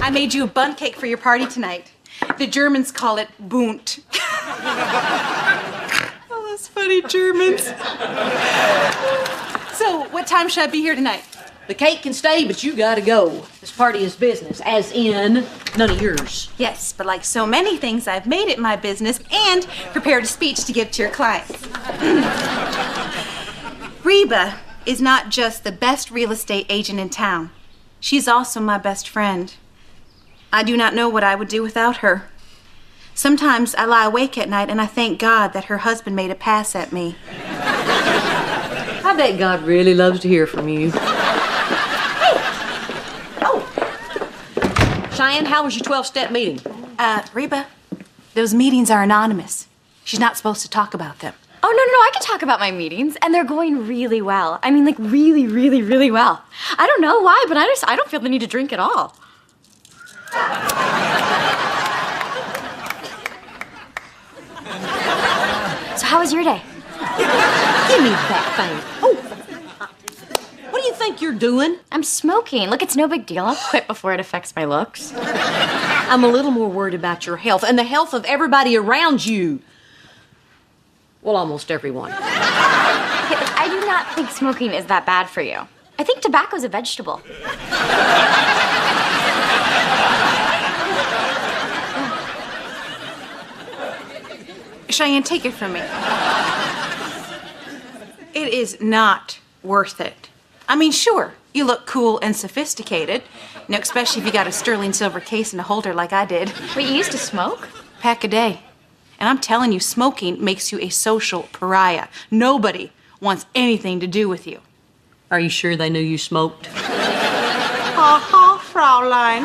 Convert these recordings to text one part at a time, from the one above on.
I made you a bundt cake for your party tonight. The Germans call it Bunt. Oh, those funny Germans. So, what time should I be here tonight? The cake can stay, but you gotta go. This party is business, as in none of yours. Yes, but like so many things, I've made it my business and prepared a speech to give to your clients. Reba is not just the best real estate agent in town. She's also my best friend. I do not know what I would do without her. Sometimes I lie awake at night and I thank God that her husband made a pass at me. I bet God really loves to hear from you. Cheyenne, how was your 12-step meeting? Reba, those meetings are anonymous. She's not supposed to talk about them. Oh, no, I can talk about my meetings, and they're going really well. I mean, like, really, really, really well. I don't know why, but I don't feel the need to drink at all. So how was your day? Give me that thing. Oh, what do you think you're doing? I'm smoking. Look, it's no big deal. I'll quit before it affects my looks. I'm a little more worried about your health and the health of everybody around you. Well, almost everyone. I do not think smoking is that bad for you. I think tobacco's a vegetable. Cheyenne, take it from me. It is not worth it. I mean, sure, you look cool and sophisticated, especially if you got a sterling silver case and a holder like I did. Wait, you used to smoke? Pack a day. And I'm telling you, smoking makes you a social pariah. Nobody wants anything to do with you. Are you sure they knew you smoked? Fraulein.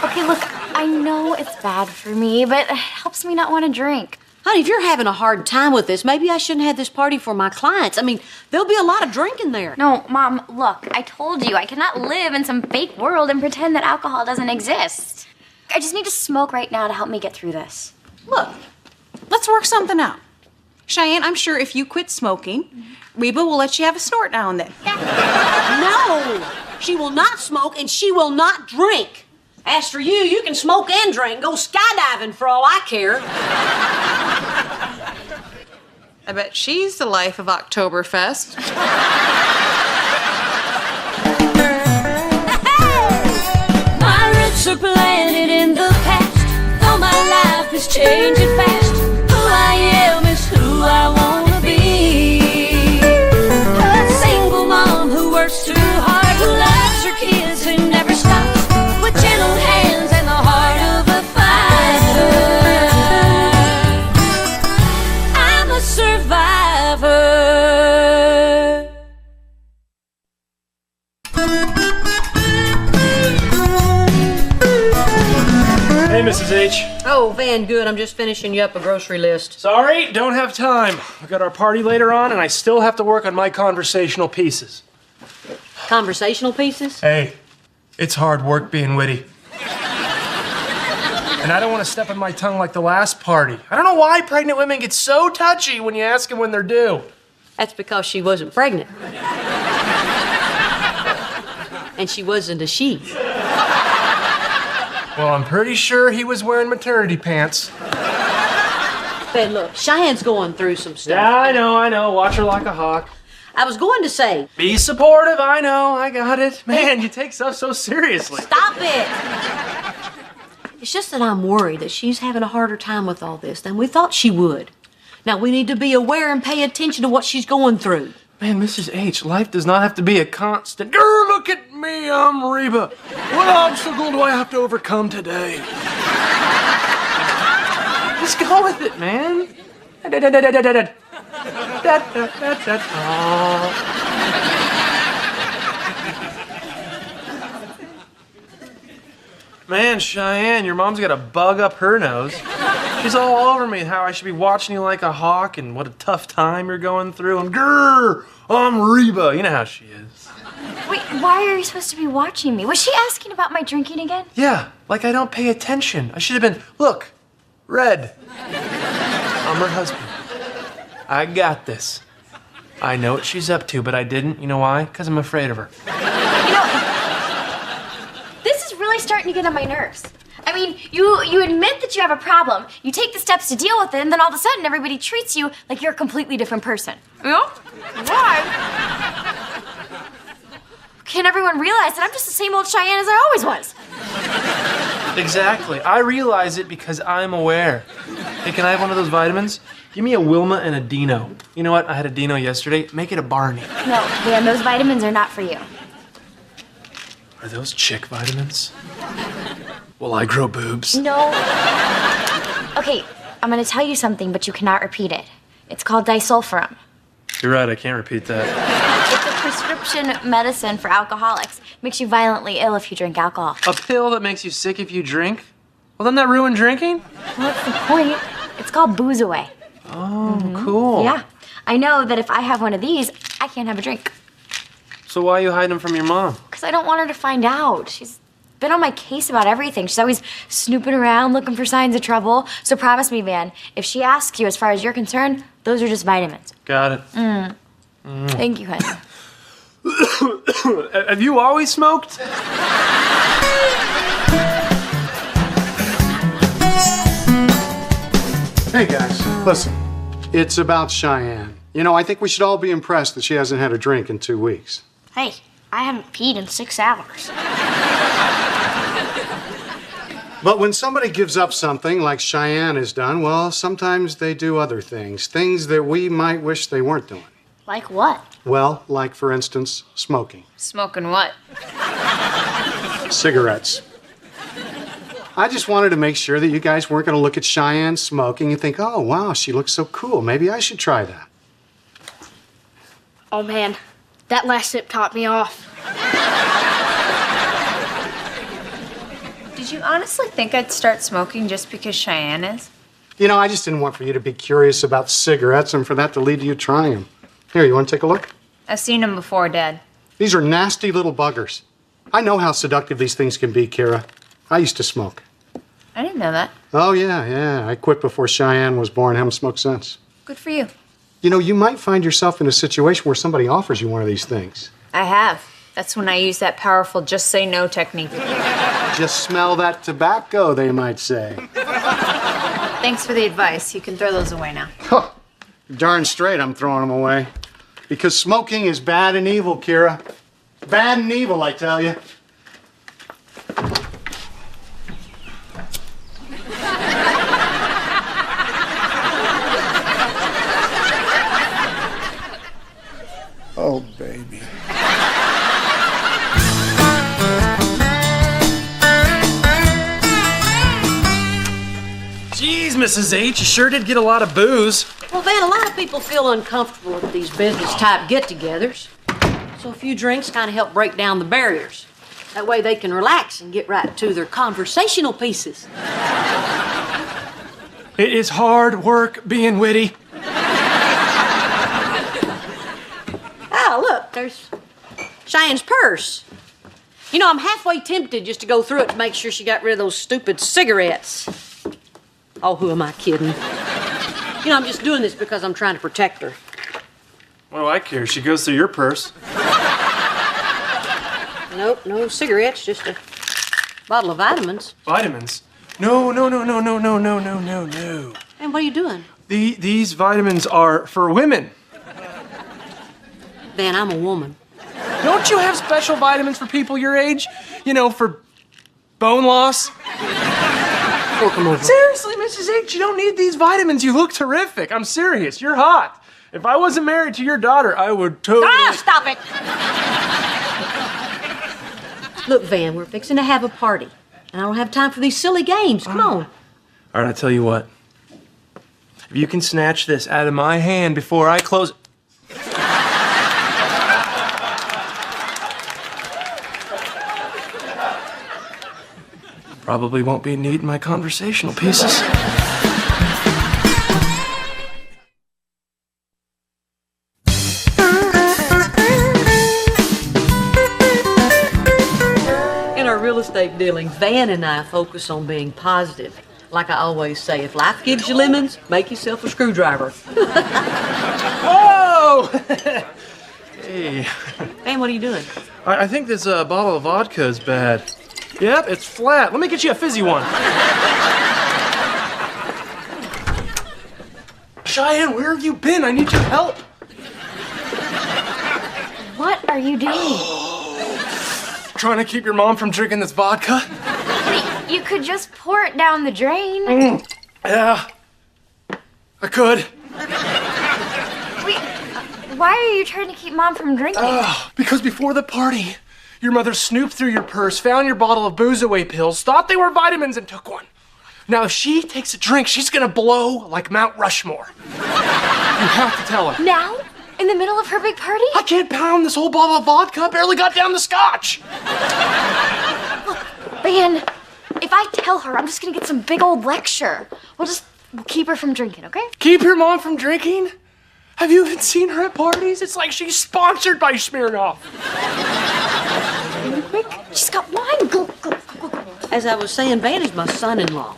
Okay, look, I know it's bad for me, but it helps me not want to drink. Honey, if you're having a hard time with this, maybe I shouldn't have this party for my clients. I mean, there'll be a lot of drinking there. No, Mom, look, I told you, I cannot live in some fake world and pretend that alcohol doesn't exist. I just need to smoke right now to help me get through this. Look, let's work something out. Cheyenne, I'm sure if you quit smoking, Reba will let you have a snort now and then. No, she will not smoke and she will not drink. As for you, you can smoke and drink. Go skydiving for all I care. I bet she's the life of Oktoberfest. My roots are planted in the past, though my life is changing fast. Who I am is who I wanna be. A single mom who works too hard, who loves her kids, who never stops, with gentle hands and the heart of a fighter. I'm a survivor. Hey, Mrs. H. Oh, Van, good. I'm just finishing you up a grocery list. Sorry, don't have time. We got our party later on, and I still have to work on my conversational pieces. Conversational pieces? Hey, it's hard work being witty. And I don't want to step on my tongue like the last party. I don't know why pregnant women get so touchy when you ask them when they're due. That's because she wasn't pregnant. And she wasn't a she. Well, I'm pretty sure he was wearing maternity pants. But look, Cheyenne's going through some stuff. Yeah, I know. Watch her like a hawk. I was going to say, Be supportive, I know. I got it. Man, you take stuff so seriously. stop it! It's just that I'm worried that she's having a harder time with all this than we thought she would. Now, we need to be aware and pay attention to what she's going through. Man, Mrs. H, life does not have to be a constant. Grr, look at me, I'm Reba. What obstacle do I have to overcome today? Just go with it, man. Man, Cheyenne, your mom's got a bug up her nose. She's all over me how I should be watching you like a hawk and what a tough time you're going through. And grrr, I'm Reba. You know how she is. Wait, why are you supposed to be watching me? Was she asking about my drinking again? Yeah, like I don't pay attention. I should have been, look, red. I'm her husband. I got this. I know what she's up to, but I didn't. You know why? Because I'm afraid of her. starting to get on my nerves. I mean, you admit that you have a problem, you take the steps to deal with it, and then all of a sudden everybody treats you like you're a completely different person. You know? Why? Can everyone realize that I'm just the same old Cheyenne as I always was? Exactly. I realize it because I'm aware. Hey, can I have one of those vitamins? Give me a Wilma and a Dino. You know what? I had a Dino yesterday. Make it a Barney. No, Dan, those vitamins are not for you. Are those chick vitamins? Will I grow boobs? No. Okay, I'm gonna tell you something, but you cannot repeat it. It's called disulfiram. You're right, I can't repeat that. It's a prescription medicine for alcoholics. Makes you violently ill if you drink alcohol. A pill that makes you sick if you drink? Well, doesn't that ruin drinking? Well, that's the point. It's called Booze Away. Oh, cool. Yeah. I know that if I have one of these, I can't have a drink. So why are you hiding them from your mom? Because I don't want her to find out. She's been on my case about everything. She's always snooping around looking for signs of trouble. So promise me, Van, if she asks you as far as you're concerned, those are just vitamins. Got it. Thank you, honey. Have you always smoked? Hey guys, listen. It's about Cheyenne. You know, I think we should all be impressed that she hasn't had a drink in 2 weeks. Hey, I haven't peed in 6 hours. But when somebody gives up something like Cheyenne has done, well, sometimes they do other things. Things that we might wish they weren't doing. Like what? Well, like, for instance, smoking. Smoking what? Cigarettes. I just wanted to make sure that you guys weren't going to look at Cheyenne smoking and think, oh, wow, she looks so cool. Maybe I should try that. Oh man, that last sip topped me off. Did you honestly think I'd start smoking just because Cheyenne is? You know, I just didn't want for you to be curious about cigarettes and for that to lead to you trying them. Here, you want to take a look? I've seen them before, Dad. These are nasty little buggers. I know how seductive these things can be, Kira. I used to smoke. I didn't know that. Oh, yeah. I quit before Cheyenne was born. Haven't smoked since. Good for you. You know, you might find yourself in a situation where somebody offers you one of these things. I have. That's when I use that powerful just say no technique. Just smell that tobacco, they might say. Thanks for the advice. You can throw those away now. Huh. Darn straight I'm throwing them away. Because smoking is bad and evil, Kira. Bad and evil, I tell you. Oh, baby. Jeez, Mrs. H, you sure did get a lot of booze. Well, Van, a lot of people feel uncomfortable with these business-type get-togethers. So a few drinks kind of help break down the barriers. That way they can relax and get right to their conversational pieces. It is hard work being witty. Oh, look, there's Cheyenne's purse. You know, I'm halfway tempted just to go through it to make sure she got rid of those stupid cigarettes. Oh, who am I kidding? You know, I'm just doing this because I'm trying to protect her. What do I care? She goes through your purse. Nope, no cigarettes, just a bottle of vitamins. Vitamins? No. And what are you doing? These vitamins are for women. Van, I'm a woman. Don't you have special vitamins for people your age? You know, for bone loss? Oh, come over. Seriously, Mrs. H, you don't need these vitamins. You look terrific. I'm serious. You're hot. If I wasn't married to your daughter, I would totally... Ah, stop it! Look, Van, we're fixing to have a party. And I don't have time for these silly games. Come on. All right, I'll tell you what. If you can snatch this out of my hand before I close... Probably won't be needing my conversational pieces. In our real estate dealings, Van and I focus on being positive. Like I always say, if life gives you lemons, make yourself a screwdriver. Whoa! Hey. Van, what are you doing? I think this bottle of vodka is bad. Yep, it's flat. Let me get you a fizzy one. Cheyenne, where have you been? I need your help. What are you doing? Trying to keep your mom from drinking this vodka? Wait, you could just pour it down the drain. Yeah, I could. Wait, why are you trying to keep Mom from drinking? Because before the party, your mother snooped through your purse, found your bottle of booze away pills, thought they were vitamins, and took one. Now, if she takes a drink, she's gonna blow like Mount Rushmore. You have to tell her. Now? In the middle of her big party? I can't pound this whole bottle of vodka. Barely got down the scotch. Van, if I tell her, I'm just gonna get some big old lecture. We'll keep her from drinking, okay? Keep your mom from drinking? Have you even seen her at parties? It's like she's sponsored by Smirnoff. Quick, she's got wine. Go. As I was saying, Van is my son-in-law.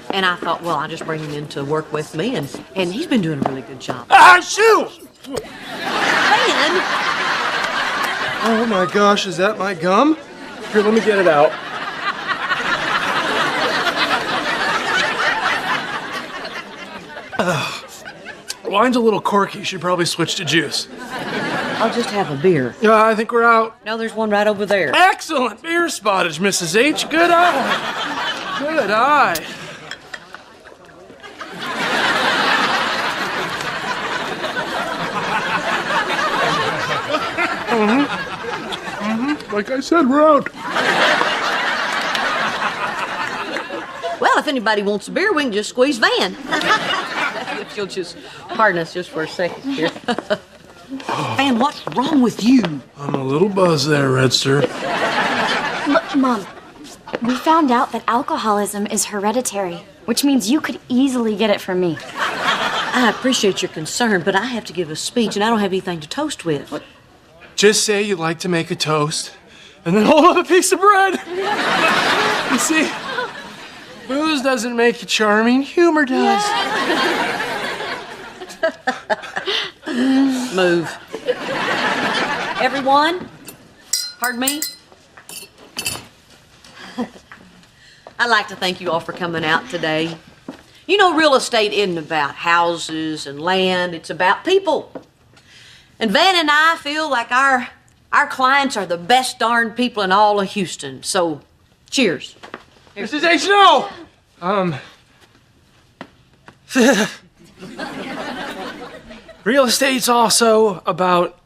And I thought, well, I'll just bring him in to work with me, and he's been doing a really good job. Shoo! Van! Oh my gosh, is that my gum? Here, let me get it out. Wine's a little corky. Should probably switch to juice. I'll just have a beer. I think we're out. No, there's one right over there. Excellent beer spottage, Mrs. H. Good eye. Good eye. Like I said, we're out. Well, if anybody wants a beer, we can just squeeze Van. If you'll just pardon us just for a second here. Van, what's wrong with you? I'm a little buzzed there, Redster. Look, Mom, we found out that alcoholism is hereditary, which means you could easily get it from me. I appreciate your concern, but I have to give a speech, and I don't have anything to toast with. Just say you'd like to make a toast, and then hold up a piece of bread. You see, booze doesn't make you charming, humor does. Move. Everyone, pardon me. I'd like to thank you all for coming out today. You know, real estate isn't about houses and land, it's about people. And Van and I feel like our clients are the best darn people in all of Houston. So, cheers. Mrs. H, no! Real estate's also about,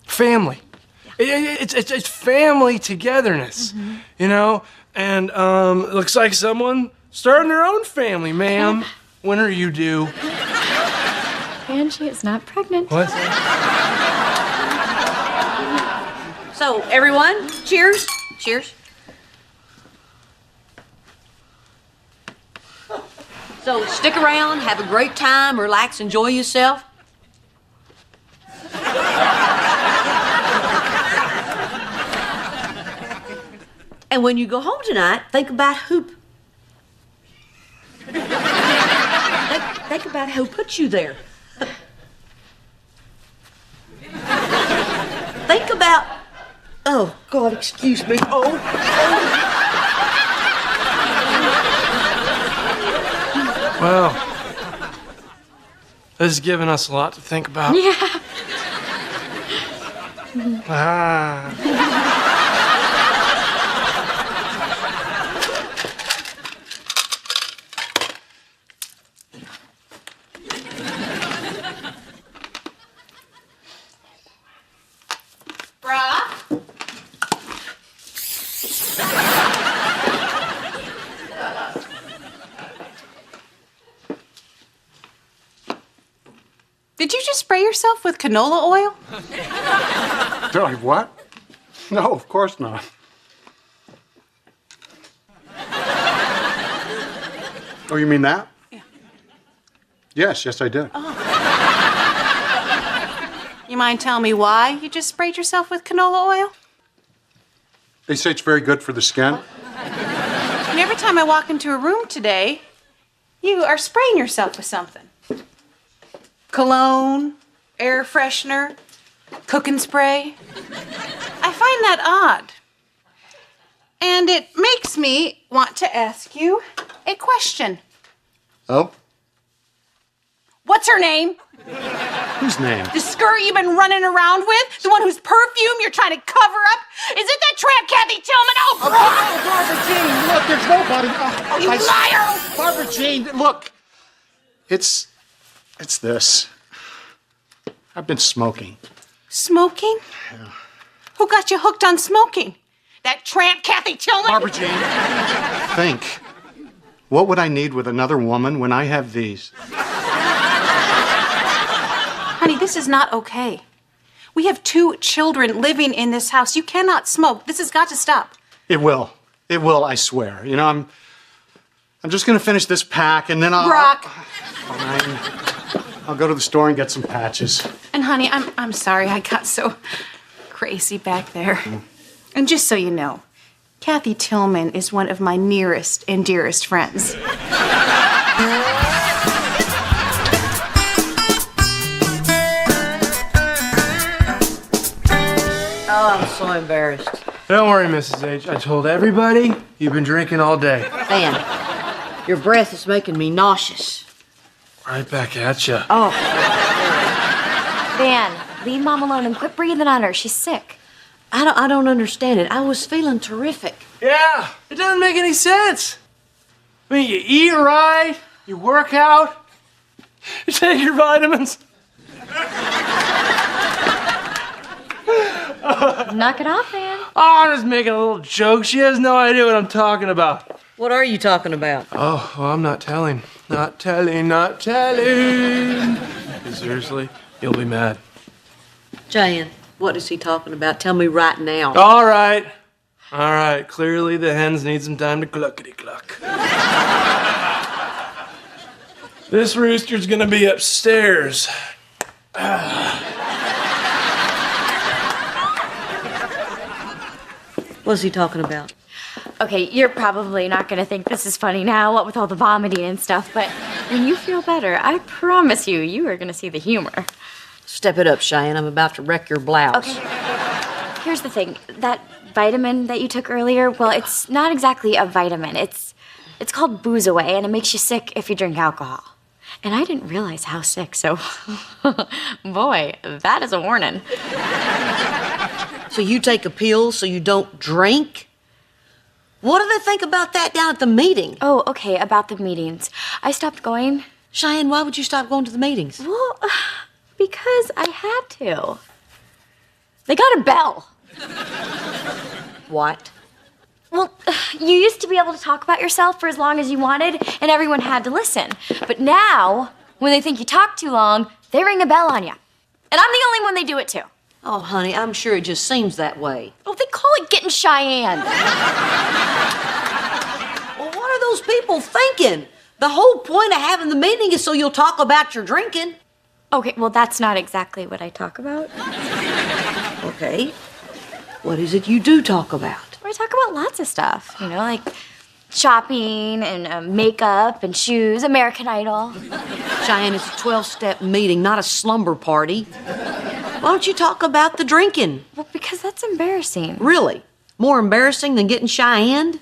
family. It's family togetherness, you know? And, looks like someone starting their own family, ma'am. When are you due? And she is not pregnant. What? So, everyone, cheers. Cheers. So, stick around, have a great time, relax, enjoy yourself. And when you go home tonight, think about who... think about who put you there. Think about... Oh, God, excuse me. Well, this has given us a lot to think about. Yeah. Did you just spray yourself with canola oil? Did I what? No, of course not. Oh, you mean that? Yeah. Yes, I did. You mind telling me why you just sprayed yourself with canola oil? They say it's very good for the skin. And every time I walk into a room today, you are spraying yourself with something. Cologne, air freshener, cooking spray. I find that odd. And it makes me want to ask you a question. Oh? What's her name? Whose name? The skirt you've been running around with? The one whose perfume you're trying to cover up? Is it that tramp Kathy Tillman? Oh, Barbara Jean, look, there's nobody. you liar! Barbara Jean, look. It's this. I've been smoking. Smoking? Yeah. Who got you hooked on smoking? That tramp Kathy Tillman? Barbara Jean, think. What would I need with another woman when I have these? Honey, this is not okay. We have 2 children living in this house. You cannot smoke. This has got to stop. It will. It will, I swear. You know, I'm just gonna finish this pack and then I'll... Brock. Fine. I'll go to the store and get some patches. And honey, I'm sorry I got so crazy back there. And just so you know, Kathy Tillman is one of my nearest and dearest friends. Oh, I'm so embarrassed. Don't worry, Mrs. H. I told everybody you've been drinking all day. Dan, your breath is making me nauseous. Right back at you. Oh, Van, leave Mom alone and quit breathing on her. She's sick. I don't understand it. I was feeling terrific. Yeah, it doesn't make any sense. I mean, you eat right, you work out, you take your vitamins. Knock it off, Van. Oh, I'm just making a little joke. She has no idea what I'm talking about. What are you talking about? Oh, well, I'm not telling. Not telling, not telling. Seriously, you'll be mad. Jan, what is he talking about? Tell me right now. All right. All right. Clearly the hens need some time to cluckety-cluck. This rooster's gonna be upstairs. What's he talking about? Okay, you're probably not gonna think this is funny now, what with all the vomiting and stuff, but when you feel better, I promise you are gonna see the humor. Step it up, Cheyenne. I'm about to wreck your blouse. Okay. Here's the thing. That vitamin that you took earlier, well, it's not exactly a vitamin. It's called Booze Away, and it makes you sick if you drink alcohol. And I didn't realize how sick, so boy, that is a warning. So you take a pill so you don't drink? What do they think about that down at the meeting? Oh, okay, about the meetings. I stopped going. Cheyenne, why would you stop going to the meetings? Well, because I had to. They got a bell. What? Well, you used to be able to talk about yourself for as long as you wanted, and everyone had to listen. But now, when they think you talk too long, they ring a bell on you. And I'm the only one they do it to. Oh, honey, I'm sure it just seems that way. Oh, they call it getting Cheyenne. Well, what are those people thinking? The whole point of having the meeting is so you'll talk about your drinking. Okay, well, that's not exactly what I talk about. Okay. What is it you do talk about? I talk about lots of stuff, you know, like shopping and makeup and shoes, American Idol. Cheyenne, it's a 12-step meeting, not a slumber party. Why don't you talk about the drinking? Well, because that's embarrassing. Really? More embarrassing than getting Cheyenne?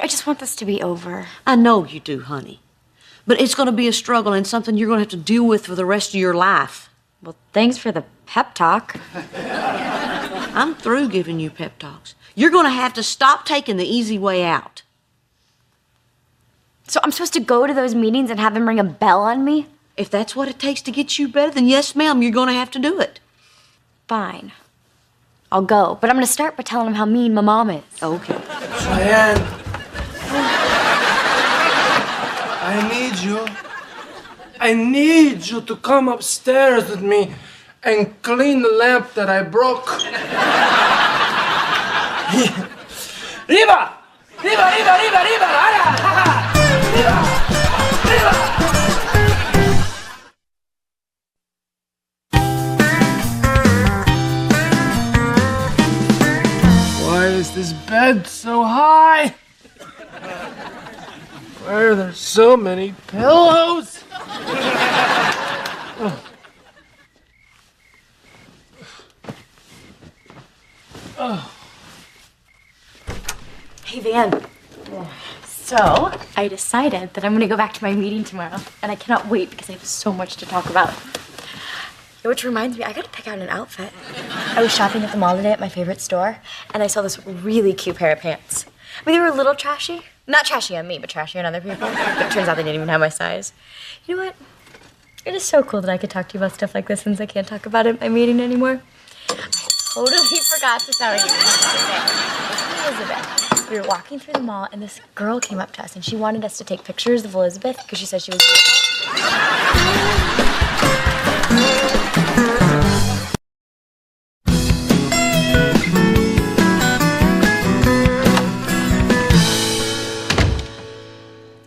I just want this to be over. I know you do, honey. But it's going to be a struggle and something you're going to have to deal with for the rest of your life. Well, thanks for the pep talk. I'm through giving you pep talks. You're going to have to stop taking the easy way out. So I'm supposed to go to those meetings and have them ring a bell on me? If that's what it takes to get you better, then yes, ma'am, you're going to have to do it. Fine. I'll go, but I'm going to start by telling them how mean my mom is. Okay. Cheyenne. I need you to come upstairs with me and clean the lamp that I broke. Riva! Riva, Riva, Riva, Riva! Riva! Riva! Why is this bed so high? Why are there so many pillows? So, I decided that I'm gonna go back to my meeting tomorrow, and I cannot wait because I have so much to talk about. Which reminds me, I gotta pick out an outfit. I was shopping at the mall today at my favorite store, and I saw this really cute pair of pants. I mean, they were a little trashy. Not trashy on me, but trashy on other people. But it turns out they didn't even have my size. You know what? It is so cool that I could talk to you about stuff like this since I can't talk about it at my meeting anymore. I totally forgot to tell you. Elizabeth. We were walking through the mall, and this girl came up to us, and she wanted us to take pictures of Elizabeth because she said she was beautiful.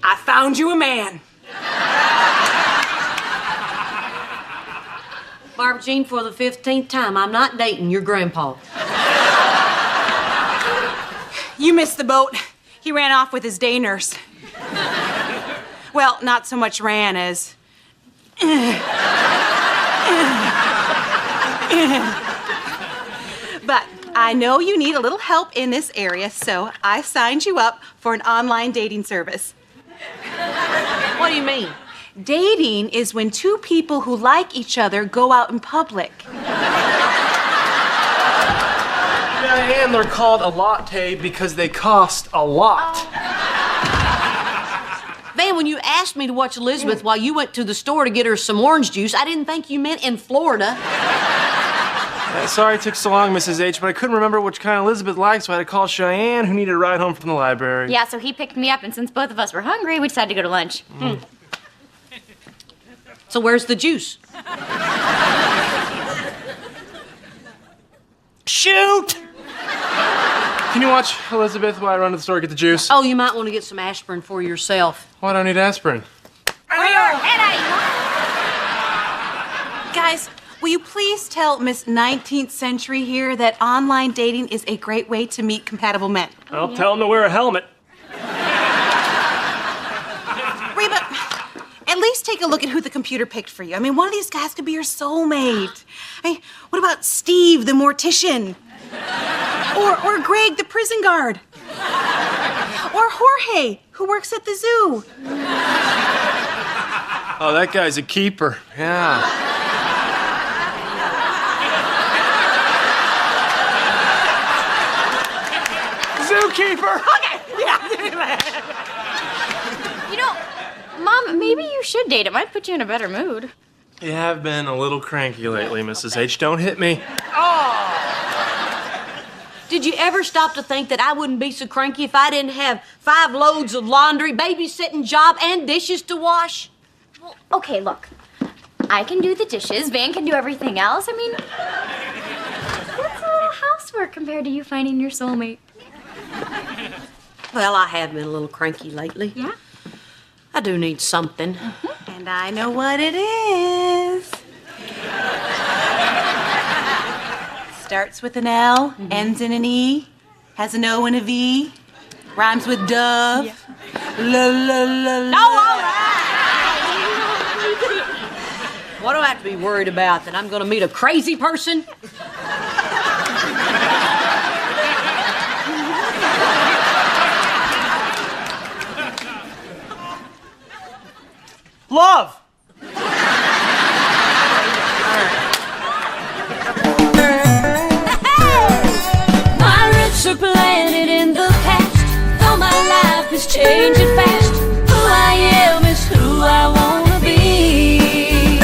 I found you a man. Barbara Jean, for the 15th time, I'm not dating your grandpa. You missed the boat. He ran off with his day nurse. Well, not so much ran as... But I know you need a little help in this area, so I signed you up for an online dating service. What do you mean? Dating is when two people who like each other go out in public. Yeah, and they're called a latte because they cost a lot. Van, when you asked me to watch Elizabeth while you went to the store to get her some orange juice, I didn't think you meant in Florida. Sorry it took so long, Mrs. H, but I couldn't remember which kind Elizabeth liked, so I had to call Cheyenne, who needed a ride home from the library. Yeah, so he picked me up, and since both of us were hungry, we decided to go to lunch. So where's the juice? Shoot! Can you watch Elizabeth while I run to the store to get the juice? Oh, you might want to get some aspirin for yourself. Why do I need aspirin? Guys, will you please tell Miss 19th Century here that online dating is a great way to meet compatible men? I'll tell him to wear a helmet. Reba, at least take a look at who the computer picked for you. I mean, one of these guys could be your soulmate. I mean, what about Steve, the mortician? Or Greg, the prison guard? Or Jorge, who works at the zoo? Oh, that guy's a keeper. Yeah. Zookeeper! Okay, yeah. You know, Mom, maybe you should date. It might put you in a better mood. You have been a little cranky lately, Mrs. H. Don't hit me. Did you ever stop to think that I wouldn't be so cranky if I didn't have 5 loads of laundry, babysitting job, and dishes to wash? Well, okay, look. I can do the dishes. Van can do everything else. I mean, what's a little housework compared to you finding your soulmate? Well, I have been a little cranky lately. Yeah? I do need something. And I know what it is. Starts with an L, ends in an E, has an O and a V, rhymes with dove. Yeah. La la la la. No, all right! What do I have to be worried about? That I'm gonna meet a crazy person? Love! My roots are planted in the past, though my life is changing fast. Who I am is who I wanna be.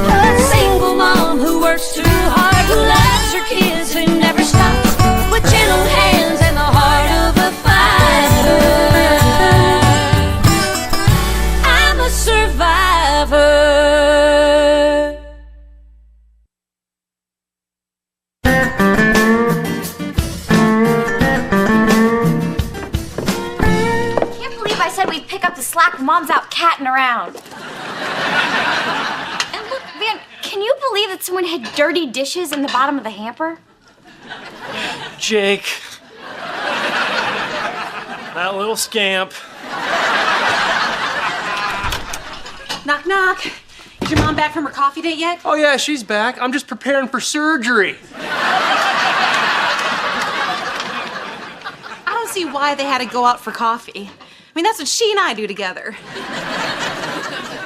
A single mom who works too hard, who loves her kids and never stops, with gentle hands and the heart of a fighter. I'm a survivor. Slack when Mom's out catting around. And look, Van, can you believe that someone had dirty dishes in the bottom of the hamper? Jake. That little scamp. Knock, knock. Is your mom back from her coffee date yet? Oh, yeah, she's back. I'm just preparing for surgery. I don't see why they had to go out for coffee. I mean, that's what she and I do together.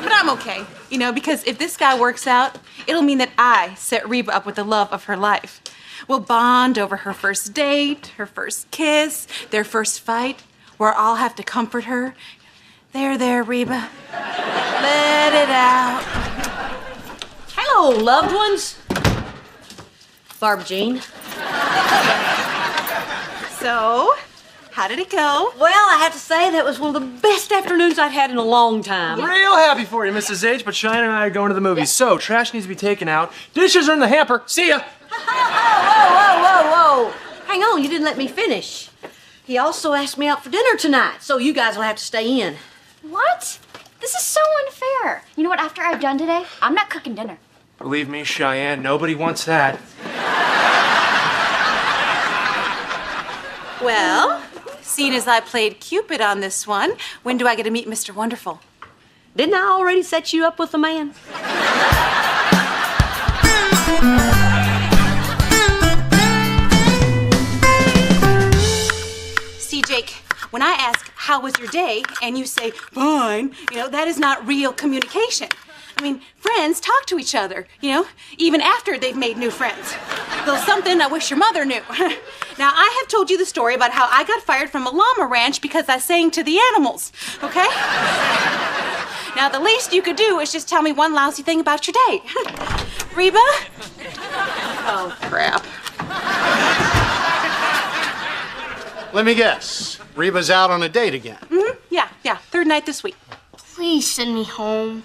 But I'm okay, you know, because if this guy works out, it'll mean that I set Reba up with the love of her life. We'll bond over her first date, her first kiss, their first fight, where I'll have to comfort her. There, Reba. Let it out. Hello, loved ones. Barbara Jean. So, how did it go? Well, I have to say that was one of the best afternoons I've had in a long time. Real happy for you, Mrs. H, but Cheyenne and I are going to the movies, so trash needs to be taken out. Dishes are in the hamper. See ya. Whoa. Hang on, you didn't let me finish. He also asked me out for dinner tonight, so you guys will have to stay in. What? This is so unfair. You know what? After I've done today, I'm not cooking dinner. Believe me, Cheyenne, nobody wants that. Well, seeing as I played Cupid on this one, when do I get to meet Mr. Wonderful? Didn't I already set you up with a man? See, Jake, when I ask, how was your day, and you say, fine, you know, that is not real communication. I mean, friends talk to each other, you know, even after they've made new friends. Though something I wish your mother knew. Now, I have told you the story about how I got fired from a llama ranch because I sang to the animals, okay? Now, the least you could do is just tell me one lousy thing about your day. Reba? Oh, crap. Let me guess. Reba's out on a date again. Mm-hmm. Yeah. Third night this week. Please send me home.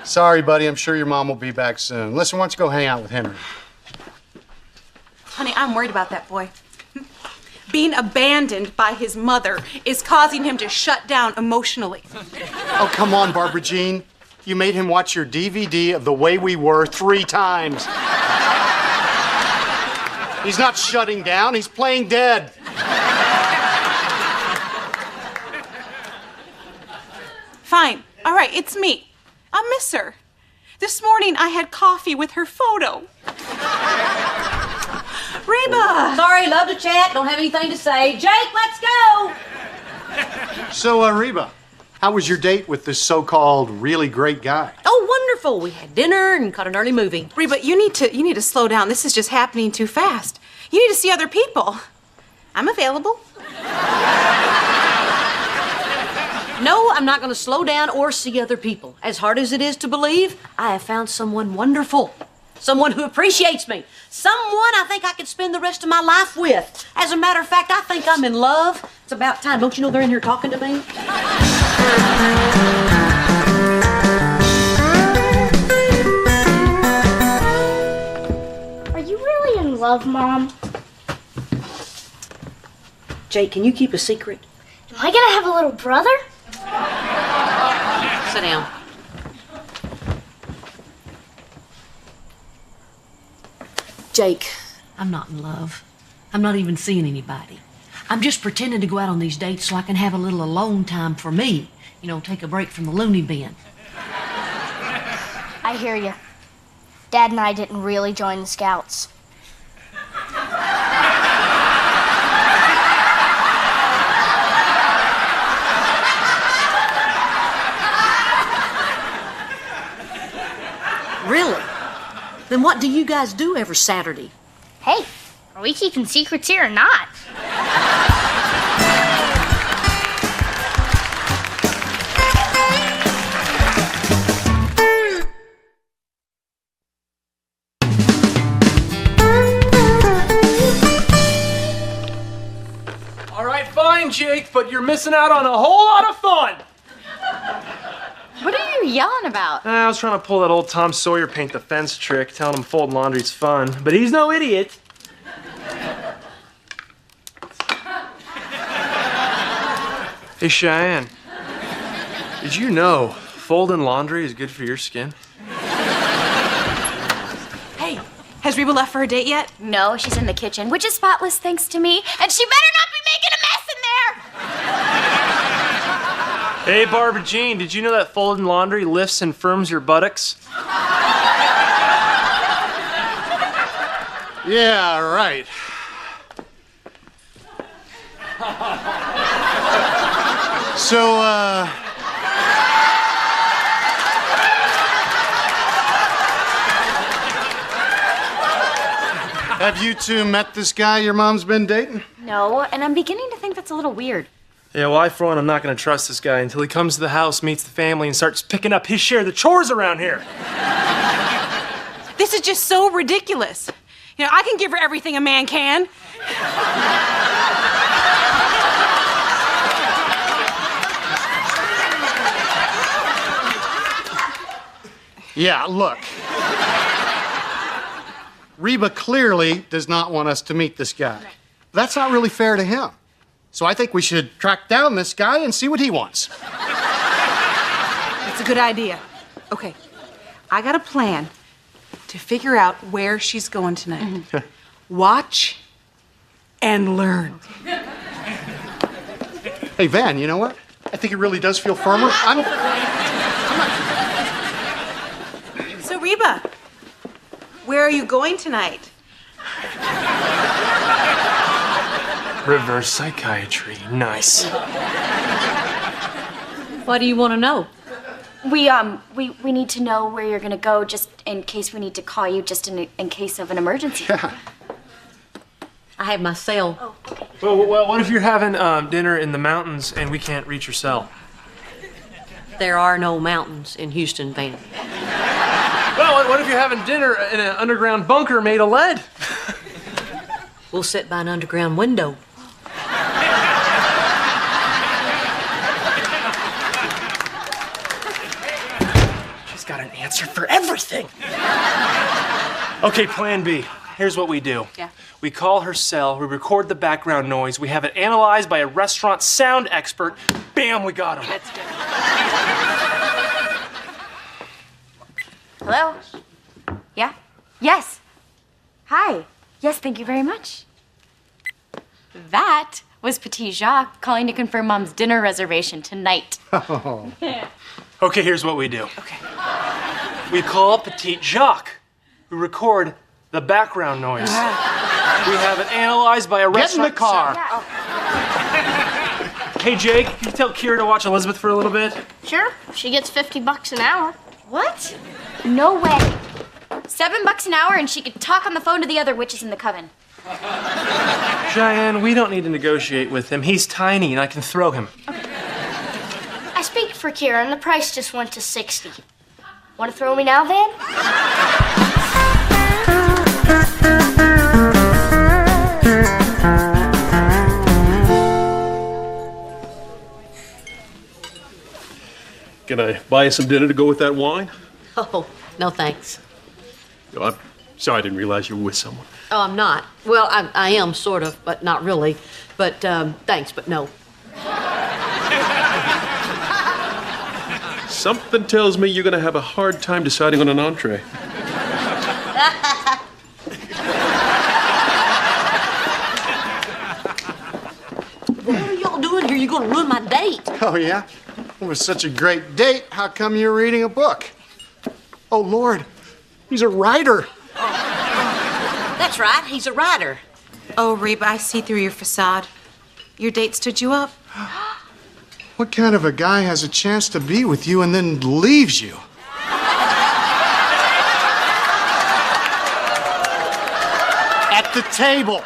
Sorry, buddy. I'm sure your mom will be back soon. Listen, why don't you go hang out with Henry? Honey, I'm worried about that boy. Being abandoned by his mother is causing him to shut down emotionally. Oh, come on, Barbara Jean. You made him watch your DVD of The Way We Were 3 times. He's not shutting down. He's playing dead. Fine. All right, it's me. I'll miss her. This morning I had coffee with her photo. Reba! Sorry, love to chat. Don't have anything to say. Jake, let's go. So, Reba, how was your date with this so-called really great guy? Oh, wonderful. We had dinner and caught an early movie. Reba, you need to slow down. This is just happening too fast. You need to see other people. I'm available. No, I'm not going to slow down or see other people. As hard as it is to believe, I have found someone wonderful. Someone who appreciates me. Someone I think I could spend the rest of my life with. As a matter of fact, I think I'm in love. It's about time. Don't you know they're in here talking to me? Are you really in love, Mom? Jake, can you keep a secret? Am I gonna have a little brother? Sit down. Jake, I'm not in love. I'm not even seeing anybody. I'm just pretending to go out on these dates so I can have a little alone time for me. You know, take a break from the loony bin. I hear you. Dad and I didn't really join the Scouts. Really? Then what do you guys do every Saturday? Hey, are we keeping secrets here or not? All right, fine, Jake, but you're missing out on a whole lot of fun. What are you yelling about? I was trying to pull that old Tom Sawyer paint the fence trick, telling him folding laundry's fun, but he's no idiot. Hey, Cheyenne, did you know folding laundry is good for your skin? Hey, has Reba left for her date yet? No, she's in the kitchen, which is spotless thanks to me, and she better not be making a mess in there! Hey, Barbara Jean, did you know that folding laundry lifts and firms your buttocks? Yeah, right. So, have you two met this guy your mom's been dating? No, and I'm beginning to think that's a little weird. Yeah, well, I, for one, I'm not going to trust this guy until he comes to the house, meets the family, and starts picking up his share of the chores around here. This is just so ridiculous. You know, I can give her everything a man can. Yeah, look. Reba clearly does not want us to meet this guy. That's not really fair to him. So I think we should track down this guy and see what he wants. That's a good idea. Okay, I got a plan to figure out where she's going tonight. Watch and learn. Hey, Van, you know what? I think it really does feel firmer. So, Reba, where are you going tonight? Reverse psychiatry. Nice. What do you want to know? We need to know where you're gonna go just in case we need to call you just in case of an emergency. Yeah. I have my cell. Well, what if you're having dinner in the mountains and we can't reach your cell? There are no mountains in Houston, Van. Well, what if you're having dinner in an underground bunker made of lead? We'll sit by an underground window. She's got an answer for everything. Okay, plan B. Here's what we do. Yeah. We call her cell, we record the background noise, we have it analyzed by a restaurant sound expert. Bam, we got him. That's good. Hello? Yeah? Yes. Hi. Yes, thank you very much. That was Petit Jacques calling to confirm Mom's dinner reservation tonight. Okay, here's what we do. Okay. We call Petit Jacques. We record the background noise. We have it analyzed by a Get in the restaurant. car. Hey, Jake, can you tell Kira to watch Elizabeth for a little bit? Sure, she gets $50 an hour. What? No way. $7 an hour and she could talk on the phone to the other witches in the coven. Cheyenne, we don't need to negotiate with him. He's tiny and I can throw him. I speak for Kira, and the price just went to $60. Want to throw me now, Van? Can I buy you some dinner to go with that wine? Oh, no thanks. Oh, I'm sorry, I didn't realize you were with someone. Oh, I'm not. Well, I am sort of, but not really. But thanks, but no. Something tells me you're gonna have a hard time deciding on an entree. What are y'all doing here? You're gonna ruin my date. Oh, yeah? It was such a great date. How come you're reading a book? Oh, Lord. He's a writer. That's right, he's a writer. Oh, Reba, I see through your facade. Your date stood you up. What kind of a guy has a chance to be with you and then leaves you? At the table.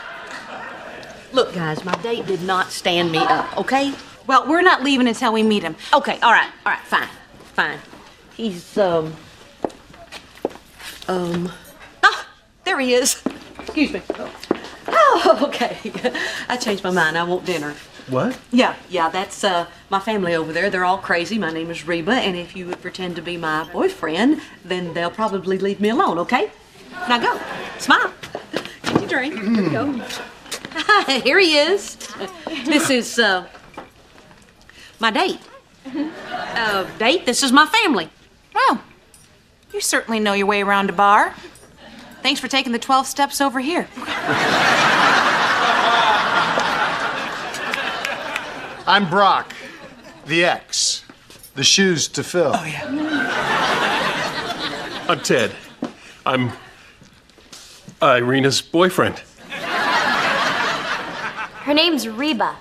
Look, guys, my date did not stand me up, okay? Well, we're not leaving until we meet him. Okay, all right, fine. He's, there he is. Excuse me. Oh, okay. I changed my mind. I want dinner. What? Yeah, that's, my family over there. They're all crazy. My name is Reba, and if you would pretend to be my boyfriend, then they'll probably leave me alone, okay? Now go. Smile. Get your drink. Here we go. Here he is. This is, my date. Date, this is my family. Oh, you certainly know your way around a bar. Thanks for taking the 12 steps over here. I'm Brock, the ex. The shoes to fill. Oh, yeah. I'm Ted. I'm Irina's boyfriend. Her name's Reba.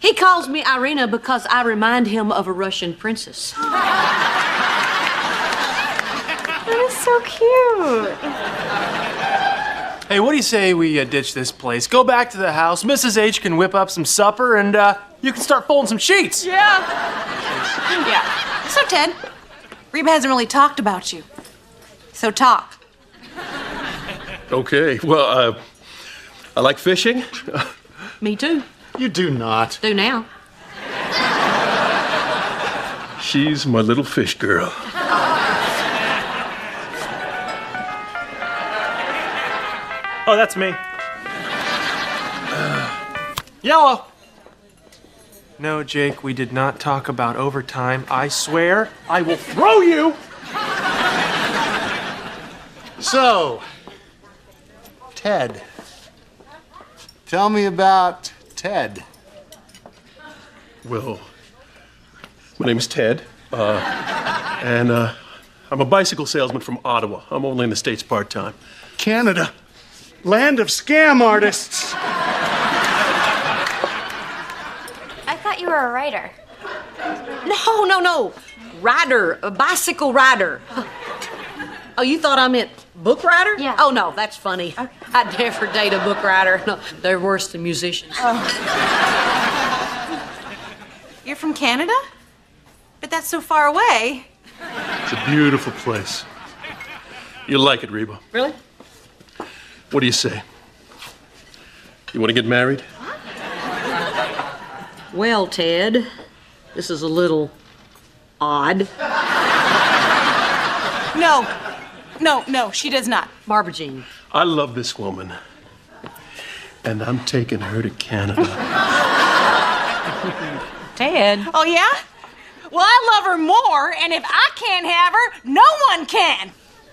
He calls me Irina because I remind him of a Russian princess. That is so cute. Hey, what do you say we ditch this place? Go back to the house. Mrs. H can whip up some supper, and you can start folding some sheets. Yeah. So, Ted, Reba hasn't really talked about you. So talk. Okay, well, I like fishing. Me too. You do not. Do now. She's my little fish girl. Oh, that's me. Yellow. No, Jake, we did not talk about overtime. I swear I will throw you. So, Ted. Tell me about Ted. Well, my name's Ted, and I'm a bicycle salesman from Ottawa. I'm only in the States part-time. Canada. Land of scam artists. I thought you were a writer. No. Rider, a bicycle rider. Oh, you thought I meant book writer? Yeah. Oh, no, that's funny. I'd never date a book writer. No, they're worse than musicians. You're from Canada? But that's so far away. It's a beautiful place. You'll like it, Reba. Really? What do you say? You want to get married? Well, Ted, this is a little odd. No, she does not. Barbara Jean. I love this woman, and I'm taking her to Canada. Ted. Oh, yeah? Well, I love her more, and if I can't have her, no one can.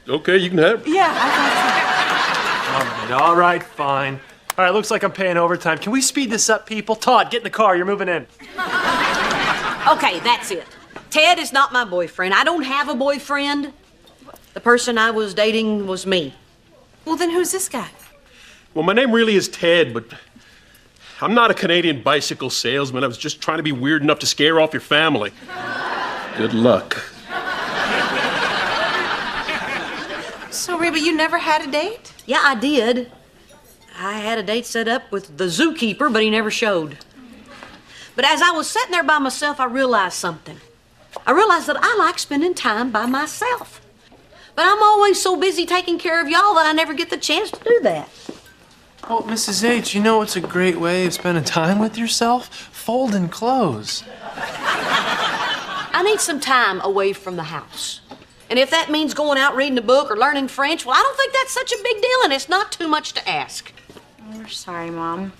Okay, you can have her. Yeah, I All right, fine. All right, looks like I'm paying overtime. Can we speed this up, people? Todd, get in the car. You're moving in. Okay, that's it. Ted is not my boyfriend. I don't have a boyfriend. The person I was dating was me. Well, then who's this guy? Well, my name really is Ted, but I'm not a Canadian bicycle salesman. I was just trying to be weird enough to scare off your family. Good luck. So, Reba, you never had a date? Yeah, I did. I had a date set up with the zookeeper, but he never showed. But as I was sitting there by myself, I realized something. I realized that I like spending time by myself. But I'm always so busy taking care of y'all that I never get the chance to do that. Oh, Mrs. H, you know what's a great way of spending time with yourself? Folding clothes. I need some time away from the house. And if that means going out reading a book or learning French, well, I don't think that's such a big deal, and it's not too much to ask. We're sorry, Mom.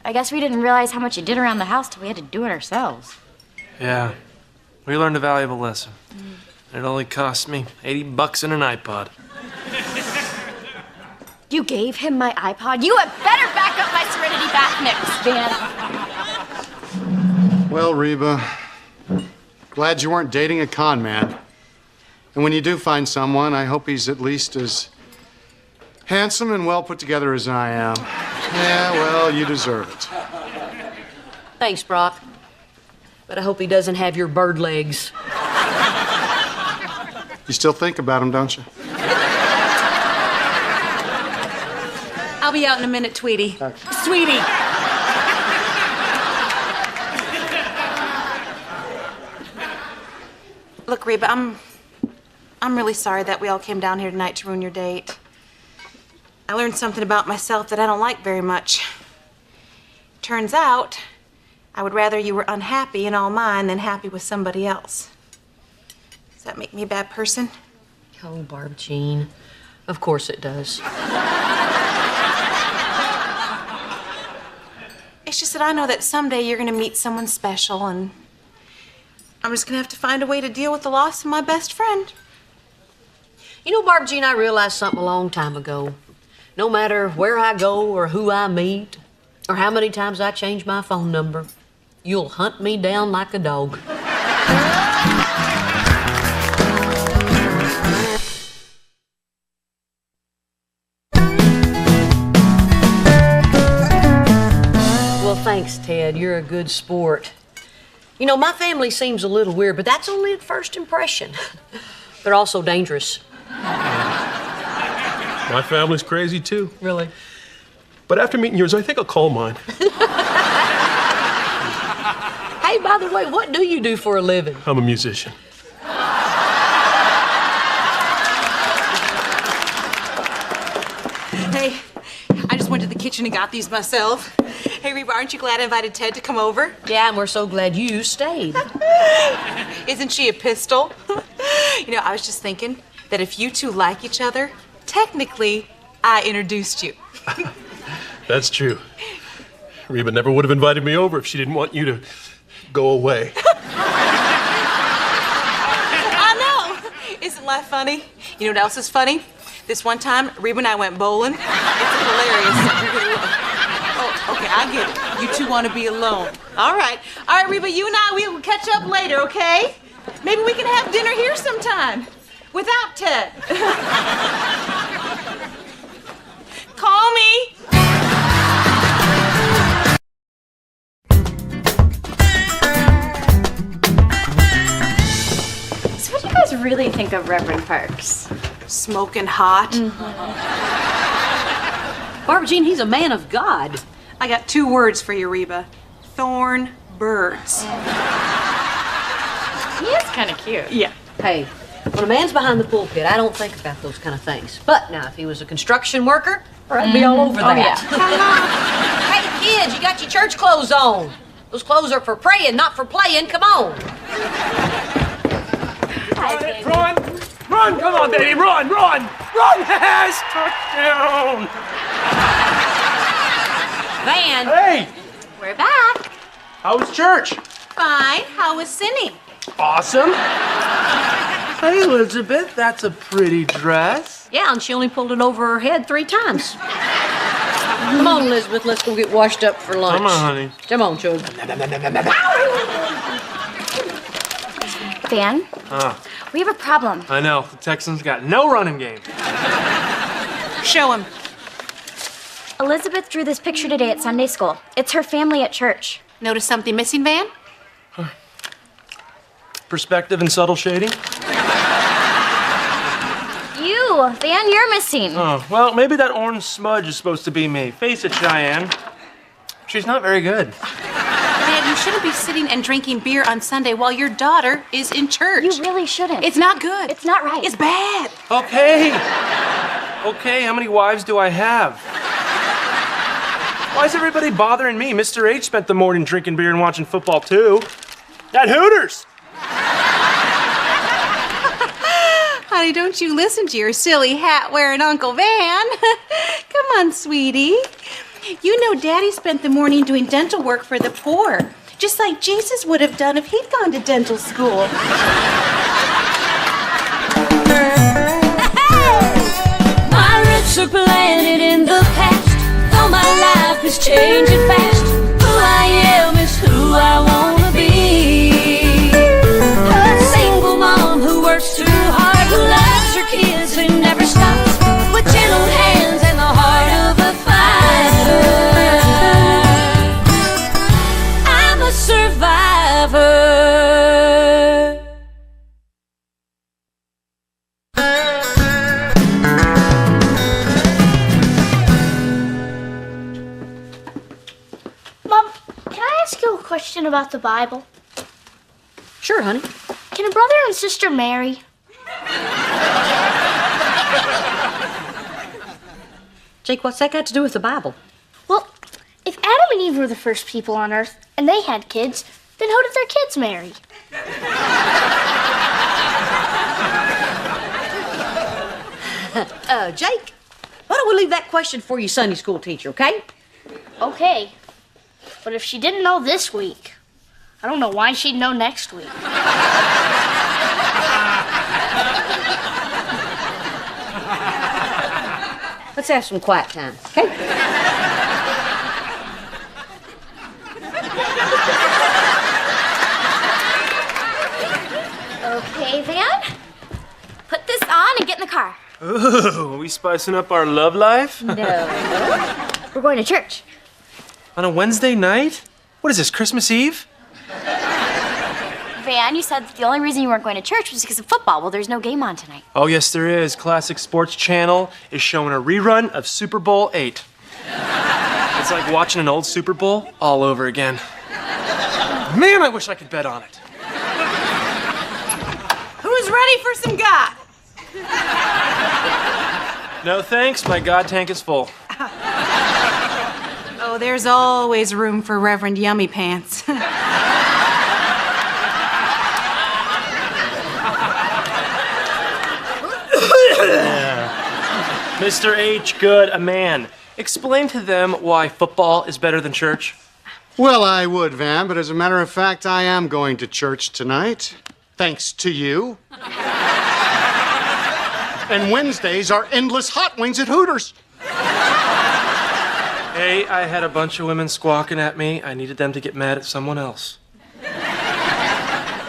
I guess we didn't realize how much you did around the house till we had to do it ourselves. Yeah, we learned a valuable lesson. It only cost me $80 and an iPod. You gave him my iPod? You had better back up my Serenity bath mix, Van. Well, Reba, glad you weren't dating a con man. And when you do find someone, I hope he's at least as handsome and well put together as I am. Yeah, well, you deserve it. Thanks, Brock. But I hope he doesn't have your bird legs. You still think about him, don't you? I'll be out in a minute, Tweety. Sweetie. Look, Reba, I'm really sorry that we all came down here tonight to ruin your date. I learned something about myself that I don't like very much. Turns out, I would rather you were unhappy in all mine than happy with somebody else. Does that make me a bad person? Oh, Barb Jean. Of course it does. It's just that I know that someday you're gonna meet someone special, and I'm just gonna have to find a way to deal with the loss of my best friend. You know, Barb Jean, I realized something a long time ago. No matter where I go or who I meet, or how many times I change my phone number, you'll hunt me down like a dog. Well, thank Thanks, Ted. You're a good sport. You know, my family seems a little weird, but that's only at first impression. They're also dangerous. My family's crazy too. Really? But after meeting yours, I think I'll call mine. Hey, by the way, what do you do for a living? I'm a musician. Hey, I just went to the kitchen and got these myself. Hey, Reba, aren't you glad I invited Ted to come over? Yeah, and we're so glad you stayed. Isn't she a pistol? You know, I was just thinking that if you two like each other, technically, I introduced you. That's true. Reba never would have invited me over if she didn't want you to go away. I know! Isn't life funny? You know what else is funny? This one time, Reba and I went bowling. It's hilarious. Oh, okay, I get it. You two want to be alone. All right, Reba, you and I, we will catch up later, okay? Maybe we can have dinner here sometime. Without Ted. Call me. So what do you guys really think of Reverend Parks? Smoking hot. Barbara Jean, he's a man of God. I got 2 words for you, Reba. Thorn birds. He is kind of cute. Yeah. Hey, when a man's behind the pulpit, I don't think about those kind of things. But now, if he was a construction worker, I'd be all over that. Hey, kids, you got your church clothes on. Those clothes are for praying, not for playing. Come on. Run! Run! Come on, baby! Run! Run! Run! Yes! Touchdown! Van. Hey! We're back. How was church? Fine. How was Cindy? Awesome. Hey, Elizabeth, that's a pretty dress. Yeah, and she only pulled it over her head 3 times. Come on, Elizabeth, let's go get washed up for lunch. Come on, honey. Come on, Chug. Van, we have a problem. I know. The Texans got no running game. Show him. Elizabeth drew this picture today at Sunday school. It's her family at church. Notice something missing, Van? Perspective and subtle shading? You, Van, you're missing. Oh, well, maybe that orange smudge is supposed to be me. Face it, Cheyenne. She's not very good. Van, you shouldn't be sitting and drinking beer on Sunday while your daughter is in church. You really shouldn't. It's not good. It's not right. It's bad. Okay. Okay, how many wives do I have? Why is everybody bothering me? Mr. H spent the morning drinking beer and watching football, too. At Hooters! Honey, don't you listen to your silly hat-wearing Uncle Van. Come on, sweetie. You know Daddy spent the morning doing dental work for the poor, just like Jesus would have done if he'd gone to dental school. My roots are planted in the past, though my life is changing fast. Who I am is who I wanna be. A single mom who works too hard, who loves her kids and never stops, with gentle hands and the heart of a fighter. I'm a survivor. Mom, can I ask you a question about the Bible? Sure, honey. Can a brother and sister marry? Jake, what's that got to do with the Bible? Well, if Adam and Eve were the first people on Earth and they had kids, then who did their kids marry? Jake, why don't we leave that question for your Sunday school teacher, okay? Okay. But if she didn't know this week, I don't know why she'd know next week. Let's have some quiet time, okay? Okay, Van. Put this on and get in the car. Ooh, are we spicing up our love life? No. We're going to church. On a Wednesday night? What is this, Christmas Eve? Van, you said that the only reason you weren't going to church was because of football. Well, there's no game on tonight. Oh, yes, there is. Classic Sports Channel is showing a rerun of Super Bowl VIII. It's like watching an old Super Bowl all over again. Man, I wish I could bet on it. Who's ready for some God? No thanks, my God tank is full. Oh, there's always room for Reverend Yummy Pants. Mr. H. Good, a man. Explain to them why football is better than church. Well, I would, Van, but as a matter of fact, I am going to church tonight. Thanks to you. And Wednesdays are endless hot wings at Hooters. Hey, I had a bunch of women squawking at me. I needed them to get mad at someone else.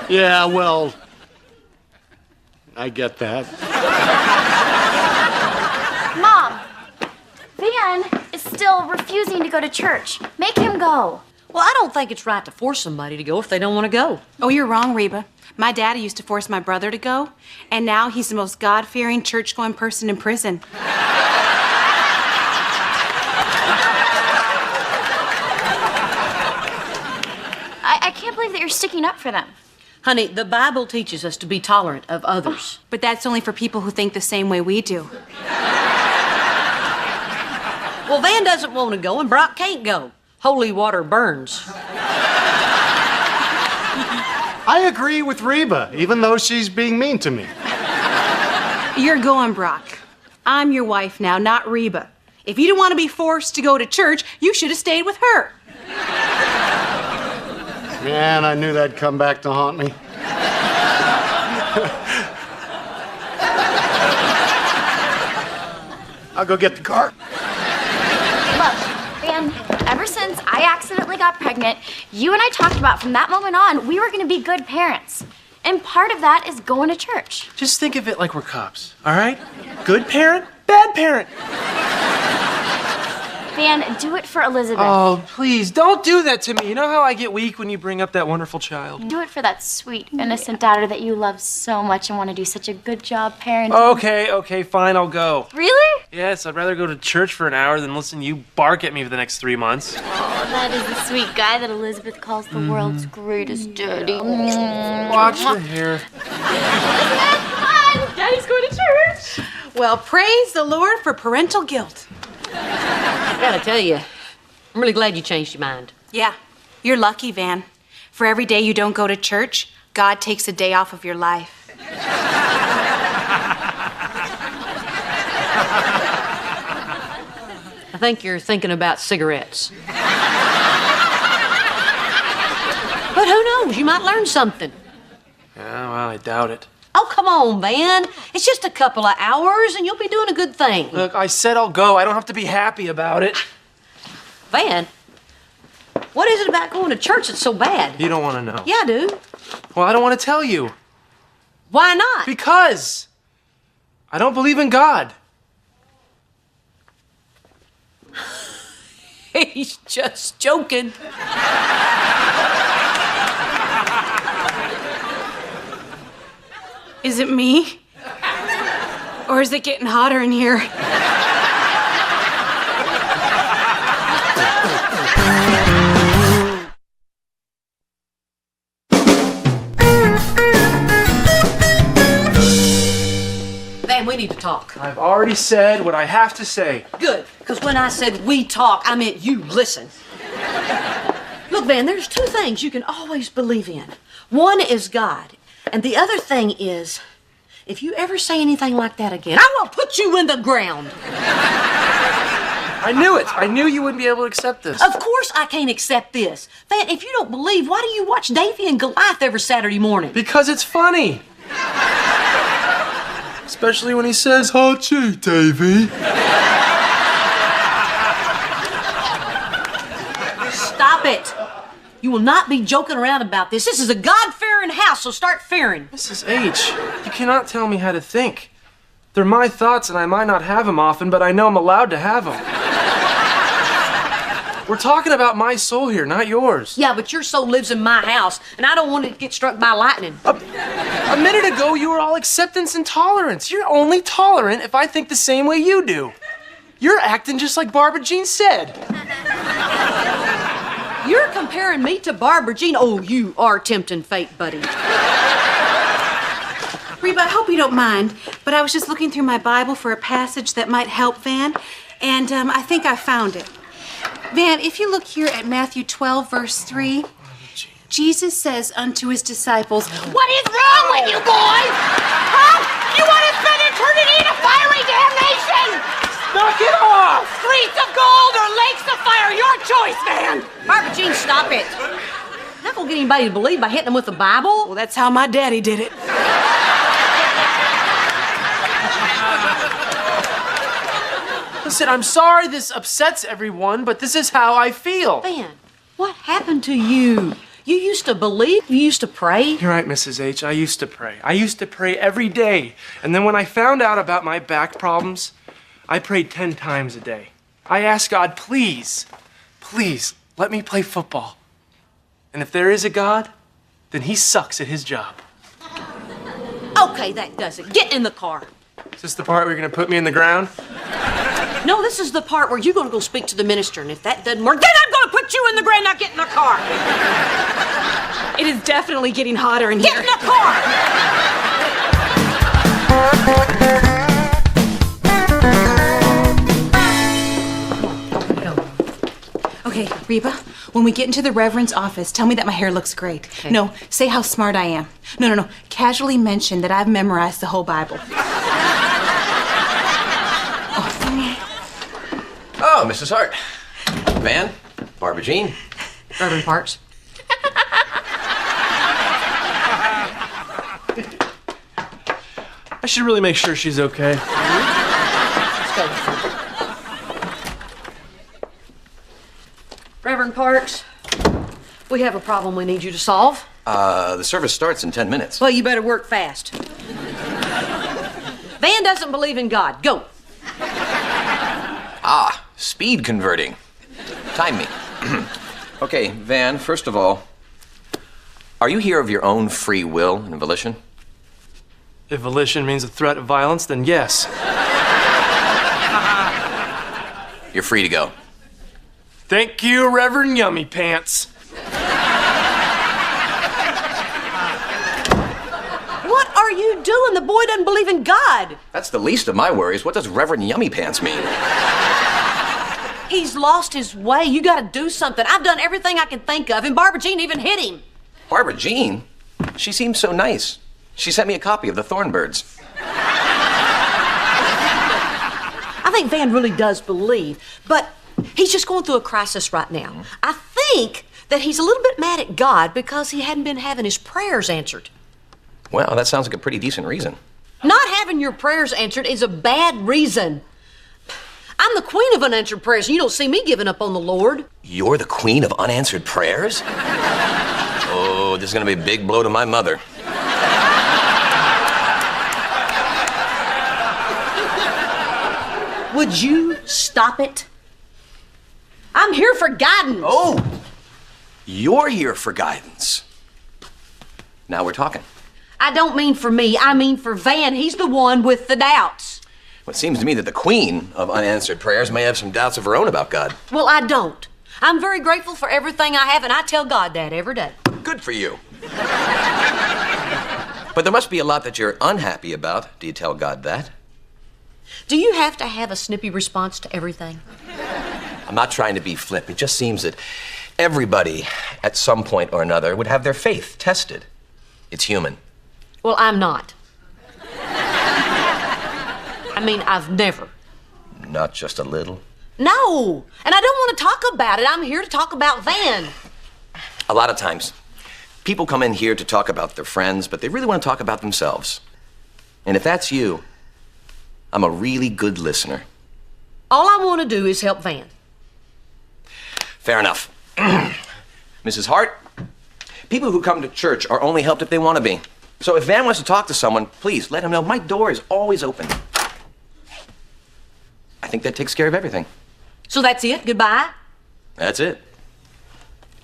Yeah, well, I get that. Mom, Van is still refusing to go to church. Make him go. Well, I don't think it's right to force somebody to go if they don't want to go. Oh, you're wrong, Reba. My daddy used to force my brother to go, and now he's the most God-fearing, church-going person in prison. I can't believe that you're sticking up for them. Honey, the Bible teaches us to be tolerant of others. But that's only for people who think the same way we do. Well, Van doesn't want to go, and Brock can't go. Holy water burns. I agree with Reba, even though she's being mean to me. You're going, Brock. I'm your wife now, not Reba. If you didn't want to be forced to go to church, you should have stayed with her. Man, I knew that'd come back to haunt me. I'll go get the car. Look, Van, ever since I accidentally got pregnant, you and I talked about from that moment on, we were going to be good parents. And part of that is going to church. Just think of it like we're cops, all right? Good parent, bad parent. Van, do it for Elizabeth. Oh, please, don't do that to me. You know how I get weak when you bring up that wonderful child? Do it for that sweet, innocent daughter that you love so much and want to do such a good job parenting. Okay, fine, I'll go. Really? Yes, I'd rather go to church for an hour than listen to you bark at me for the next 3 months. Oh, that is the sweet guy that Elizabeth calls the world's greatest daddy. Watch your hair. Come on, Daddy's going to church. Well, praise the Lord for parental guilt. I gotta tell you, I'm really glad you changed your mind. Yeah, you're lucky, Van. For every day you don't go to church, God takes a day off of your life. I think you're thinking about cigarettes. But who knows? You might learn something. Yeah, well, I doubt it. Oh, come on, Van. It's just a couple of hours and you'll be doing a good thing. Look, I said I'll go. I don't have to be happy about it. Van, what is it about going to church that's so bad? You don't want to know. Yeah, I do. Well, I don't want to tell you. Why not? Because I don't believe in God. He's just joking. Is it me? Or is it getting hotter in here? Van, we need to talk. I've already said what I have to say. Good, because when I said we talk, I meant you listen. Look, Van, there's two things you can always believe in. One is God, and the other thing is, if you ever say anything like that again, I will put you in the ground. I knew it. I knew you wouldn't be able to accept this. Of course I can't accept this. Van, if you don't believe, why do you watch Davy and Goliath every Saturday morning? Because it's funny. Especially when he says, "Oh, gee, Davy." Stop it. You will not be joking around about this. This is a God-fearing house, so start fearing. Mrs. H, you cannot tell me how to think. They're my thoughts, and I might not have them often, but I know I'm allowed to have them. We're talking about my soul here, not yours. Yeah, but your soul lives in my house, and I don't want it to get struck by lightning. A minute ago, you were all acceptance and tolerance. You're only tolerant if I think the same way you do. You're acting just like Barbara Jean said. You're comparing me to Barbara Jean. Oh, you are tempting fate, buddy. Reba, I hope you don't mind, but I was just looking through my Bible for a passage that might help Van, and I think I found it. Van, if you look here at Matthew 12, verse 3, Jesus says unto his disciples, What is wrong with you boys? Huh? You want to spend eternity in a fiery damnation? Knock it off! Streets of gold or lakes of fire, your choice, man. Barbara Jean, stop it. You're not gonna get anybody to believe by hitting them with the Bible. well, that's how my daddy did it. Listen, I'm sorry this upsets everyone, but this is how I feel. Van, what happened to you? You used to believe? You used to pray? You're right, Mrs. H. I used to pray. I used to pray every day. And then when I found out about my back problems, I prayed 10 times a day. I asked God, please, please, let me play football. And if there is a God, then he sucks at his job. Okay, that does it. Get in the car. Is this the part where you're gonna put me in the ground? No, this is the part where you're gonna go speak to the minister, and if that doesn't work, then I'm gonna put you in the ground. Now get in the car. It is definitely getting hotter in Get here. in the car. Okay, Reba, when we get into the Reverend's office, tell me that my hair looks great. Okay. No, say how smart I am. No. Casually mention that I've memorized the whole Bible. Oh, Mrs. Hart. Van, Barbara Jean. Reverend Parks. I should really make sure she's okay. Let's go. Reverend Parks, we have a problem we need you to solve. The service starts in 10 minutes. Well, you better work fast. Van doesn't believe in God. Go. Ah, speed converting. Time me. Okay, Van, first of all, are you here of your own free will and volition? If volition means a threat of violence, then yes. You're free to go. Thank you, Reverend Yummy Pants. What are you doing? The boy doesn't believe in God. That's the least of my worries. What does Reverend Yummy Pants mean? He's lost his way. You gotta do something. I've done everything I can think of, and Barbara Jean even hit him. Barbara Jean? She seems so nice. She sent me a copy of the Thornbirds. I think Van really does believe, but he's just going through a crisis right now. I think that he's a little bit mad at God because he hadn't been having his prayers answered. Well, that sounds like a pretty decent reason. Not having your prayers answered is a bad reason. I'm the queen of unanswered prayers, and you don't see me giving up on the Lord. You're the queen of unanswered prayers? Oh, this is gonna be a big blow to my mother. Would you stop it? I'm here for guidance. Oh, you're here for guidance. Now we're talking. I don't mean for me, I mean for Van. He's the one with the doubts. Well, it seems to me that the queen of unanswered prayers may have some doubts of her own about God. Well, I don't. I'm very grateful for everything I have, and I tell God that every day. Good for you. But there must be a lot that you're unhappy about. Do you tell God that? Do you have to have a snippy response to everything? I'm not trying to be flip. It just seems that everybody, at some point or another, would have their faith tested. It's human. Well, I'm not. I mean, I've never. Not just a little. No, and I don't want to talk about it. I'm here to talk about Van. A lot of times, people come in here to talk about their friends, but they really want to talk about themselves. And if that's you, I'm a really good listener. All I want to do is help Van. Fair enough. Mrs. Hart, people who come to church are only helped if they want to be. So if Van wants to talk to someone, please let him know my door is always open. I think that takes care of everything. So that's it? Goodbye? That's it.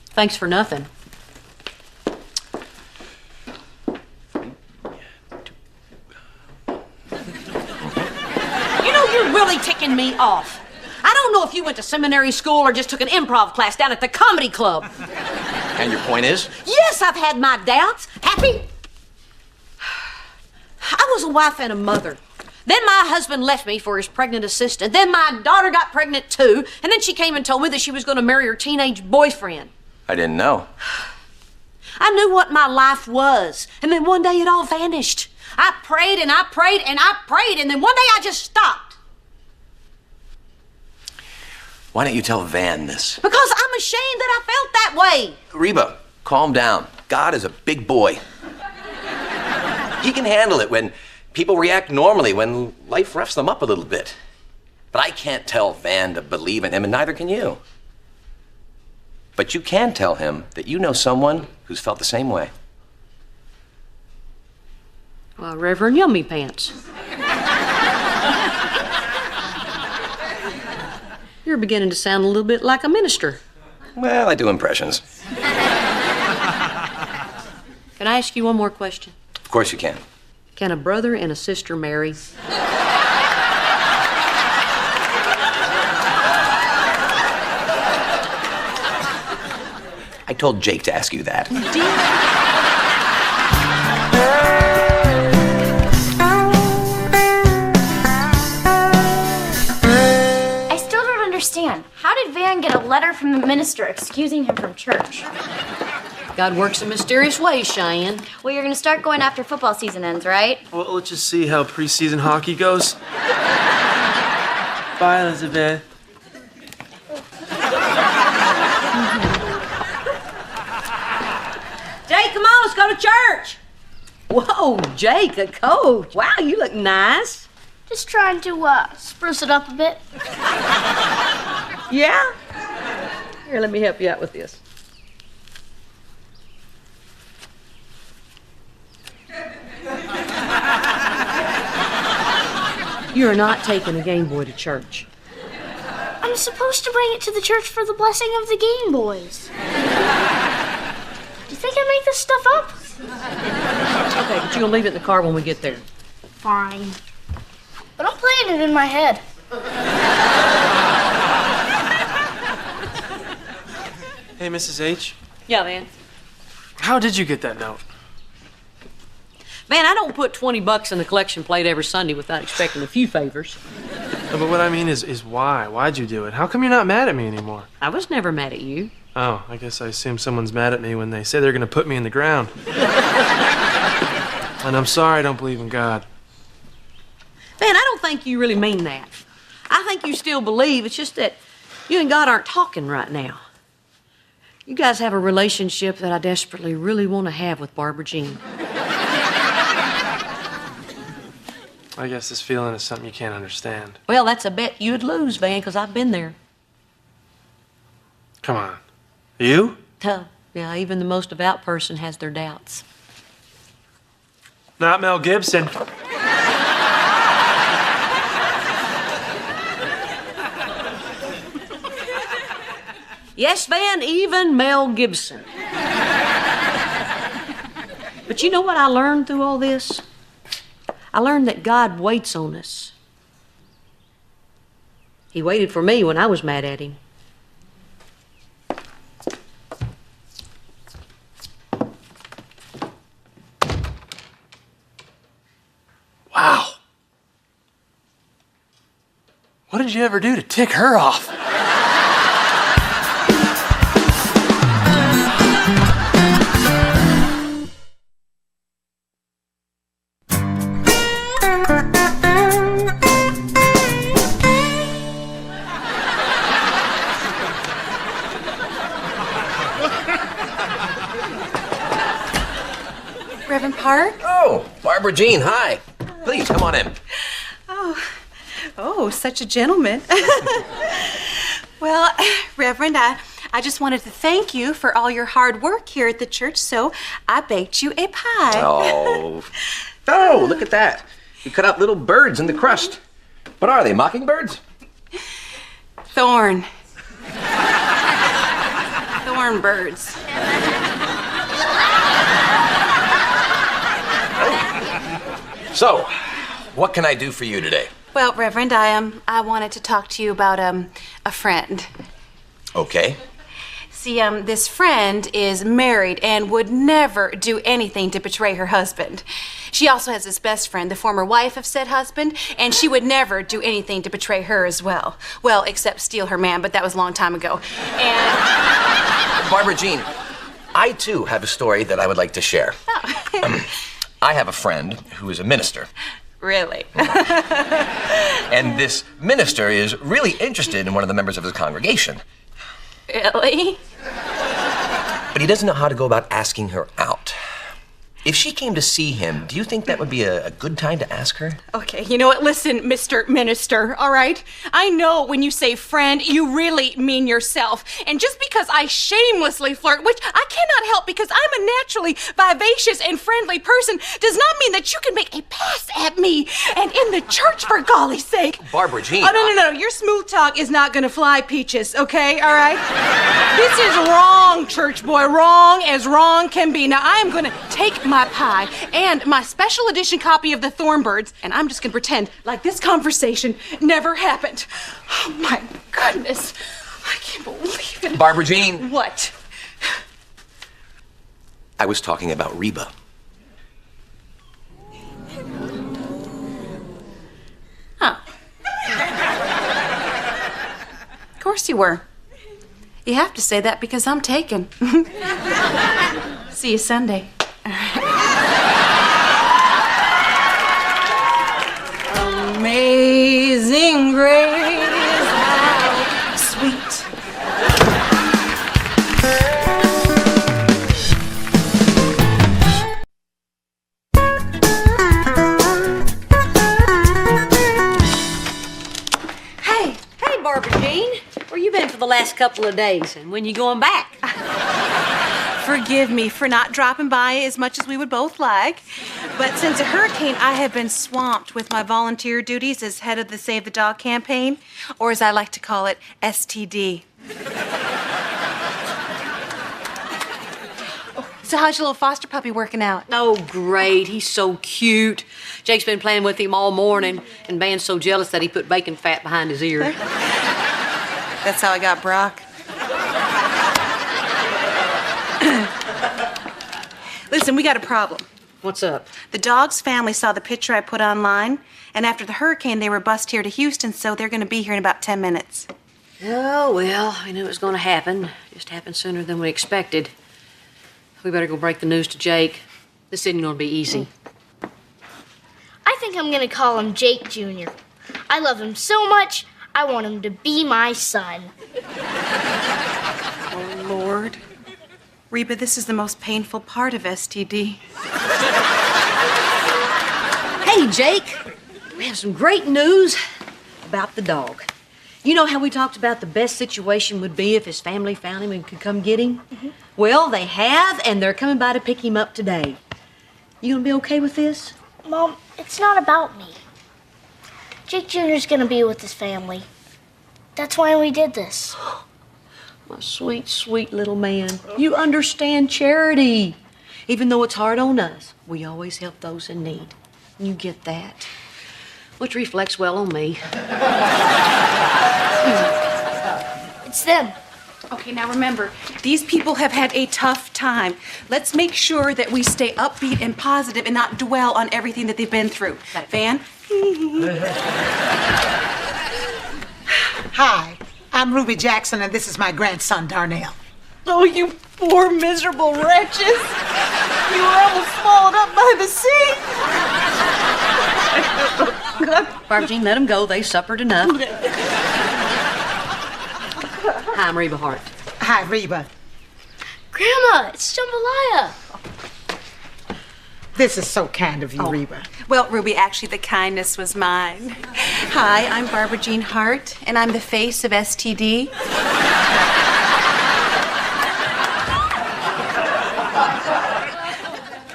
Thanks for nothing. You know, you're really ticking me off. I don't know if you went to seminary school or just took an improv class down at the comedy club. And your point is? Yes, I've had my doubts. Happy? I was a wife and a mother. Then my husband left me for his pregnant assistant. Then my daughter got pregnant too. And then she came and told me that she was going to marry her teenage boyfriend. I didn't know. I knew what my life was. And then one day it all vanished. I prayed and I prayed and I prayed. And then one day I just stopped. Why don't you tell Van this? Because I'm ashamed that I felt that way. Reba, calm down. God is a big boy. He can handle it when people react normally, when life roughs them up a little bit. But I can't tell Van to believe in him, and neither can you. But you can tell him that you know someone who's felt the same way. Well, Reverend Yummy Pants. You're beginning to sound a little bit like a minister. Well, I do impressions. Can I ask you one more question? Of course you can. Can a brother and a sister marry? I told Jake to ask you that. I still don't understand. How did Van get a letter from the minister excusing him from church? God works in mysterious ways, Cheyenne. Well, you're gonna start going after football season ends, right? Well, let's just see how preseason hockey goes. Bye, Elizabeth. Jake, come on, let's go to church. Whoa, Jake, a coach. Wow, you look nice. Just trying to spruce it up a bit. Yeah? Here, let me help you out with this. You're not taking a Game Boy to church. I'm supposed to bring it to the church for the blessing of the Game Boys. Do you think I make this stuff up? Okay, but you're gonna leave it in the car when we get there. Fine. But I'm playing it in my head. Hey, Mrs. H. Yeah, Van. How did you get that note? Van, I don't put $20 in the collection plate every Sunday without expecting a few favors. No, but what I mean is why? Why'd you do it? How come you're not mad at me anymore? I was never mad at you. Oh, I guess I assume someone's mad at me when they say they're gonna put me in the ground. And I'm sorry I don't believe in God. Van, I don't think you really mean that. I think you still believe. It's just that you and God aren't talking right now. You guys have a relationship that I desperately really want to have with Barbara Jean. I guess this feeling is something you can't understand. Well, that's a bet you'd lose, Van, because I've been there. Come on. You? Yeah, even the most devout person has their doubts. Not Mel Gibson. Yes, Van, even Mel Gibson. But you know what I learned through all this? I learned that God waits on us. He waited for me when I was mad at him. Wow. What did you ever do to tick her off? Reverend Park? Oh, Barbara Jean, hi. Please, come on in. Oh, such a gentleman. Well, Reverend, I just wanted to thank you for all your hard work here at the church, so I baked you a pie. Oh, look at that. You cut out little birds in the crust. What are they, mockingbirds? Thorn. Thornbirds. So, what can I do for you today? Well, Reverend, I wanted to talk to you about a friend. Okay. See, this friend is married and would never do anything to betray her husband. She also has this best friend, the former wife of said husband, and she would never do anything to betray her as well. Well, except steal her man, but that was a long time ago. And Barbara Jean, I too have a story that I would like to share. oh. I have a friend who is a minister. Really? And this minister is really interested in one of the members of his congregation. Really? But he doesn't know how to go about asking her out. If she came to see him, do you think that would be a good time to ask her? Okay, you know what? Listen, Mr. Minister, all right? I know when you say friend, you really mean yourself. And just because I shamelessly flirt, which I cannot help because I'm a naturally vivacious and friendly person, does not mean that you can make a pass at me. And in the church, for golly's sake. Barbara Jean. Oh, no. Your smooth talk is not gonna fly, Peaches, okay? All right? This is wrong, church boy. Wrong as wrong can be. Now, I am gonna take my pie and my special edition copy of the Thornbirds, and I'm just gonna pretend like this conversation never happened. Oh, my goodness. I can't believe it. Barbara Jean. What? I was talking about Reba. Huh. Of course you were. You have to say that because I'm taken. See you Sunday. Amazing grace, how sweet. Hey, Barbara Jean. Where you been for the last couple of days? And when you going back? Forgive me for not dropping by as much as we would both like. But since a hurricane, I have been swamped with my volunteer duties as head of the Save the Dog campaign, or as I like to call it, STD. So how's your little foster puppy working out? Oh, great. He's so cute. Jake's been playing with him all morning, and Van's so jealous that he put bacon fat behind his ear. That's how I got Brock. Listen, we got a problem. What's up? The dog's family saw the picture I put online, and after the hurricane, they were bussed here to Houston, so they're gonna be here in about 10 minutes. Oh, well, I knew it was going to happen. Just happened sooner than we expected. We better go break the news to Jake. This isn't going to be easy. I think I'm gonna call him Jake Jr. I love him so much, I want him to be my son. Oh, Lord. Reba, this is the most painful part of STD. Hey, Jake. We have some great news about the dog. You know how we talked about the best situation would be if his family found him and could come get him? Mm-hmm. Well, they have, and they're coming by to pick him up today. You gonna be okay with this? Mom, it's not about me. Jake Jr.'s gonna be with his family. That's why we did this. My sweet, sweet little man. You understand charity. Even though it's hard on us, we always help those in need. You get that. Which reflects well on me. It's them. Okay, now remember, these people have had a tough time. Let's make sure that we stay upbeat and positive and not dwell on everything that they've been through. Van? Hi, I'm Ruby Jackson, and this is my grandson, Darnell. Oh, you poor, miserable wretches. You were almost swallowed up by the sea. Barbara Jean, let them go. They suffered enough. Hi, I'm Reba Hart. Hi, Reba. Grandma, it's Jambalaya. This is so kind of you, Reba. Well, Ruby, actually, the kindness was mine. Hi, I'm Barbara Jean Hart, and I'm the face of STD.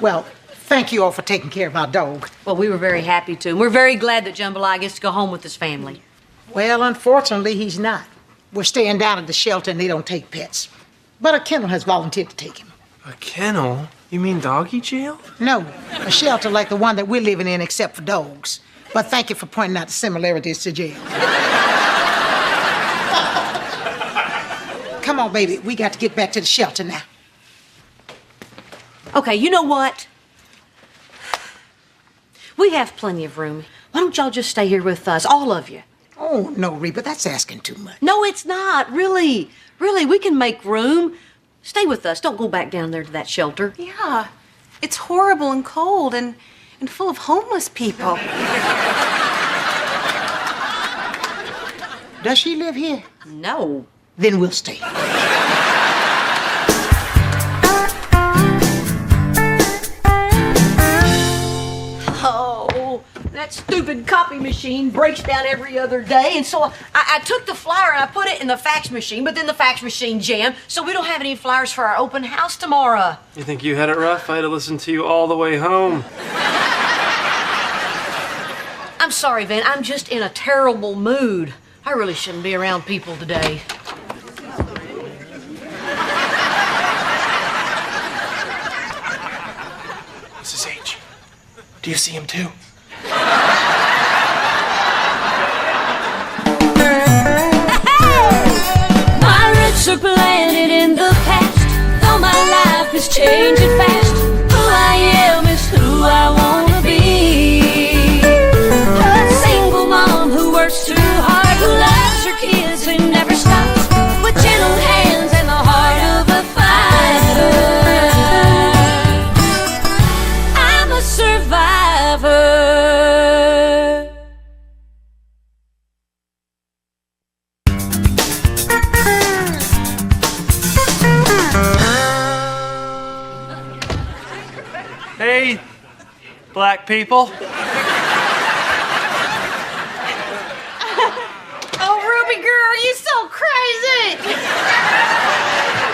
Well, thank you all for taking care of our dog. Well, we were very happy to, and we're very glad that Jambalaya gets to go home with his family. Well, unfortunately, he's not. We're staying down at the shelter, and they don't take pets. but a kennel has volunteered to take him. A kennel? You mean doggy jail? No, a shelter like the one that we're living in except for dogs. But thank you for pointing out the similarities to jail. Come on, baby. We got to get back to the shelter now. Okay, you know what? We have plenty of room. Why don't y'all just stay here with us, all of you? Oh, no, Reba, that's asking too much. No, it's not. Really. Really, we can make room. Stay with us. Don't go back down there to that shelter. Yeah, it's horrible and cold and full of homeless people. Does she live here? No. Then we'll stay. Oh, that stupid copy machine breaks down every other day, and so I took the flyer and I put it in the fax machine, but then the fax machine jammed, so we don't have any flyers for our open house tomorrow. You think you had it rough? I had to listen to you all the way home. I'm sorry, Van. I'm just in a terrible mood. I really shouldn't be around people today. Mrs. H, do you see him too? My roots are planted in the past, though my life is changing fast. Who I am is who I wanna be. A single mom who works too hard, who loves her kids and never stops, with gentle hands and the heart of a fighter. I'm a survivor. Hey, black people. Oh, Ruby girl, you so crazy!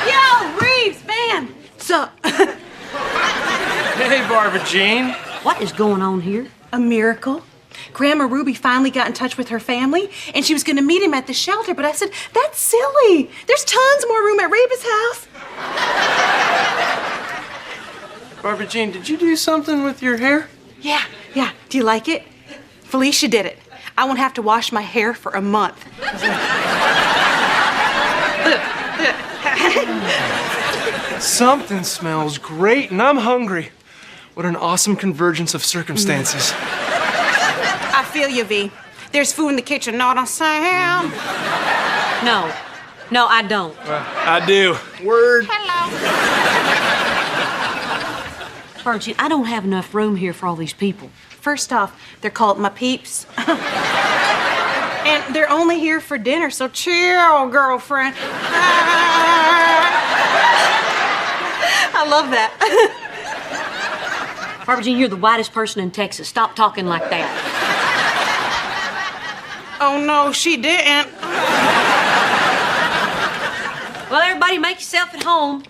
Yo, Reeves, man. So, Hey, Barbara Jean. What is going on here? a miracle. Grandma Ruby finally got in touch with her family, and she was going to meet him at the shelter, but I said, that's silly. There's tons more room at Reba's house. Barbara Jean, did you do something with your hair? Yeah. Do you like it? Felicia did it. I won't have to wash my hair for a month. Something smells great, and I'm hungry. What an awesome convergence of circumstances. I feel you, V. There's food in the kitchen, not on Sam. No, I don't. I do. Word. Barbara, I don't have enough room here for all these people. First off, they're called my peeps. And they're only here for dinner, so chill, girlfriend. I love that. Barbara Jean, you're the whitest person in Texas. Stop talking like that. Oh, no, she didn't. Well, everybody make yourself at home.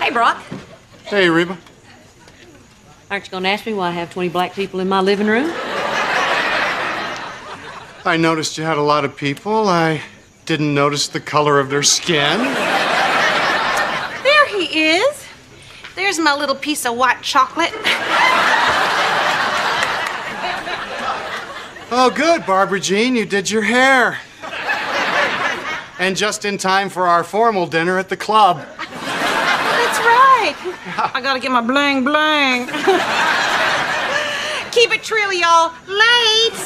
Hey, Brock. Hey, Reba. Aren't you going to ask me why I have 20 black people in my living room? I noticed you had a lot of people. I didn't notice the color of their skin. There he is. There's my little piece of white chocolate. Oh, good, Barbara Jean. You did your hair. And just in time for our formal dinner at the club. That's right. I gotta get my bling bling. Keep it trill, y'all. Late.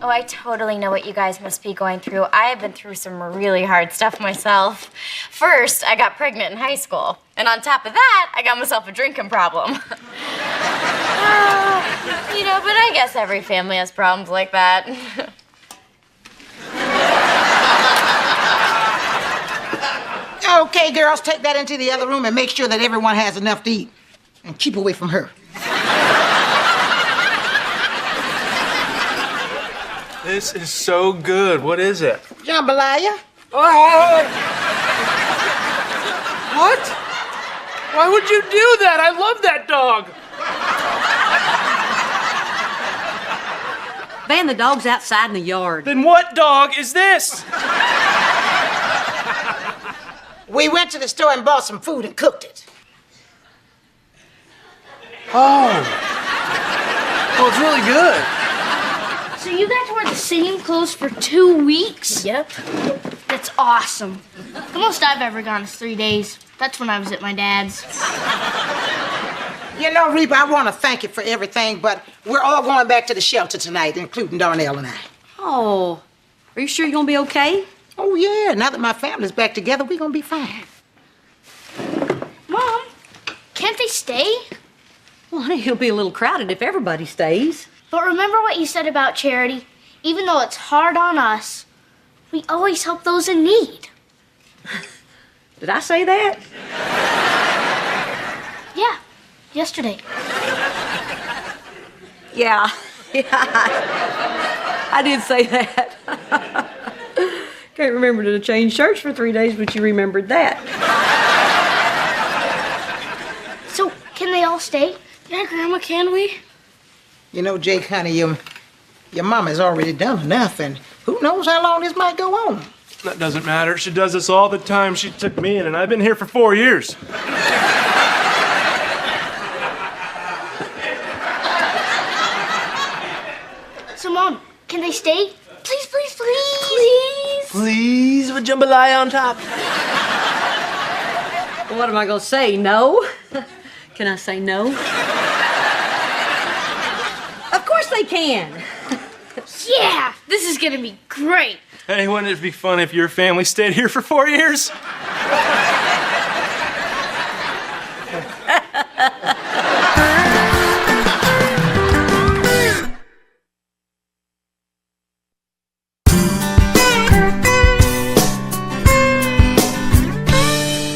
Oh, I totally know what you guys must be going through. I have been through some really hard stuff myself. First, I got pregnant in high school. And on top of that, I got myself a drinking problem. But I guess every family has problems like that. Okay, girls, take that into the other room and make sure that everyone has enough to eat. And keep away from her. This is so good. What is it? Jambalaya. Oh! What? Why would you do that? I love that dog. Van, the dog's outside in the yard. Then what dog is this? We went to the store and bought some food and cooked it. Oh, it's really good. So you got to wear the same clothes for 2 weeks? Yep. That's awesome. The most I've ever gone is 3 days. That's when I was at my dad's. You know, Reba, I want to thank you for everything, but we're all going back to the shelter tonight, including Darnell and I. Oh, are you sure you're gonna be okay? Oh, yeah. Now that my family's back together, we're going to be fine. Mom, can't they stay? Well, honey, it'll be a little crowded if everybody stays. But remember what you said about charity? Even though it's hard on us, we always help those in need. Did I say that? Yeah, yesterday. Yeah, I did say that. Can't remember to change shirts for 3 days, but you remembered that. So, can they all stay? Yeah, Grandma, can we? You know, Jake, honey, your mama's already done enough, and who knows how long this might go on. That doesn't matter. She does this all the time. She took me in, and I've been here for 4 years. So, Mom, can they stay? Please, please, please. Please. Please, with jambalaya on top. What am I gonna say? No? Can I say no? Of course they can. Yeah, this is gonna be great. Hey, wouldn't it be fun if your family stayed here for 4 years?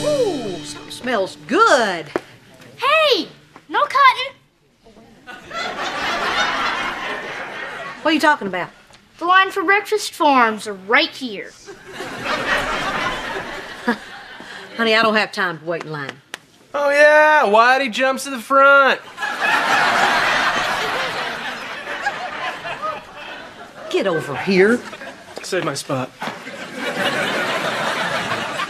Ooh, something smells good. Hey, no cutting. What are you talking about? The line for breakfast forms are right here. Honey, I don't have time to wait in line. Oh, yeah, Whitey jumps to the front. Get over here. Save my spot.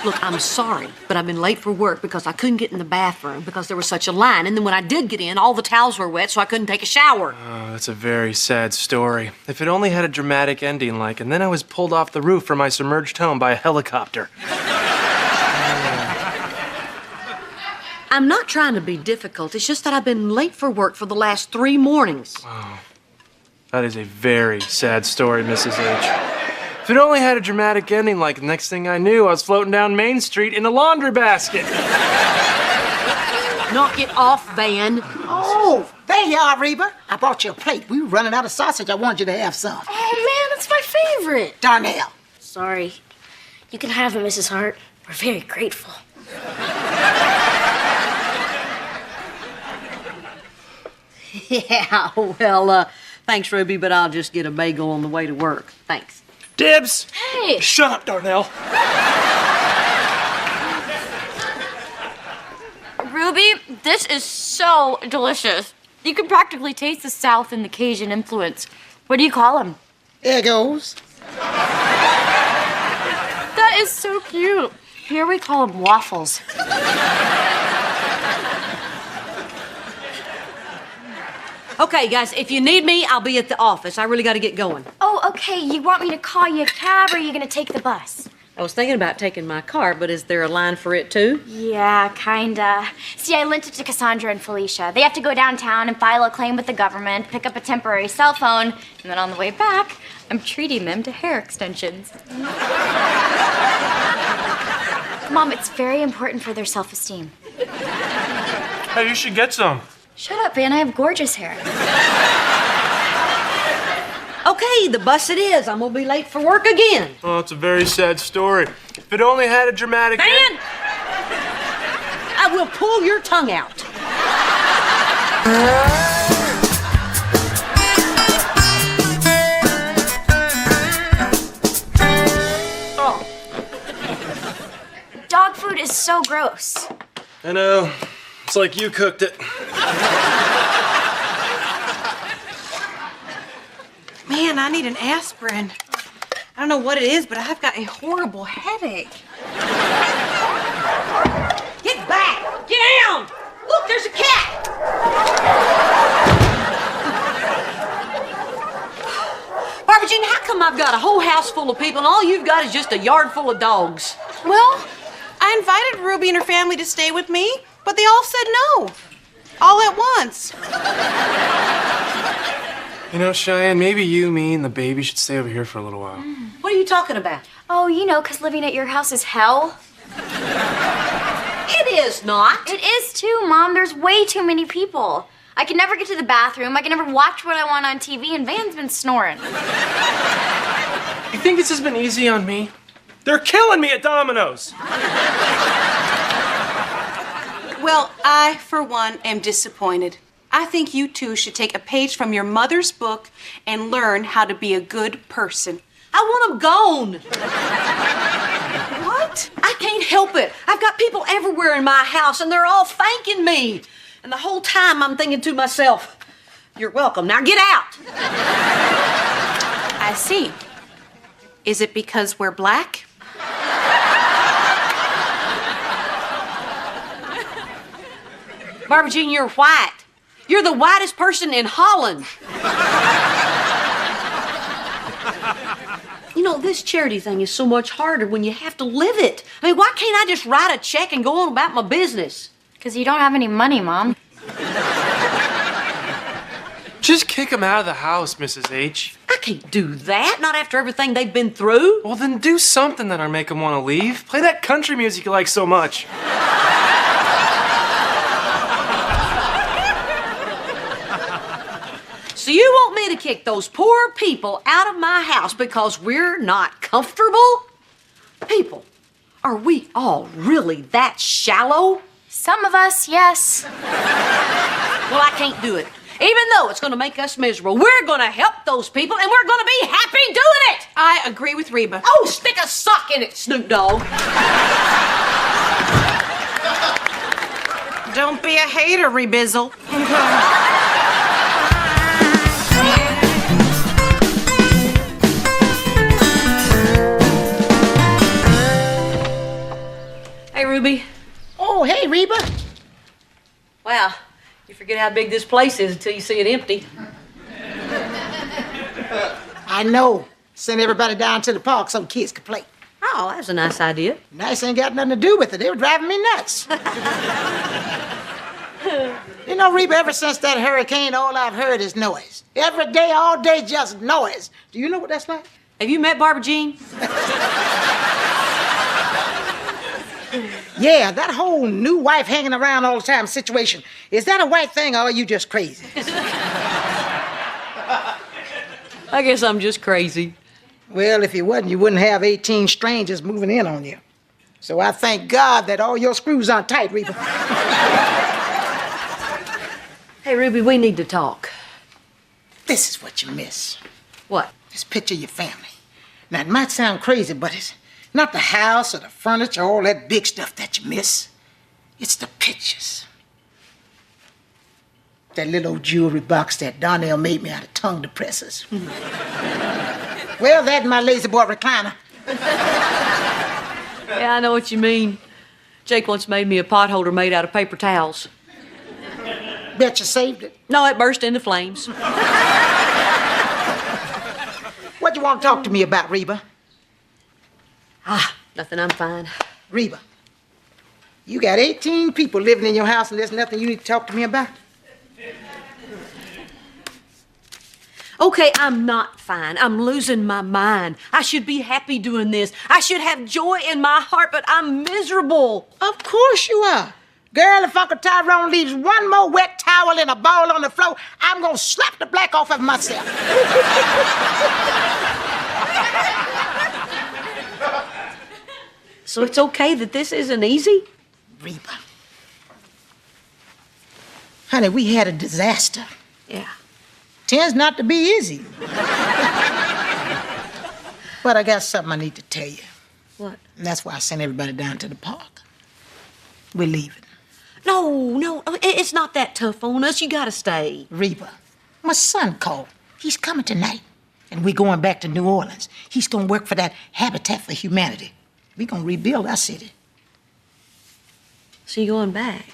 Look, I'm sorry, but I've been late for work because I couldn't get in the bathroom because there was such a line. And then when I did get in, all the towels were wet, so I couldn't take a shower. Oh, that's a very sad story. If it only had a dramatic ending like, and then I was pulled off the roof from my submerged home by a helicopter. I'm not trying to be difficult. It's just that I've been late for work for the last 3 mornings. Oh, that is a very sad story, Mrs. H. If it only had a dramatic ending like, the next thing I knew, I was floating down Main Street in a laundry basket. Knock it off, Van. Oh, there you are, Reba. I brought you a plate. We were running out of sausage. I wanted you to have some. Oh, man, that's my favorite. Darnell. Sorry. You can have it, Mrs. Hart. We're very grateful. Yeah, well, thanks, Ruby, but I'll just get a bagel on the way to work. Thanks. Dibs! Hey! Shut up, Darnell. Ruby, this is so delicious. You can practically taste the South and the Cajun influence. What do you call them? Eggos. That is so cute. Here we call them waffles. Okay, guys, if you need me, I'll be at the office. I really got to get going. Oh, okay. You want me to call you a cab or are you going to take the bus? I was thinking about taking my car, but is there a line for it, too? Yeah, kinda. See, I lent it to Cassandra and Felicia. They have to go downtown and file a claim with the government, pick up a temporary cell phone, and then on the way back, I'm treating them to hair extensions. Mom, it's very important for their self-esteem. Hey, you should get some. Shut up, Van. I have gorgeous hair. Okay, the bus it is. I'm gonna be late for work again. Oh, it's a very sad story. If it only had a dramatic Van! I will pull your tongue out. Oh. Dog food is so gross. I know. It's like you cooked it. Man, I need an aspirin. I don't know what it is, but I've got a horrible headache. Get back! Get down! Look, there's a cat! Barbara Jean, how come I've got a whole house full of people and all you've got is just a yard full of dogs? Well, I invited Ruby and her family to stay with me, but they all said no. All at once. You know, Cheyenne, maybe you, me, and the baby should stay over here for a little while. What are you talking about? Oh, you know, 'cause living at your house is hell. It is not. It is too, Mom. There's way too many people. I can never get to the bathroom. I can never watch what I want on TV, and Van's been snoring. You think this has been easy on me? They're killing me at Domino's. Well, I, for one, am disappointed. I think you two should take a page from your mother's book and learn how to be a good person. I want them gone. What? I can't help it. I've got people everywhere in my house, and they're all thanking me. And the whole time I'm thinking to myself, you're welcome. Now get out. I see. Is it because we're black? Barbara Jean, you're white. You're the whitest person in Holland. You know, this charity thing is so much harder when you have to live it. I mean, why can't I just write a check and go on about my business? 'Cause you don't have any money, Mom. Just kick them out of the house, Mrs. H. I can't do that, not after everything they've been through. Well, then do something that'll make them want to leave. Play that country music you like so much. So you want me to kick those poor people out of my house because we're not comfortable? People, are we all really that shallow? Some of us, yes. Well, I can't do it. Even though it's going to make us miserable, we're going to help those people and we're going to be happy doing it. I agree with Reba. Oh, stick a sock in it, Snoop Dogg. Don't be a hater, Rebizzle. Hey, Ruby. Oh, hey, Reba. Wow, you forget how big this place is until you see it empty. I know. Send everybody down to the park so kids can play. Oh, that's a nice idea. Nice ain't got nothing to do with it. They were driving me nuts. You know, Reba, ever since that hurricane, all I've heard is noise. Every day, all day, just noise. Do you know what that's like? Have you met Barbara Jean? Yeah, that whole new wife hanging around all the time situation. Is that a white thing or are you just crazy? I guess I'm just crazy. Well, if you wasn't, you wouldn't have 18 strangers moving in on you. So I thank God that all your screws aren't tight, Reba. Hey, Ruby, we need to talk. This is what you miss. What? This picture of your family. Now, it might sound crazy, but it's not the house or the furniture, all that big stuff that you miss. It's the pictures. That little old jewelry box that Donnell made me out of tongue depressors. Well, that and my lazy boy recliner. Yeah, I know what you mean. Jake once made me a pot holder made out of paper towels. Bet you saved it. No, it burst into flames. What you want to talk to me about, Reba? Ah, nothing, I'm fine. Reba, you got 18 people living in your house and there's nothing you need to talk to me about? Okay, I'm not fine. I'm losing my mind. I should be happy doing this. I should have joy in my heart, but I'm miserable. Of course you are. Girl, if Uncle Tyrone leaves one more wet towel in a ball on the floor, I'm gonna slap the black off of myself. So it's okay that this isn't easy? Reba. Honey, we had a disaster. Yeah. Tends not to be easy. But I got something I need to tell you. What? And that's why I sent everybody down to the park. We're leaving. No, it's not that tough on us. You gotta stay. Reba, my son called. He's coming tonight. And we going back to New Orleans. He's gonna work for that Habitat for Humanity. We gonna rebuild our city. So you going back?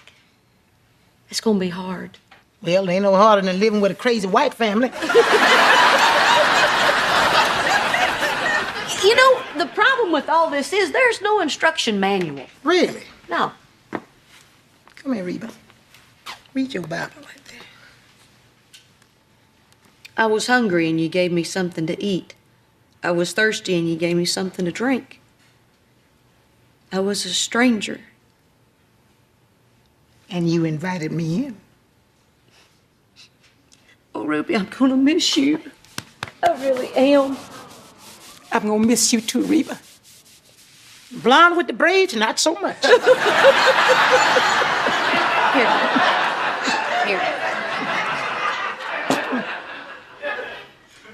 It's gonna be hard. Well, it ain't no harder than living with a crazy white family. You know, the problem with all this is there's no instruction manual. Really? No. Come here, Reba. Read your Bible right there. I was hungry and you gave me something to eat. I was thirsty and you gave me something to drink. I was a stranger. And you invited me in. Oh, Ruby, I'm gonna miss you. I really am. I'm gonna miss you too, Reba. Blonde with the braids, not so much. Here.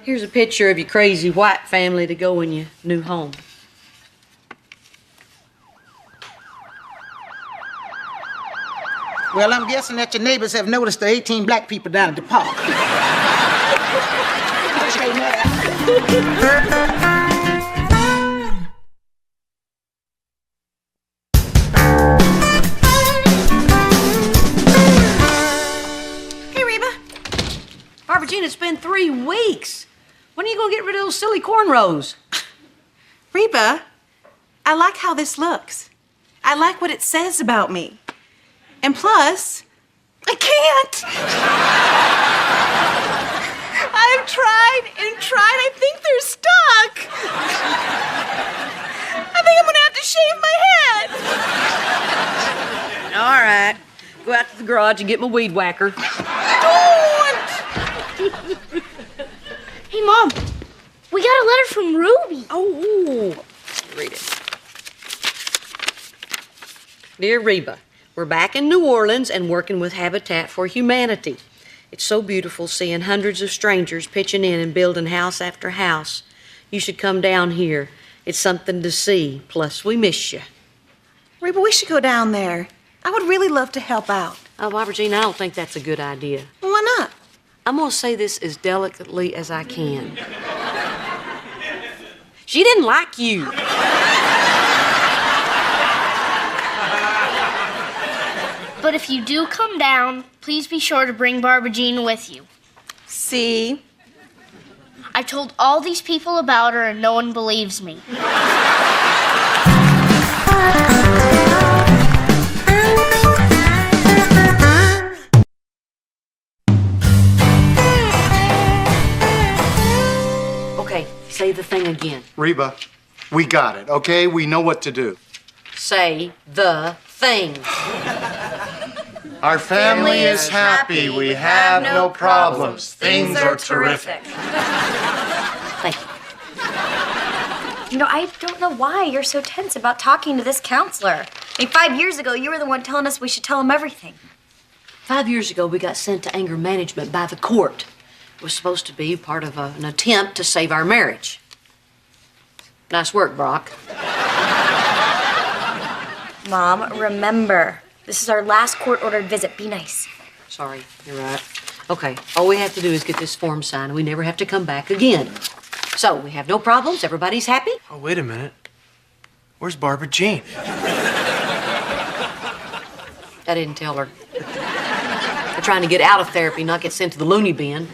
Here's a picture of your crazy white family to go in your new home. Well, I'm guessing that your neighbors have noticed the 18 black people down at the park. Hey, Reba. Barbara Jean, it's been 3 weeks. When are you gonna get rid of those silly cornrows? Reba, I like how this looks. I like what it says about me. And plus, I can't. I've tried and tried. I think they're stuck. I think I'm gonna have to shave my head. All right. Go out to the garage and get my weed whacker. Don't! Hey, Mom, we got a letter from Ruby. Oh, read it. Dear Reba, we're back in New Orleans and working with Habitat for Humanity. It's so beautiful seeing hundreds of strangers pitching in and building house after house. You should come down here. It's something to see. Plus, we miss you. Reba, we should go down there. I would really love to help out. Oh, Barbara Jean, I don't think that's a good idea. Well, why not? I'm gonna say this as delicately as I can. She didn't like you. But if you do come down, please be sure to bring Barbara Jean with you. See? I've told all these people about her and no one believes me. Okay, say the thing again. Reba, we got it, okay? We know what to do. Say the thing. Our family is happy. We have no problems. Things are terrific. Thank you. You know, I don't know why you're so tense about talking to this counselor. I mean, 5 years ago, you were the one telling us we should tell him everything. 5 years ago, we got sent to anger management by the court. It was supposed to be part of an attempt to save our marriage. Nice work, Brock. Mom, remember, this is our last court-ordered visit. Be nice. Sorry, you're right. Okay, all we have to do is get this form signed, and we never have to come back again. So, we have no problems. Everybody's happy? Oh, wait a minute. Where's Barbara Jean? I didn't tell her. They're trying to get out of therapy, not get sent to the loony bin.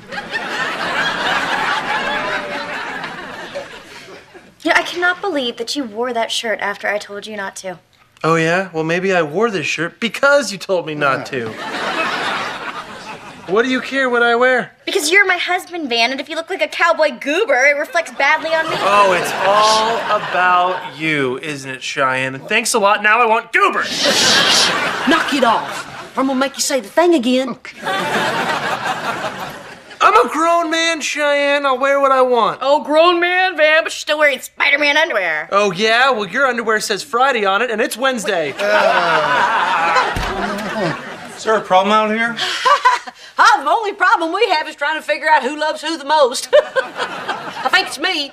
You know, I cannot believe that you wore that shirt after I told you not to. Oh, yeah? Well, maybe I wore this shirt because you told me not to. What do you care what I wear? Because you're my husband, Van, and if you look like a cowboy goober, it reflects badly on me. Oh, it's all about you, isn't it, Cheyenne? And thanks a lot. Now I want goober. Knock it off, or I'm gonna make you say the thing again. I'm a grown man, Cheyenne. I'll wear what I want. Oh, grown man, Van, but you're still wearing Spider-Man underwear. Oh, yeah? Well, your underwear says Friday on it, and it's Wednesday. Is there a problem out here? The only problem we have is trying to figure out who loves who the most. I think it's me.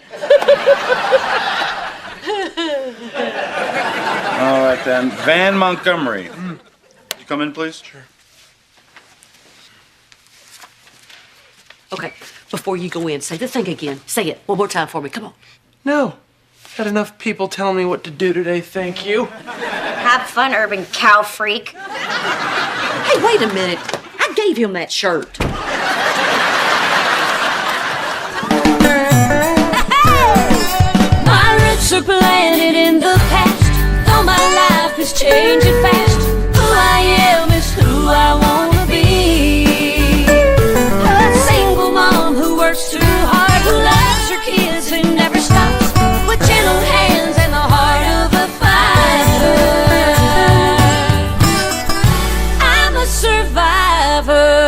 All right, then. Van Montgomery. You come in, please? Sure. Okay, before you go in, say the thing again. Say it one more time for me. Come on. No. Had enough people telling me what to do today, thank you. Have fun, urban cow freak. Hey, wait a minute. I gave him that shirt. My roots are planted in the past, though my life is changing fast. Who I am is who I wanna be. A single mom who works too hard, who loves her kids and never stops, with gentle hands and the heart of a fighter. I'm a survivor.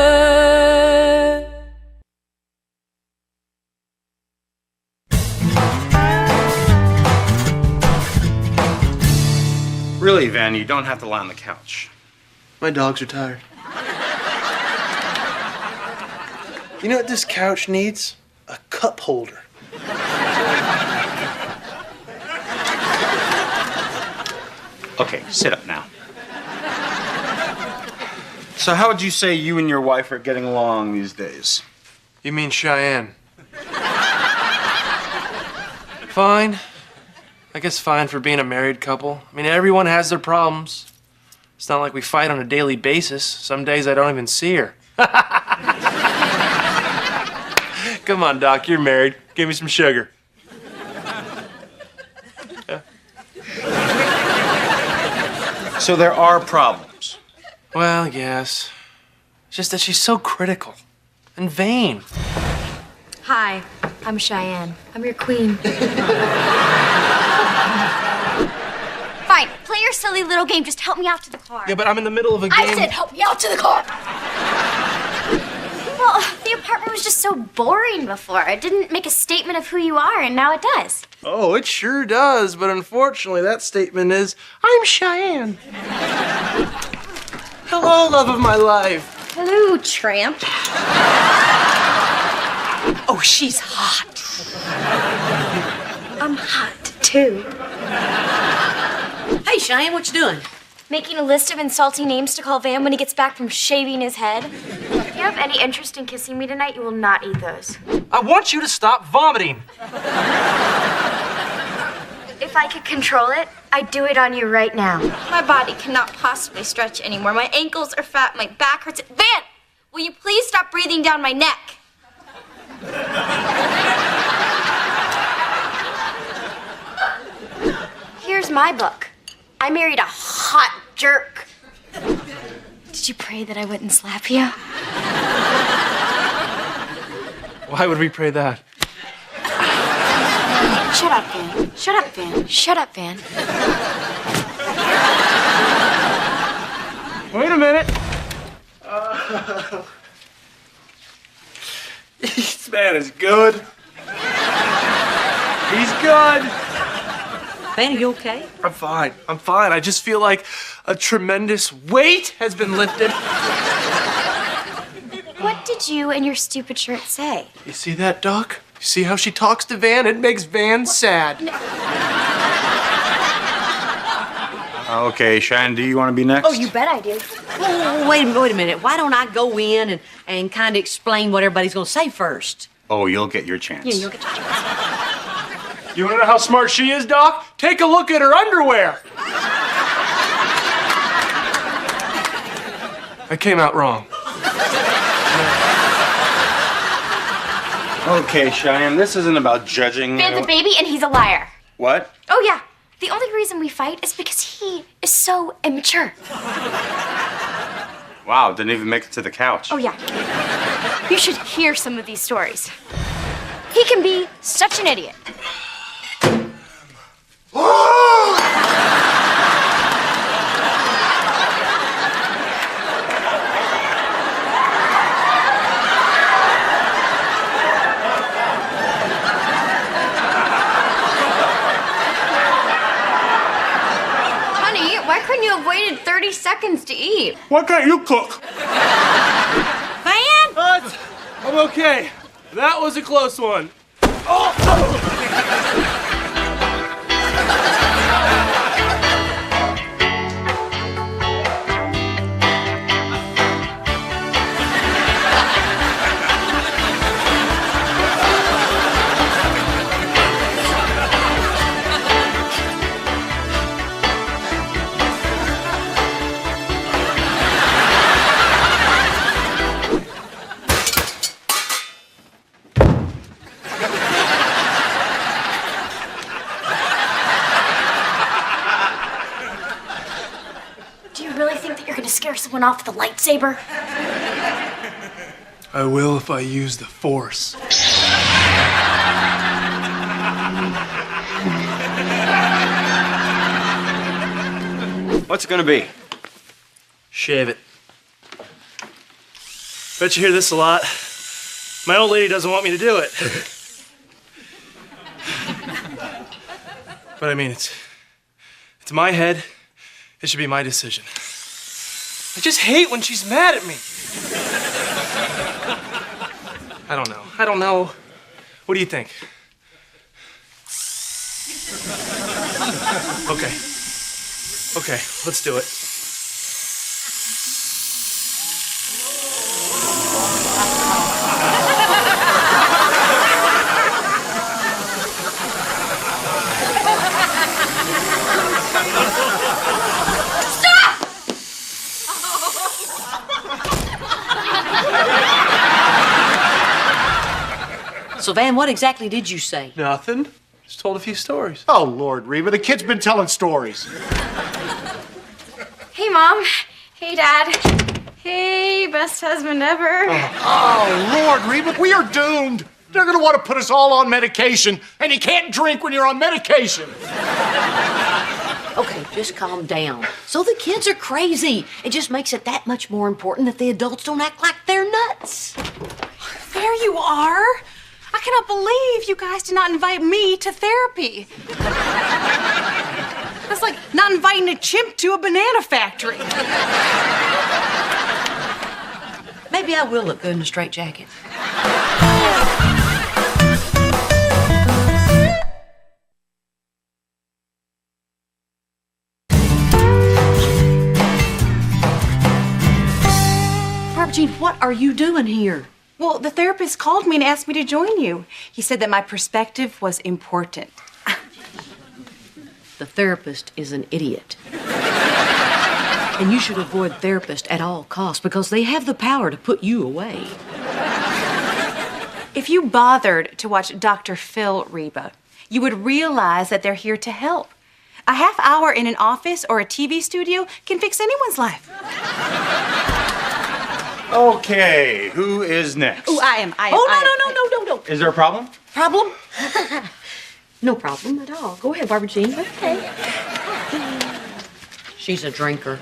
Really, Van, you don't have to lie on the couch. My dogs are tired. You know what this couch needs? A cup holder. Okay, sit up now. So how would you say you and your wife are getting along these days? You mean Cheyenne? Fine. I guess fine for being a married couple. I mean, everyone has their problems. It's not like we fight on a daily basis. Some days I don't even see her. Come on, Doc, you're married. Give me some sugar. Yeah. So there are problems. Well, yes. It's just that she's so critical and vain. Hi, I'm Cheyenne. I'm your queen. Fine, play your silly little game. Just help me out to the car. Yeah, but I'm in the middle of a game. I said help me out to the car. Well, the apartment was just so boring before. It didn't make a statement of who you are, and now it does. Oh, it sure does, but unfortunately that statement is, I'm Cheyenne. Hello, love of my life. Hello, tramp. Oh, she's hot. I'm hot, too. Hey, Cheyenne, what you doing? Making a list of insulting names to call Van when he gets back from shaving his head. If you have any interest in kissing me tonight, you will not eat those. I want you to stop vomiting. If I could control it, I'd do it on you right now. My body cannot possibly stretch anymore. My ankles are fat, my back hurts. Van, will you please stop breathing down my neck? Here's my book. I married a hot jerk. Did you pray that I wouldn't slap you? Why would we pray that? Shut up, Van. Shut up, Van. Shut up, Van. Wait a minute. This man is good. He's good. Van, are you okay? I'm fine. I'm fine. I just feel like a tremendous weight has been lifted. What did you and your stupid shirt say? You see that, Doc? You see how she talks to Van? It makes Van sad. Okay, Cheyenne, do you want to be next? Oh, you bet I do. Oh, wait a minute. Why don't I go in and kind of explain what everybody's going to say first? Oh, you'll get your chance. Yeah, you'll get your chance. You want to know how smart she is, Doc? Take a look at her underwear. I came out wrong. Okay, Cheyenne, this isn't about judging. Van's a baby and he's a liar. What? Oh, yeah. The only reason we fight is because he is so immature. Wow, didn't even make it to the couch. Oh, yeah. You should hear some of these stories. He can be such an idiot. Honey, why couldn't you have waited 30 seconds to eat? Why can't you cook? Van? I'm okay. That was a close one. scare someone off with a lightsaber? I will if I use the Force. What's it gonna be? Shave it. Bet you hear this a lot. My old lady doesn't want me to do it. But I mean, it's my head. It should be my decision. I just hate when she's mad at me. I don't know. What do you think? Okay, let's do it. So, Van, what exactly did you say? Nothing. Just told a few stories. Oh, Lord, Reba, the kid's been telling stories. Hey, Mom. Hey, Dad. Hey, best husband ever. Oh, Lord, Reba, we are doomed. They're gonna want to put us all on medication, and you can't drink when you're on medication. Okay, just calm down. So the kids are crazy. It just makes it that much more important that the adults don't act like they're nuts. There you are. I cannot believe you guys did not invite me to therapy. That's like not inviting a chimp to a banana factory. Maybe I will look good in a straitjacket. Barbara Jean, what are you doing here? Well, the therapist called me and asked me to join you. He said that my perspective was important. The therapist is an idiot. And you should avoid therapists at all costs because they have the power to put you away. If you bothered to watch Dr. Phil, Reba, you would realize that they're here to help. A half hour in an office or a TV studio can fix anyone's life. Okay, who is next? Oh, I am. Oh, no. Is there a problem? Problem? No problem at all. Go ahead, Barbara Jean. Okay. She's a drinker.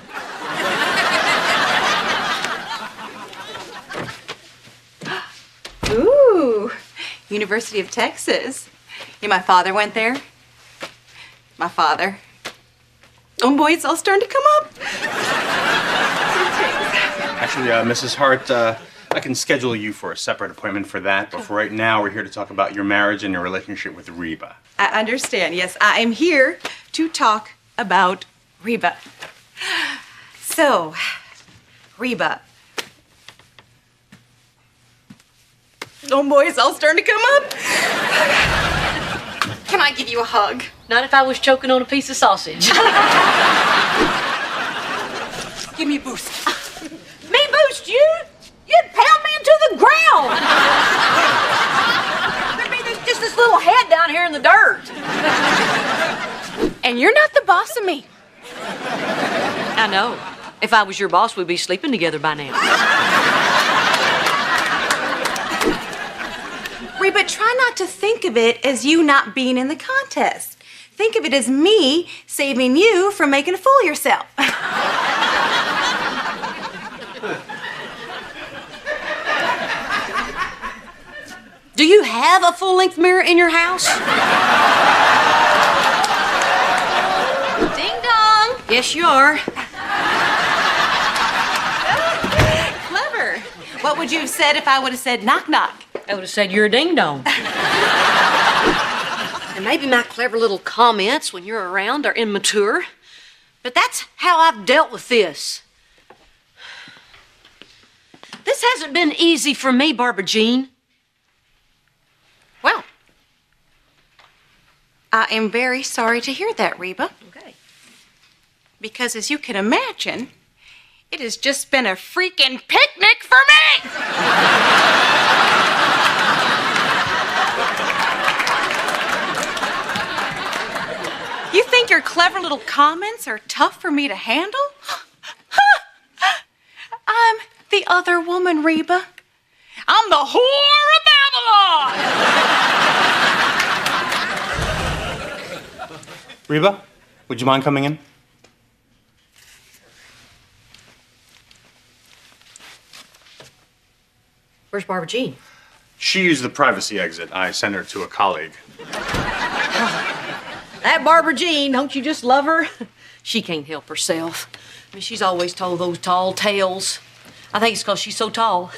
Ooh, University of Texas. Yeah, my father went there. My father. Oh boy, it's all starting to come up. Actually, Mrs. Hart, I can schedule you for a separate appointment for that, but for right now, we're here to talk about your marriage and your relationship with Reba. I understand. Yes, I am here to talk about Reba. So, Reba. Oh boy, it's all starting to come up. Can I give you a hug? Not if I was choking on a piece of sausage. Give me a boost. Me boost you? You'd pound me into the ground. There'd be just this little head down here in the dirt. And you're not the boss of me. I know. If I was your boss, we'd be sleeping together by now. Reba, try not to think of it as you not being in the contest. Think of it as me saving you from making a fool of yourself. Do you have a full-length mirror in your house? Ding dong. Yes, you are. Clever. What would you have said if I would have said knock knock? I would have said you're a ding-dong. And maybe my clever little comments when you're around are immature, but that's how I've dealt with this. This hasn't been easy for me, Barbara Jean. Well, I am very sorry to hear that, Reba. Okay. Because as you can imagine, it has just been a freaking picnic for me! You think your clever little comments are tough for me to handle? other woman, Reba. I'm the whore of Babylon! Reba, would you mind coming in? Where's Barbara Jean? She used the privacy exit. I sent her to a colleague. That Barbara Jean, don't you just love her? She can't help herself. I mean, she's always told those tall tales. I think it's because she's so tall.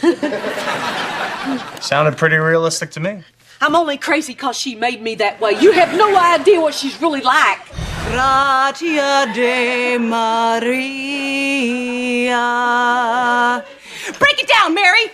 Sounded pretty realistic to me. I'm only crazy because she made me that way. You have no idea what she's really like. Gratia de Maria. Break it down, Mary!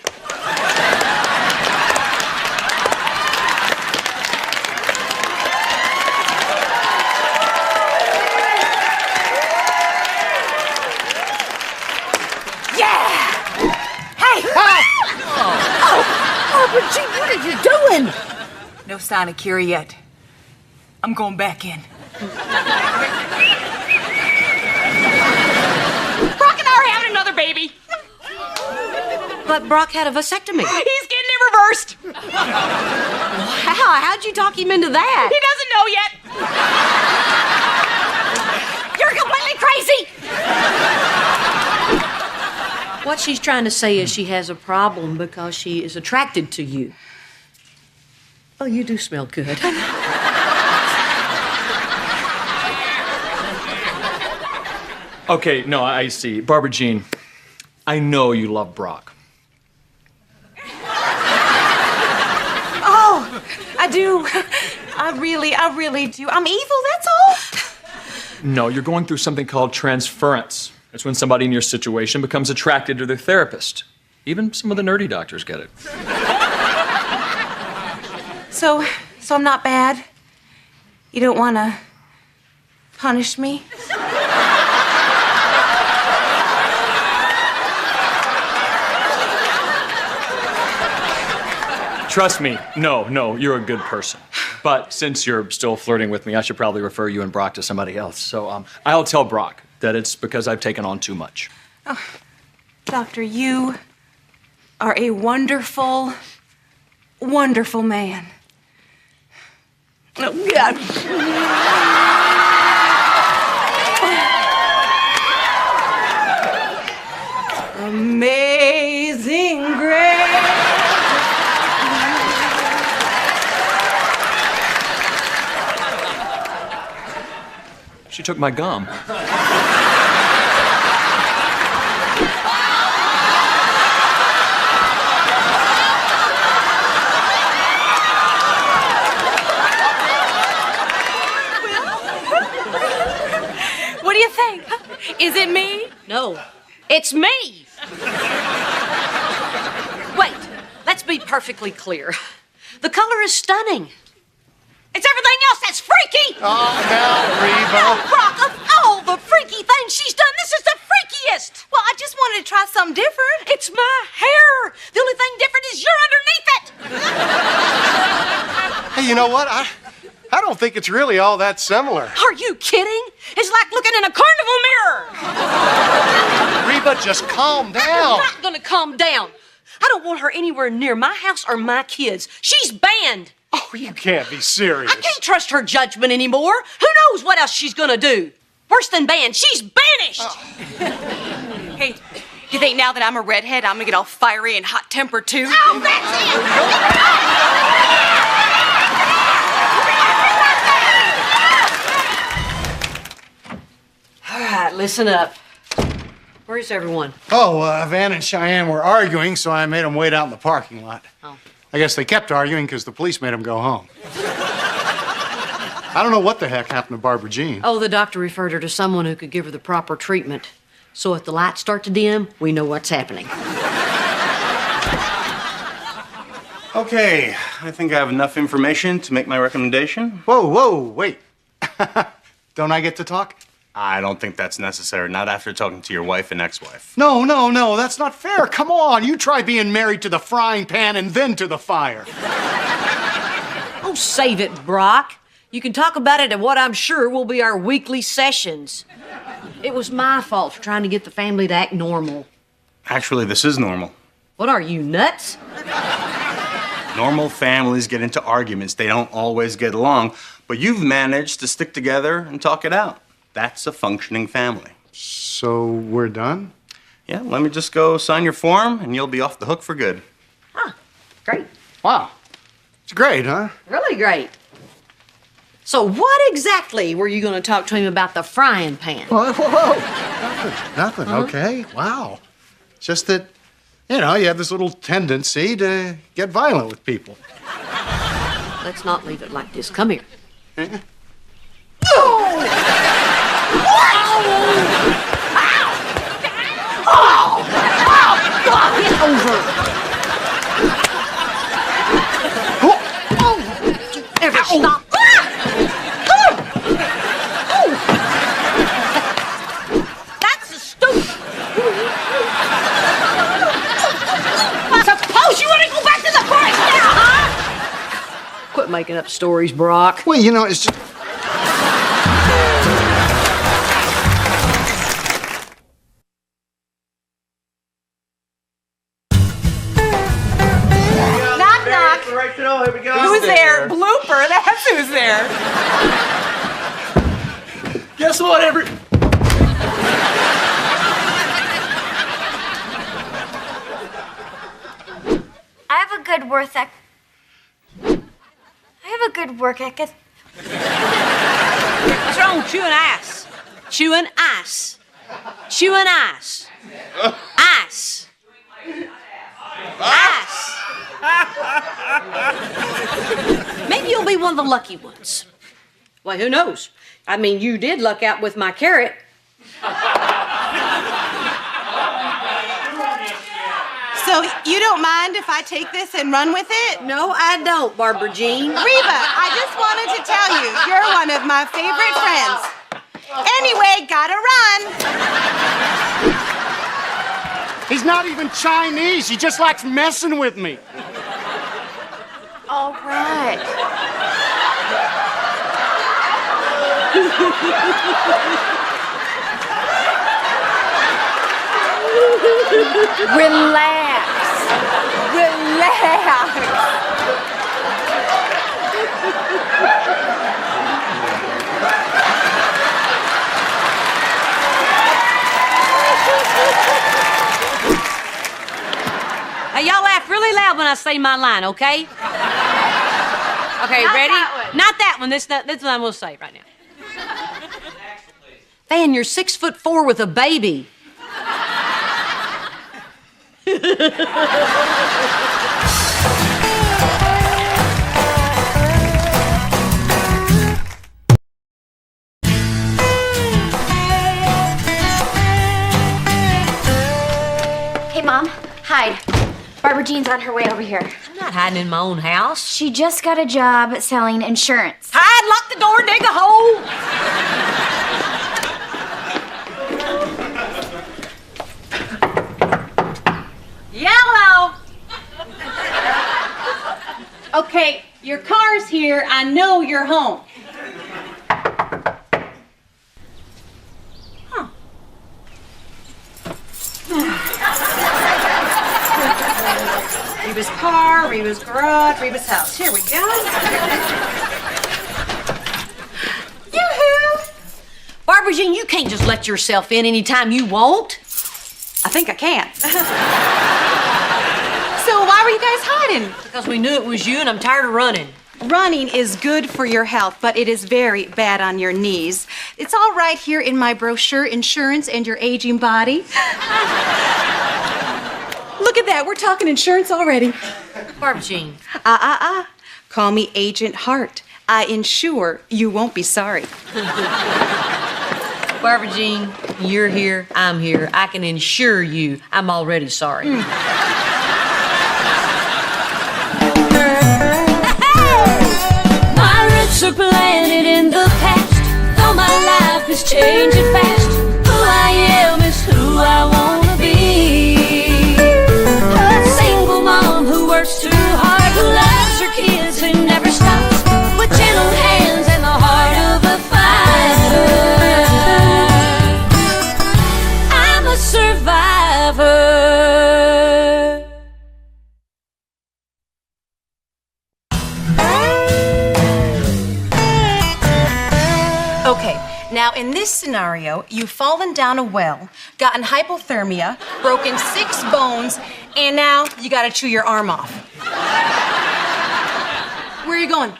Barbara Jean, what are you doing? No sign of cure yet. I'm going back in. Brock and I are having another baby. But Brock had a vasectomy. He's getting it reversed. How? How'd you talk him into that? He doesn't know yet. You're completely crazy. What she's trying to say is she has a problem because she is attracted to you. Oh, you do smell good. Okay, no, I see. Barbara Jean, I know you love Brock. Oh, I do. I really do. I'm evil, that's all. No, you're going through something called transference. It's when somebody in your situation becomes attracted to their therapist. Even some of the nerdy doctors get it. So I'm not bad? You don't want to punish me? Trust me, no, you're a good person. But since you're still flirting with me, I should probably refer you and Brock to somebody else. So I'll tell Brock that it's because I've taken on too much. Oh, Doctor, you are a wonderful, wonderful man. Oh, God. Amazing grace. She took my gum. What do you think? Is it me? No, it's me. Wait, let's be perfectly clear. The color is stunning. It's everything else that's freaky. Oh, now, Reba. No, Brock, of all the freaky things she's done, this is the freakiest. Well, I just wanted to try something different. It's my hair. The only thing different is you're underneath it. Hey, you know what? I don't think it's really all that similar. Are you kidding? It's like looking in a carnival mirror. Reba, just calm down. I'm not gonna calm down. I don't want her anywhere near my house or my kids. She's banned. Oh, you can't be serious. I can't trust her judgment anymore. Who knows what else she's gonna do? Worse than banned, she's banished. Oh. Hey, you think now that I'm a redhead, I'm gonna get all fiery and hot-tempered too? Oh, that's it! All right, listen up. Where's everyone? Oh, Van and Cheyenne were arguing, so I made them wait out in the parking lot. Oh. I guess they kept arguing because the police made them go home. I don't know what the heck happened to Barbara Jean. Oh, the doctor referred her to someone who could give her the proper treatment. So if the lights start to dim, we know what's happening. Okay, I think I have enough information to make my recommendation. Whoa, wait. Don't I get to talk? I don't think that's necessary, not after talking to your wife and ex-wife. No, that's not fair. Come on, you try being married to the frying pan and then to the fire. Oh, save it, Brock. You can talk about it at what I'm sure will be our weekly sessions. It was my fault for trying to get the family to act normal. Actually, this is normal. What are you, nuts? Normal families get into arguments. They don't always get along, but you've managed to stick together and talk it out. That's a functioning family. So we're done? Yeah, let me just go sign your form and you'll be off the hook for good. Great. Wow. It's great, huh? Really great. So what exactly were you going to talk to him about the frying pan? Whoa. Nothing, okay? Wow. Just that, you know, you have this little tendency to get violent with people. Let's not leave it like this. Come here. Get over. Ever stop? That's a stupid. Suppose you want to go back to the forest now, huh? Quit making up stories, Brock. Well, you know, it's just... Knock, knock. Here we go. Who's there? Blooper, that's who's there. Guess what, I have a good work ethic. What's wrong with chewing ass? Chewing ass. Chewing ass. Ass. Ass. Maybe you'll be one of the lucky ones. Well, who knows? I mean, you did luck out with my carrot. So you don't mind if I take this and run with it? No, I don't, Barbara Jean. Reba, I just wanted to tell you, you're one of my favorite friends. Anyway, gotta run. He's not even Chinese. He just likes messing with me. All right. Relax. Hey, y'all laugh really loud when I say my line, okay? Okay, Not ready? that one. Not that one. This what I'm gonna say right now. Fan, you're 6'4" with a baby. Hey, Mom. Hide. Barbara Jean's on her way over here. I'm not hiding in my own house. She just got a job selling insurance. Hide, lock the door, dig a hole. Yellow! Okay, your car's here. I know you're home. Reba's car, Reba's garage, Reba's house. Here we go. Yoo-hoo! Barbara Jean, you can't just let yourself in anytime you want. I think I can. So why were you guys hiding? Because we knew it was you and I'm tired of running. Running is good for your health, but it is very bad on your knees. It's all right here in my brochure, Insurance and Your Aging Body. Look at that, we're talking insurance already. Barbara Jean. Call me Agent Hart. I insure you won't be sorry. Barbara Jean, you're here, I'm here. I can insure you I'm already sorry. My roots are planted in the past, though my life is changing fast. Who I am is who I wanna be. A single mom who works too hard, who loves her kids and never stops, with gentle hands and the heart of a fighter. I'm a survivor. Okay, now in this scenario, you've fallen down a well, gotten hypothermia, broken 6 bones, and now you gotta chew your arm off. Where are you going?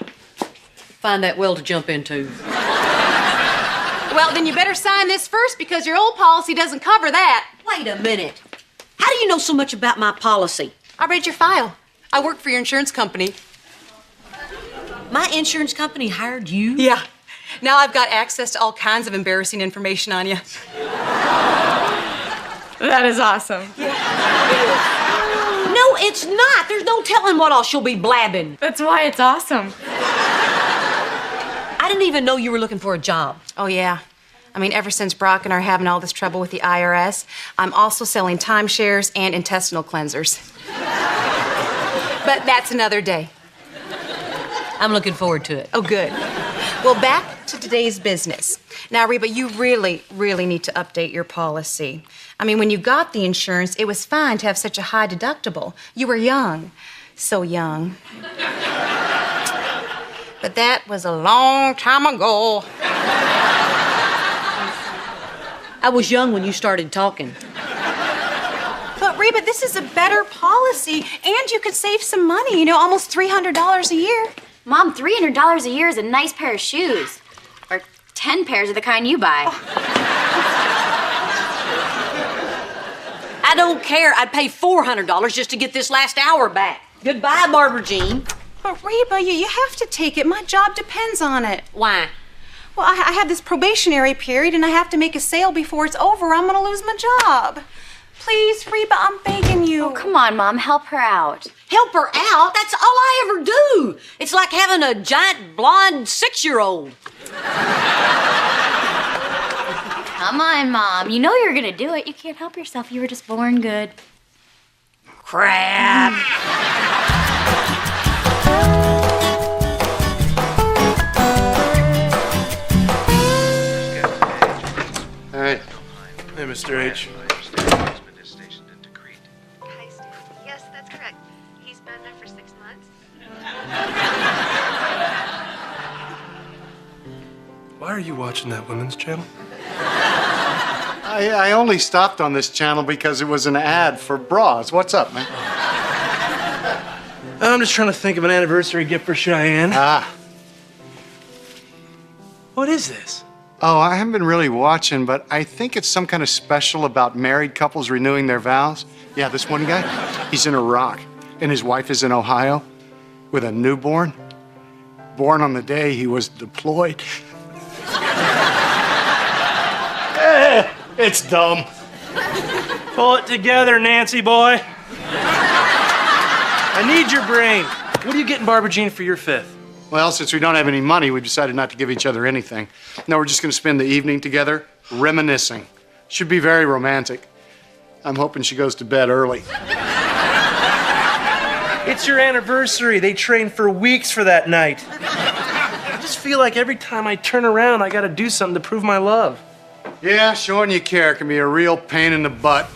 Find that well to jump into. Well, then you better sign this first because your old policy doesn't cover that. Wait a minute. How do you know so much about my policy? I read your file. I work for your insurance company. My insurance company hired you? Yeah. Now I've got access to all kinds of embarrassing information on you. That is awesome. No, it's not. There's no telling what all she'll be blabbing. That's why it's awesome. I didn't even know you were looking for a job. Oh, yeah. I mean, ever since Brock and I are having all this trouble with the IRS, I'm also selling timeshares and intestinal cleansers. But that's another day. I'm looking forward to it. Oh, good. Well, back to today's business. Now, Reba, you really need to update your policy. I mean, when you got the insurance, it was fine to have such a high deductible. You were young. So young. But that was a long time ago. I was young when you started talking. But, Reba, this is a better policy, and you could save some money, you know, almost $300 a year. Mom, $300 a year is a nice pair of shoes. Or 10 pairs of the kind you buy. I don't care. I'd pay $400 just to get this last hour back. Goodbye, Barbara Jean. But, Reba, you have to take it. My job depends on it. Why? Well, I have this probationary period, and I have to make a sale before it's over. I'm gonna lose my job. Please, Reba, I'm begging you. Oh, come on, Mom, help her out. Help her out? That's all I ever do. It's like having a giant blonde 6-year-old. Come on, Mom. You know you're gonna do it. You can't help yourself. You were just born good. Crap. Hey. Hey, Mr. H. Yes, that's correct. He's been there for 6 months. Why are you watching that women's channel? I only stopped on this channel because it was an ad for bras. What's up, man? I'm just trying to think of an anniversary gift for Cheyenne. Ah. What is this? Oh, I haven't been really watching, but I think it's some kind of special about married couples renewing their vows. Yeah, this one guy, he's in Iraq, and his wife is in Ohio with a newborn, born on the day he was deployed. It's dumb. Pull it together, Nancy boy. I need your brain. What are you getting Barbara Jean for your 5th? Well, since we don't have any money, we decided not to give each other anything. No, we're just going to spend the evening together, reminiscing. Should be very romantic. I'm hoping she goes to bed early. It's your anniversary. They trained for weeks for that night. I just feel like every time I turn around, I got to do something to prove my love. Yeah, showing you care can be a real pain in the butt.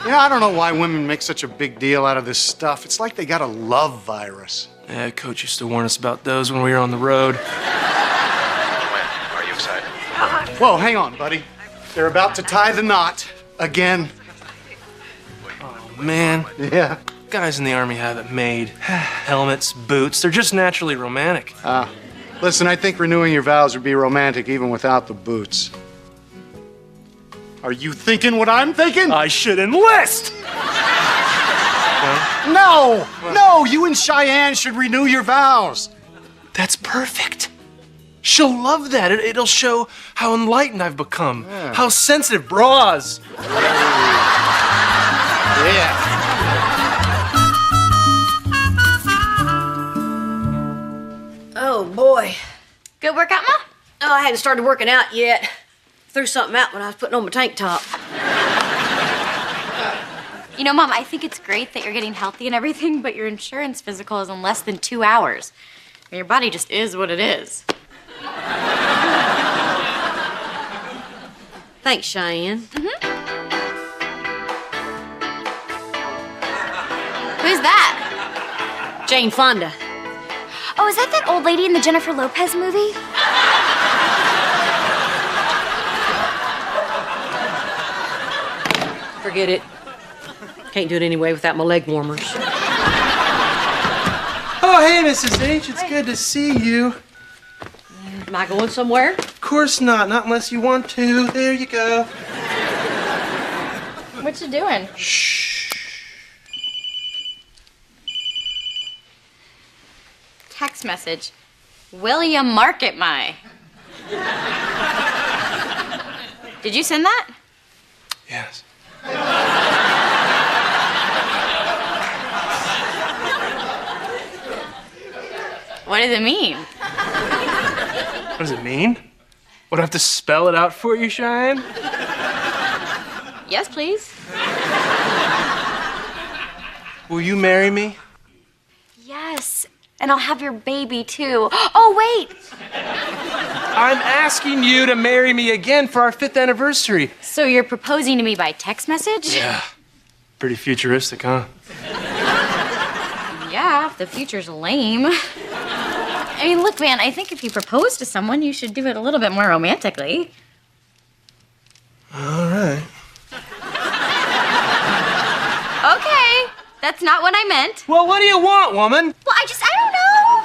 I don't know why women make such a big deal out of this stuff. It's like they got a love virus. Yeah, Coach used to warn us about those when we were on the road. Are you excited? Whoa, hang on, buddy. They're about to tie the knot again. Oh, man. Yeah. Guys in the Army have it made. Helmets, boots, they're just naturally romantic. Listen, I think renewing your vows would be romantic even without the boots. Are you thinking what I'm thinking? I should enlist! No, you and Cheyenne should renew your vows. That's perfect. She'll love that. It'll show how enlightened I've become, how sensitive bras. Yeah. Oh, boy. Good workout, Ma? Oh, I hadn't started working out yet. Threw something out when I was putting on my tank top. You know, Mom, I think it's great that you're getting healthy and everything, but your insurance physical is in less than 2 hours. And your body just is what it is. Thanks, Cheyenne. Who's that? Jane Fonda. Oh, is that old lady in the Jennifer Lopez movie? get it. Can't do it anyway without my leg warmers. Oh, hey, Mrs. H. It's good to see you. Am I going somewhere? Of course not. Not unless you want to. There you go. What you doing? Shh. Text message. William Market My. Did you send that? Yes. What does it mean? What does it mean? Would I have to spell it out for you, Cheyenne? Yes, please. Will you marry me? Yes. And I'll have your baby too. Oh, wait. I'm asking you to marry me again for our 5th anniversary. So you're proposing to me by text message? Yeah. Pretty futuristic, huh? Yeah, if the future's lame. I mean, look, man, I think if you propose to someone, you should do it a little bit more romantically. All right. Okay, that's not what I meant. Well, what do you want, woman? Well, I don't know.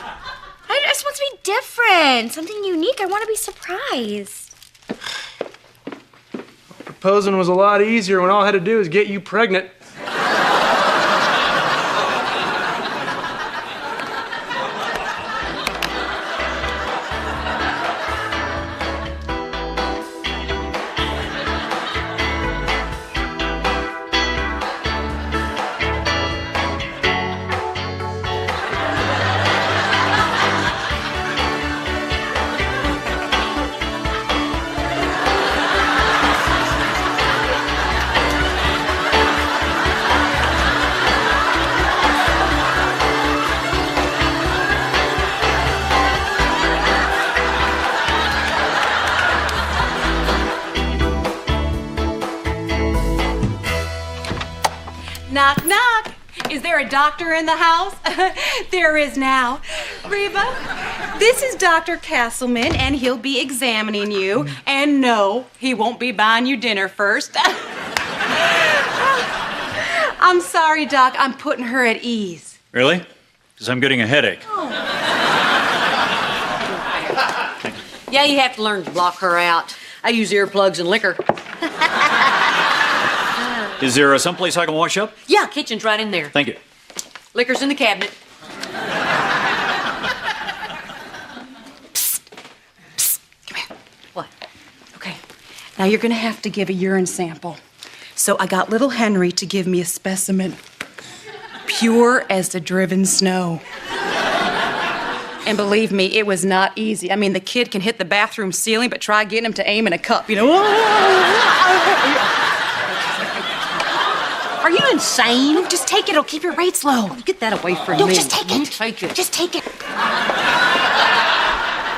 I just want to be different, something unique. I want to be surprised. Proposing was a lot easier when all I had to do was get you pregnant. Knock, knock. Is there a doctor in the house? There is now. Reba, this is Dr. Castleman, and he'll be examining you. And no, he won't be buying you dinner first. I'm sorry, Doc. I'm putting her at ease. Really? Because I'm getting a headache. Yeah, you have to learn to block her out. I use earplugs and liquor. Is there someplace I can wash up? Yeah, kitchen's right in there. Thank you. Liquor's in the cabinet. Psst. Psst. Come here. What? Okay. Now you're gonna have to give a urine sample. So I got little Henry to give me a specimen. Pure as the driven snow. And believe me, it was not easy. I mean, the kid can hit the bathroom ceiling, but try getting him to aim in a cup, you know? Are you insane? No, just take it. It'll keep your rates low. Get that away from No, me. just take it. You take it. Just take it.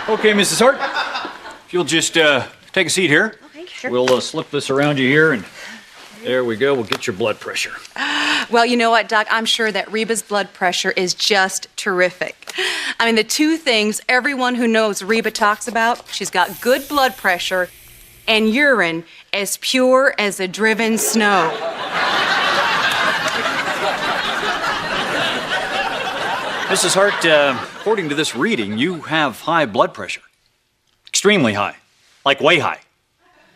Okay, Mrs. Hart. If you'll just take a seat here. Okay, sure. We'll slip this around you here, and there we go. We'll get your blood pressure. Well, you know what, Doc? I'm sure that Reba's blood pressure is just terrific. I mean, the two things everyone who knows Reba talks about, she's got good blood pressure and urine as pure as the driven snow. Mrs. Hart, according to this reading, you have high blood pressure. Extremely high. Like way high.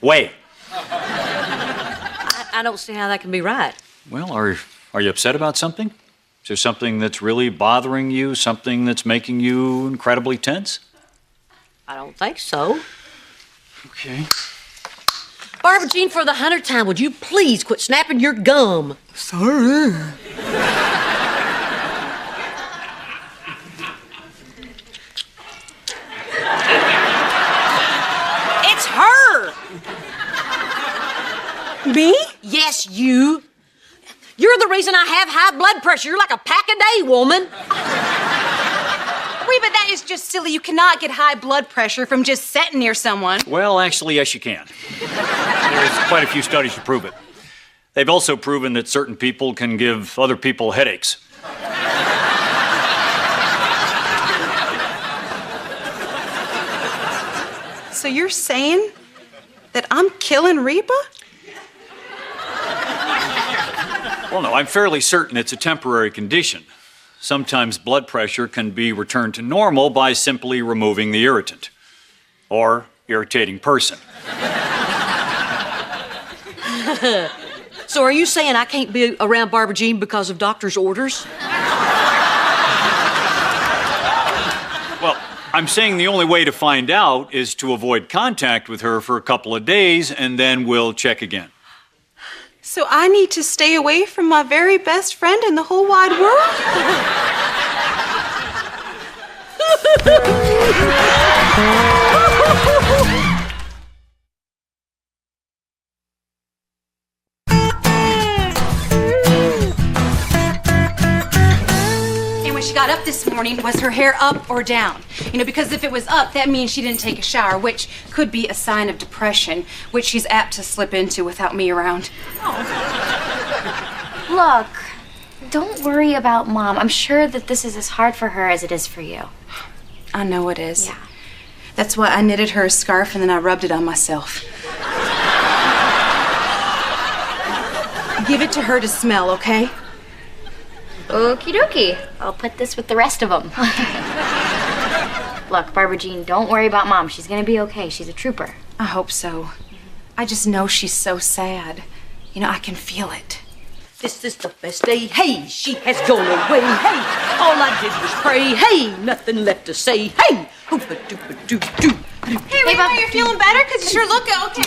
Way. I don't see how that can be right. Well, are you upset about something? Is there something that's really bothering you? Something that's making you incredibly tense? I don't think so. Okay. Barbara Jean, for the 100th time, would you please quit snapping your gum? Sorry. It's her! Me? Yes, you. You're the reason I have high blood pressure. You're like a pack-a-day woman. Reba, that is just silly. You cannot get high blood pressure from just sitting near someone. Well, actually, yes, you can. There's quite a few studies to prove it. They've also proven that certain people can give other people headaches. So you're saying that I'm killing Reba? Well, no, I'm fairly certain it's a temporary condition. Sometimes blood pressure can be returned to normal by simply removing the irritant or irritating person. So are you saying I can't be around Barbara Jean because of doctor's orders? Well, I'm saying the only way to find out is to avoid contact with her for a couple of days, and then we'll check again. So I need to stay away from my very best friend in the whole wide world? When she got up this morning, was her hair up or down? You know, because if it was up, that means she didn't take a shower, which could be a sign of depression, which she's apt to slip into without me around. Look, don't worry about Mom. I'm sure that this is as hard for her as it is for you. I know it is. Yeah. That's why I knitted her a scarf and then I rubbed it on myself. Give it to her to smell, okay? Okie dokie. I'll put this with the rest of them. Look, Barbara Jean, don't worry about Mom. She's gonna be okay. She's a trooper. I hope so. I just know she's so sad. You know, I can feel it. This is the best day. Hey, she has gone away. Hey, all I did was pray. Hey, nothing left to say. Hey, hoopa-doopa-doo-doo. Hey, Reba, you're feeling better? Because you sure look okay.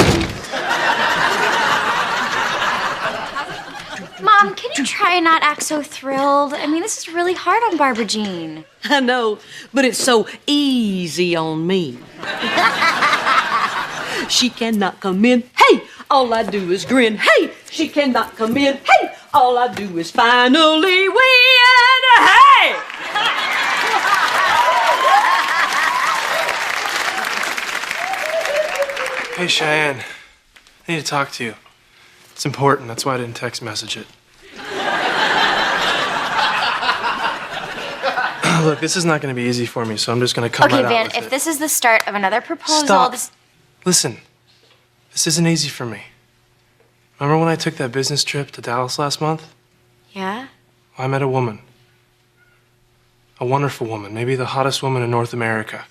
Mom, can you try and not act so thrilled? I mean, this is really hard on Barbara Jean. I know, but it's so easy on me. She cannot come in. Hey, all I do is grin. Hey, she cannot come in. Hey, all I do is finally win. Hey! Hey, Cheyenne. I need to talk to you. It's important. That's why I didn't text message it. Look, this is not going to be easy for me, so I'm just going to come right out Van, with if it. this is the start of another proposal... Stop. Listen, this isn't easy for me. Remember when I took that business trip to Dallas last month? Yeah? I met a woman. A wonderful woman, maybe the hottest woman in North America.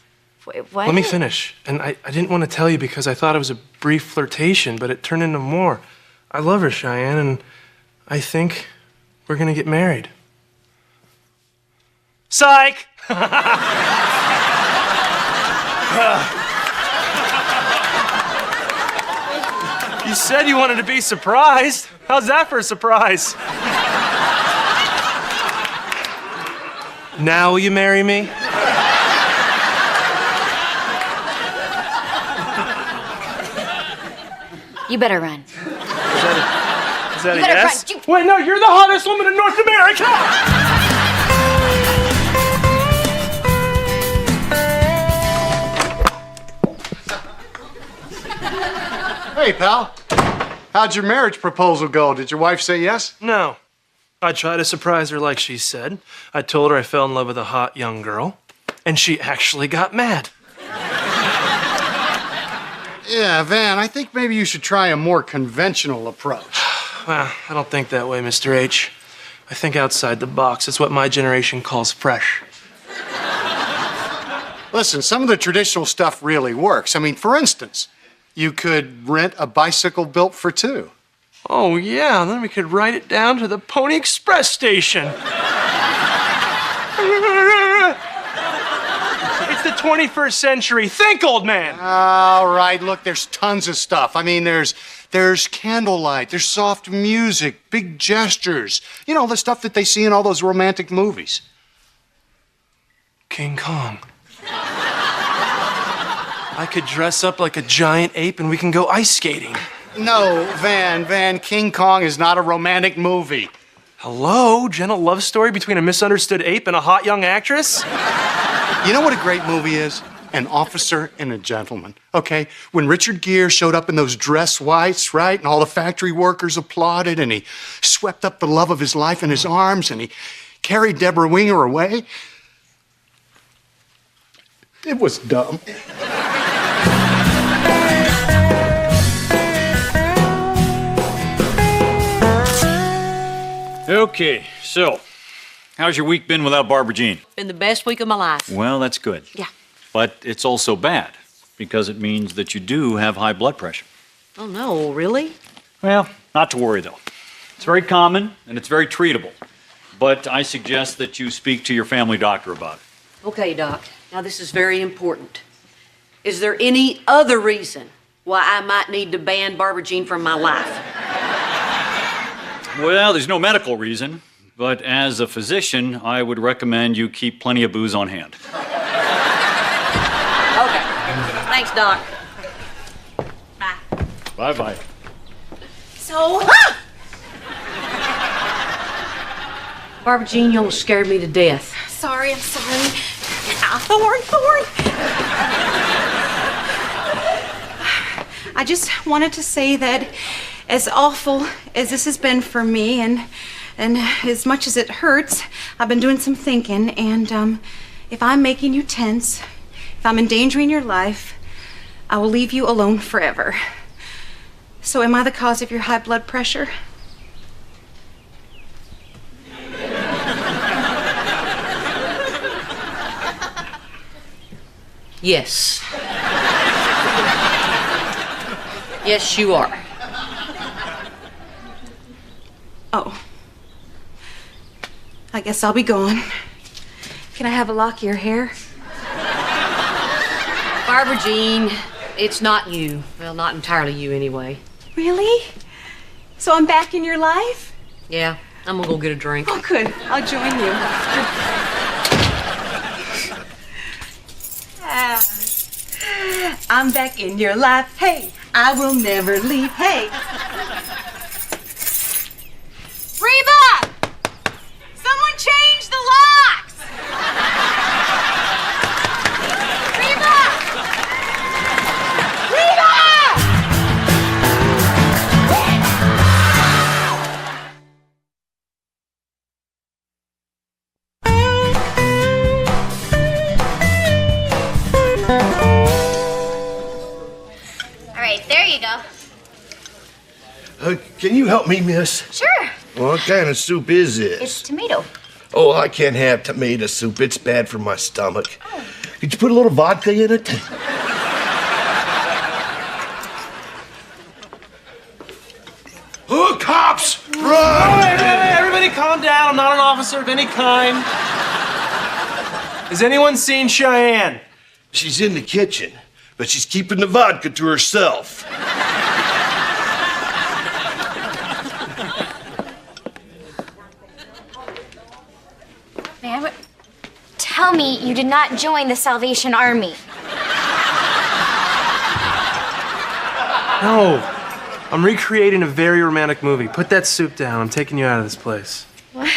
Wait, what? Let me finish. And I didn't want to tell you because I thought it was a brief flirtation, but it turned into more. I love her, Cheyenne, and I think we're gonna get married. Psych! You said you wanted to be surprised. How's that for a surprise? Now will you marry me? You better run. Is that You a better yes? run. Wait, no, you're the hottest woman in North America! Hey, pal. How'd your marriage proposal go? Did your wife say yes? No. I tried to surprise her like she said. I told her I fell in love with a hot young girl, and she actually got mad. Yeah, Van, I think maybe you should try a more conventional approach. Well, I don't think that way, Mr. H. I think outside the box. It's what my generation calls fresh. Listen, some of the traditional stuff really works. I mean, for instance, you could rent a bicycle built for two. Oh, yeah, and then we could ride it down to the Pony Express station. It's the 21st century. Think, old man. All right, look, there's tons of stuff. I mean, there's candlelight, there's soft music, big gestures. You know, the stuff that they see in all those romantic movies. King Kong. I could dress up like a giant ape and we can go ice skating. No, Van, King Kong is not a romantic movie. Hello? Gentle love story between a misunderstood ape and a hot young actress? You know what a great movie is? An Officer and a Gentleman, okay? When Richard Gere showed up in those dress whites, right? And all the factory workers applauded and he swept up the love of his life in his arms and he carried Deborah Winger away. It was dumb. Okay, so how's your week been without Barbara Jean? Been the best week of my life. Well, that's good. Yeah. But it's also bad because it means that you do have high blood pressure. Oh, no, really? Well, not to worry though. It's very common and it's very treatable. But I suggest that you speak to your family doctor about it. Okay, Doc. Now, this is very important. Is there any other reason why I might need to ban Barbara Jean from my life? Well, there's no medical reason, but as a physician, I would recommend you keep plenty of booze on hand. Okay. Thanks, Doc. Bye. Bye-bye. So, Barbara Jean, you almost scared me to death. sorry, I'm sorry. Thorn. I just wanted to say that as awful as this has been for me and as much as it hurts, I've been doing some thinking, and if I'm making you tense, if I'm endangering your life, I will leave you alone forever. So am I the cause of your high blood pressure? Yes. Yes, you are. Oh. I guess I'll be gone. Can I have a lock of your hair? Barbara Jean, it's not you. Well, not entirely you anyway. Really? So I'm back in your life? Yeah, I'm gonna go get a drink. Oh, good. I'll join you. I'm back in your life. Hey, I will never leave. Hey. Reba! Someone change the locks! Reba! Reba! All right, there you go. Can you help me, miss? Sure. What kind of soup is this? It's tomato. Oh, I can't have tomato soup. It's bad for my stomach. Could you put a little vodka in it? Oh, cops! Run! Hey, everybody calm down. I'm not an officer of any kind. Has anyone seen Cheyenne? She's in the kitchen, but she's keeping the vodka to herself. Man, tell me you did not join the Salvation Army. No. I'm recreating a very romantic movie. Put that soup down. I'm taking you out of this place. What?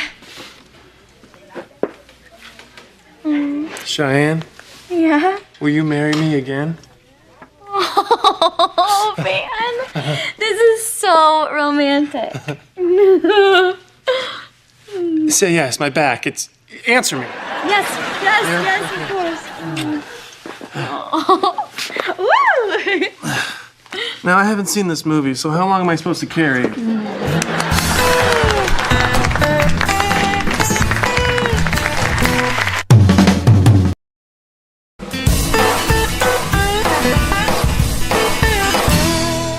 Cheyenne, Yeah? will you marry me again? Oh, man. This is so romantic. Say yes, my back. Answer me. Yes, of course. Woo! Now, I haven't seen this movie, so how long am I supposed to carry?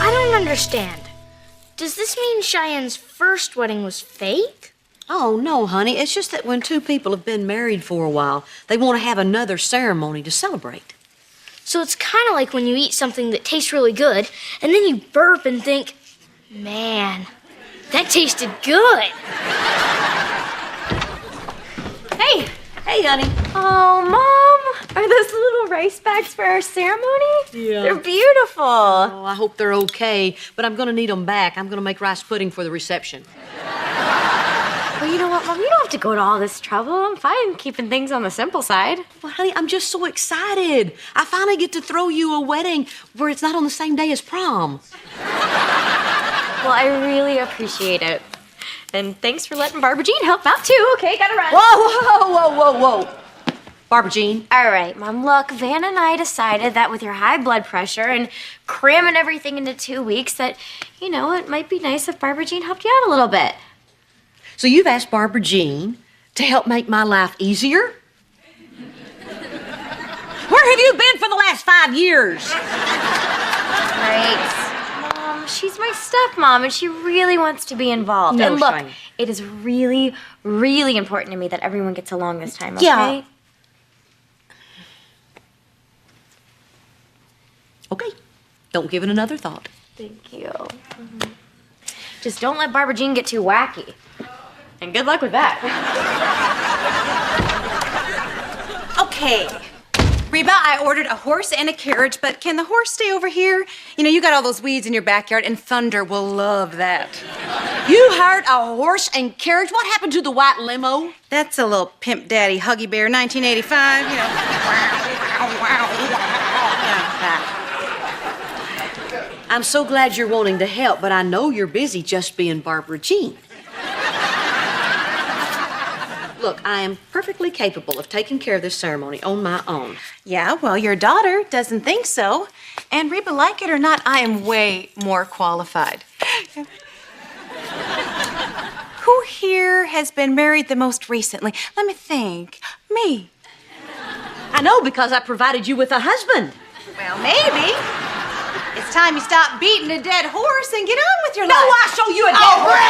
I don't understand. Does this mean Cheyenne's first wedding was fake? Oh, no, honey. It's just that when two people have been married for a while, they want to have another ceremony to celebrate. So it's kind of like when you eat something that tastes really good, and then you burp and think, man, that tasted good. Hey! Hey, honey. Oh, Mom! Are those little rice bags for our ceremony? Yeah. They're beautiful. Oh, I hope they're okay, but I'm going to need them back. I'm going to make rice pudding for the reception. Well, you know what, Mom? You don't have to go to all this trouble. I'm fine keeping things on the simple side. Well, honey, I'm just so excited. I finally get to throw you a wedding where it's not on the same day as prom. Well, I really appreciate it. And thanks for letting Barbara Jean help out too. Okay, gotta run. Whoa. Barbara Jean. All right, Mom. Look, Van and I decided that with your high blood pressure and cramming everything into 2 weeks, that, you know, it might be nice if Barbara Jean helped you out a little bit. So you've asked Barbara Jean to help make my life easier? Where have you been for the last 5 years? Right. Mom, she's my stepmom, and she really wants to be involved. No, and look, Cheyenne. it is really, really important to me that everyone gets along this time, okay? Yeah. Okay. Don't give it another thought. Thank you. Just don't let Barbara Jean get too wacky. And good luck with that. Okay. Reba, I ordered a horse and a carriage, but can the horse stay over here? You know, you got all those weeds in your backyard, and Thunder will love that. You hired a horse and carriage? What happened to the white limo? That's a little Pimp Daddy Huggy Bear 1985, you know. I'm so glad you're wanting to help, but I know you're busy just being Barbara Jean. Look, I am perfectly capable of taking care of this ceremony on my own. Yeah, well, your daughter doesn't think so. And Reba, like it or not, I am way more qualified. Who here has been married the most recently? Let me think. Me. I know, because I provided you with a husband. Well, maybe. It's time you stop beating a dead horse and get on with your life. No, I'll show you a dead horse.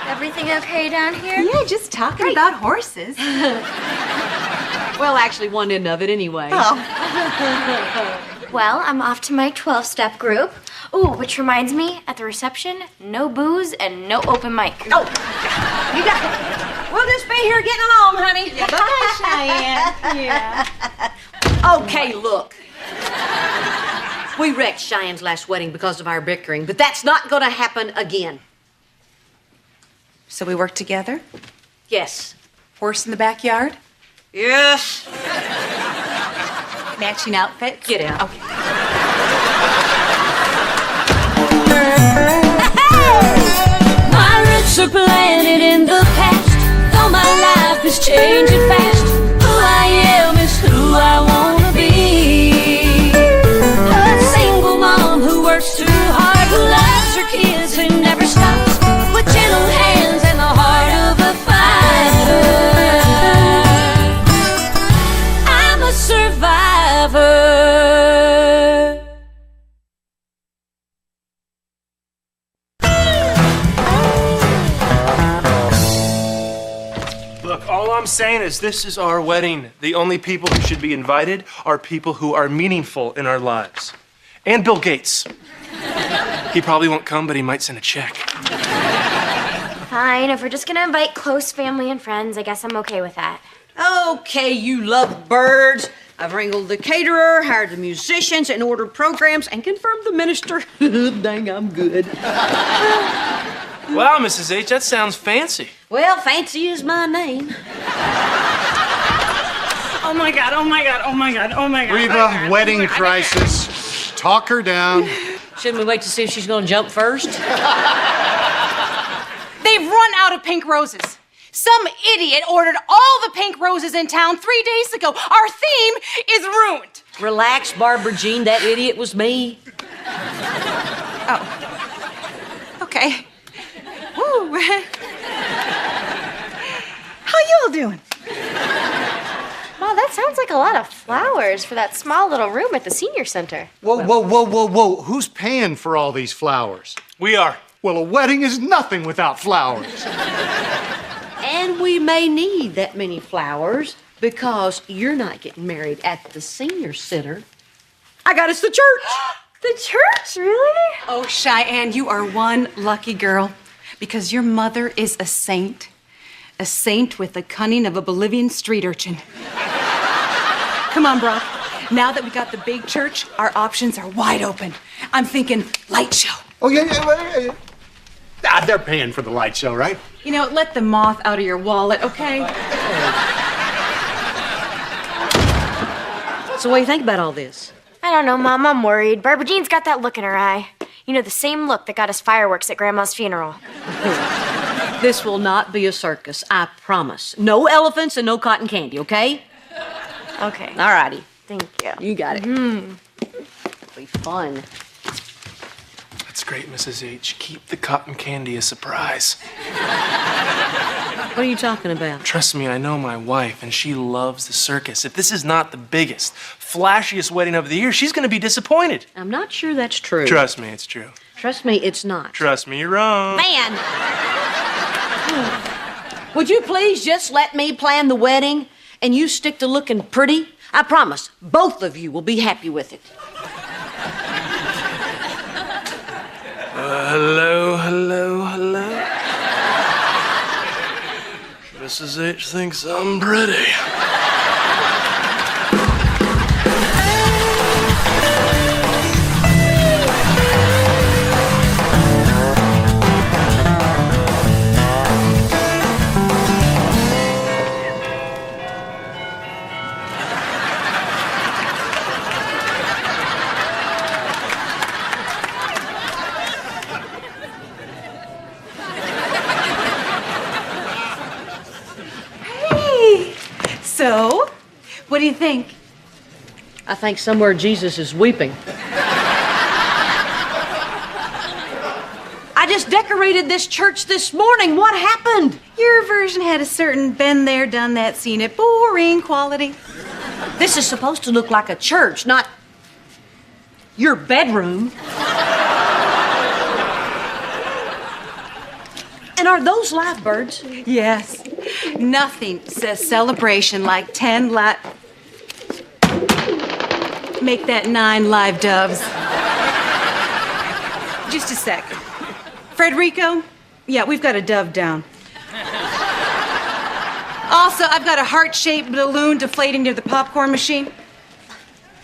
Everything okay down here? Yeah, just talking about horses. Well, actually, one end of it anyway. Oh. Well, I'm off to my 12-step group. Ooh, which reminds me, at the reception, no booze and no open mic. Oh, you got it. We'll just be here getting along, honey. Yeah, bye, Cheyenne. Yeah. Okay, look. We wrecked Cheyenne's last wedding because of our bickering, but that's not going to happen again. So we work together? Yes. Horse in the backyard? Yes. Matching outfits? Get out. Okay. My roots are planted in the past, though my life is changing fast. Who I am is who I wanna be. A single mom who works too hard, who loves her kids and never stops, with gentle hands and the heart of a fighter. I'm a survivor. Look, all I'm saying is this is our wedding. The only people who should be invited are people who are meaningful in our lives. And Bill Gates. He probably won't come, but he might send a check. Fine, if we're just gonna invite close family and friends, I guess I'm okay with that. Okay, you love birds. I've wrangled the caterer, hired the musicians, and ordered programs, and confirmed the minister. Dang, I'm good. Wow, Mrs. H, that sounds fancy. Well, fancy is my name. Oh my God, oh my God, oh my God, oh my God. Reba, wedding crisis. Talk her down. Shouldn't we wait to see if she's gonna jump first? They've run out of pink roses. Some idiot ordered all the pink roses in town 3 days ago. Our theme is ruined. Relax, Barbara Jean, that idiot was me. Oh. Okay. Woo. How you all doing? Wow, that sounds like a lot of flowers for that small little room at the senior center. Whoa, whoa, whoa, whoa, whoa. Who's paying for all these flowers? We are. Well, a wedding is nothing without flowers. And we may need that many flowers because you're not getting married at the senior center. I got us the church. The church? Really? Oh, Cheyenne, you are one lucky girl because your mother is a saint. A saint with the cunning of a Bolivian street urchin. Come on, Brock. Now that we got the big church, our options are wide open. I'm thinking light show. Oh, yeah. Ah, they're paying for the light show, right? You know, let the moth out of your wallet, okay? So what do you think about all this? I don't know, Mom. I'm worried. Barbara Jean's got that look in her eye. You know, the same look that got us fireworks at Grandma's funeral. This will not be a circus, I promise. No elephants and no cotton candy, okay? Okay. All righty. Thank you. You got it. It'll be fun. Let's great, Mrs. H. Keep the cotton candy a surprise. What are you talking about? Trust me, I know my wife, and she loves the circus. If this is not the biggest, flashiest wedding of the year, she's gonna be disappointed. I'm not sure that's true. Trust me, it's true. Trust me, it's not. Trust me, you're wrong. Man! Would you please just let me plan the wedding and you stick to looking pretty? I promise, both of you will be happy with it. Hello. Mrs. H thinks I'm pretty. So, what do you think? I think somewhere Jesus is weeping. I just decorated this church this morning. What happened? Your version had a certain been there, done that, seen it, boring quality. This is supposed to look like a church, not your bedroom. And are those live birds? Yes. Nothing says celebration like 10 Make that 9 live doves. Just a sec. Frederico? Yeah, we've got a dove down. Also, I've got a heart-shaped balloon deflating near the popcorn machine.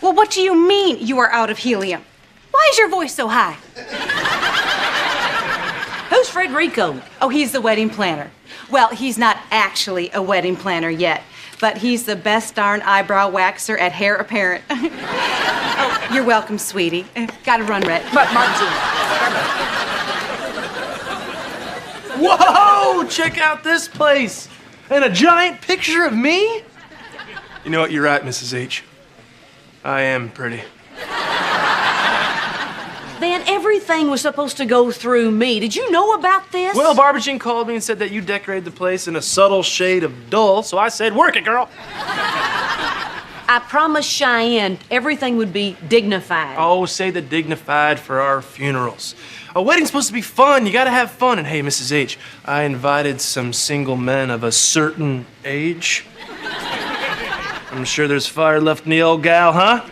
Well, what do you mean you are out of helium? Why is your voice so high? Who's Frederico? Oh, he's the wedding planner. Well, he's not actually a wedding planner yet, but he's the best darn eyebrow waxer at Hair Apparent. Oh, you're welcome, sweetie. Gotta run, Rhett. But Margie. Whoa! Check out this place. And a giant picture of me? You know what? You're right, Mrs. H. I am pretty. Then everything was supposed to go through me. Did you know about this? Well, Barbara called me and said that you decorated the place in a subtle shade of dull, so I said, work it, girl. I promised Cheyenne everything would be dignified. Oh, say the dignified for our funerals. A wedding's supposed to be fun. You gotta have fun. And hey, Mrs. H, I invited some single men of a certain age. I'm sure there's fire left in the old gal, huh?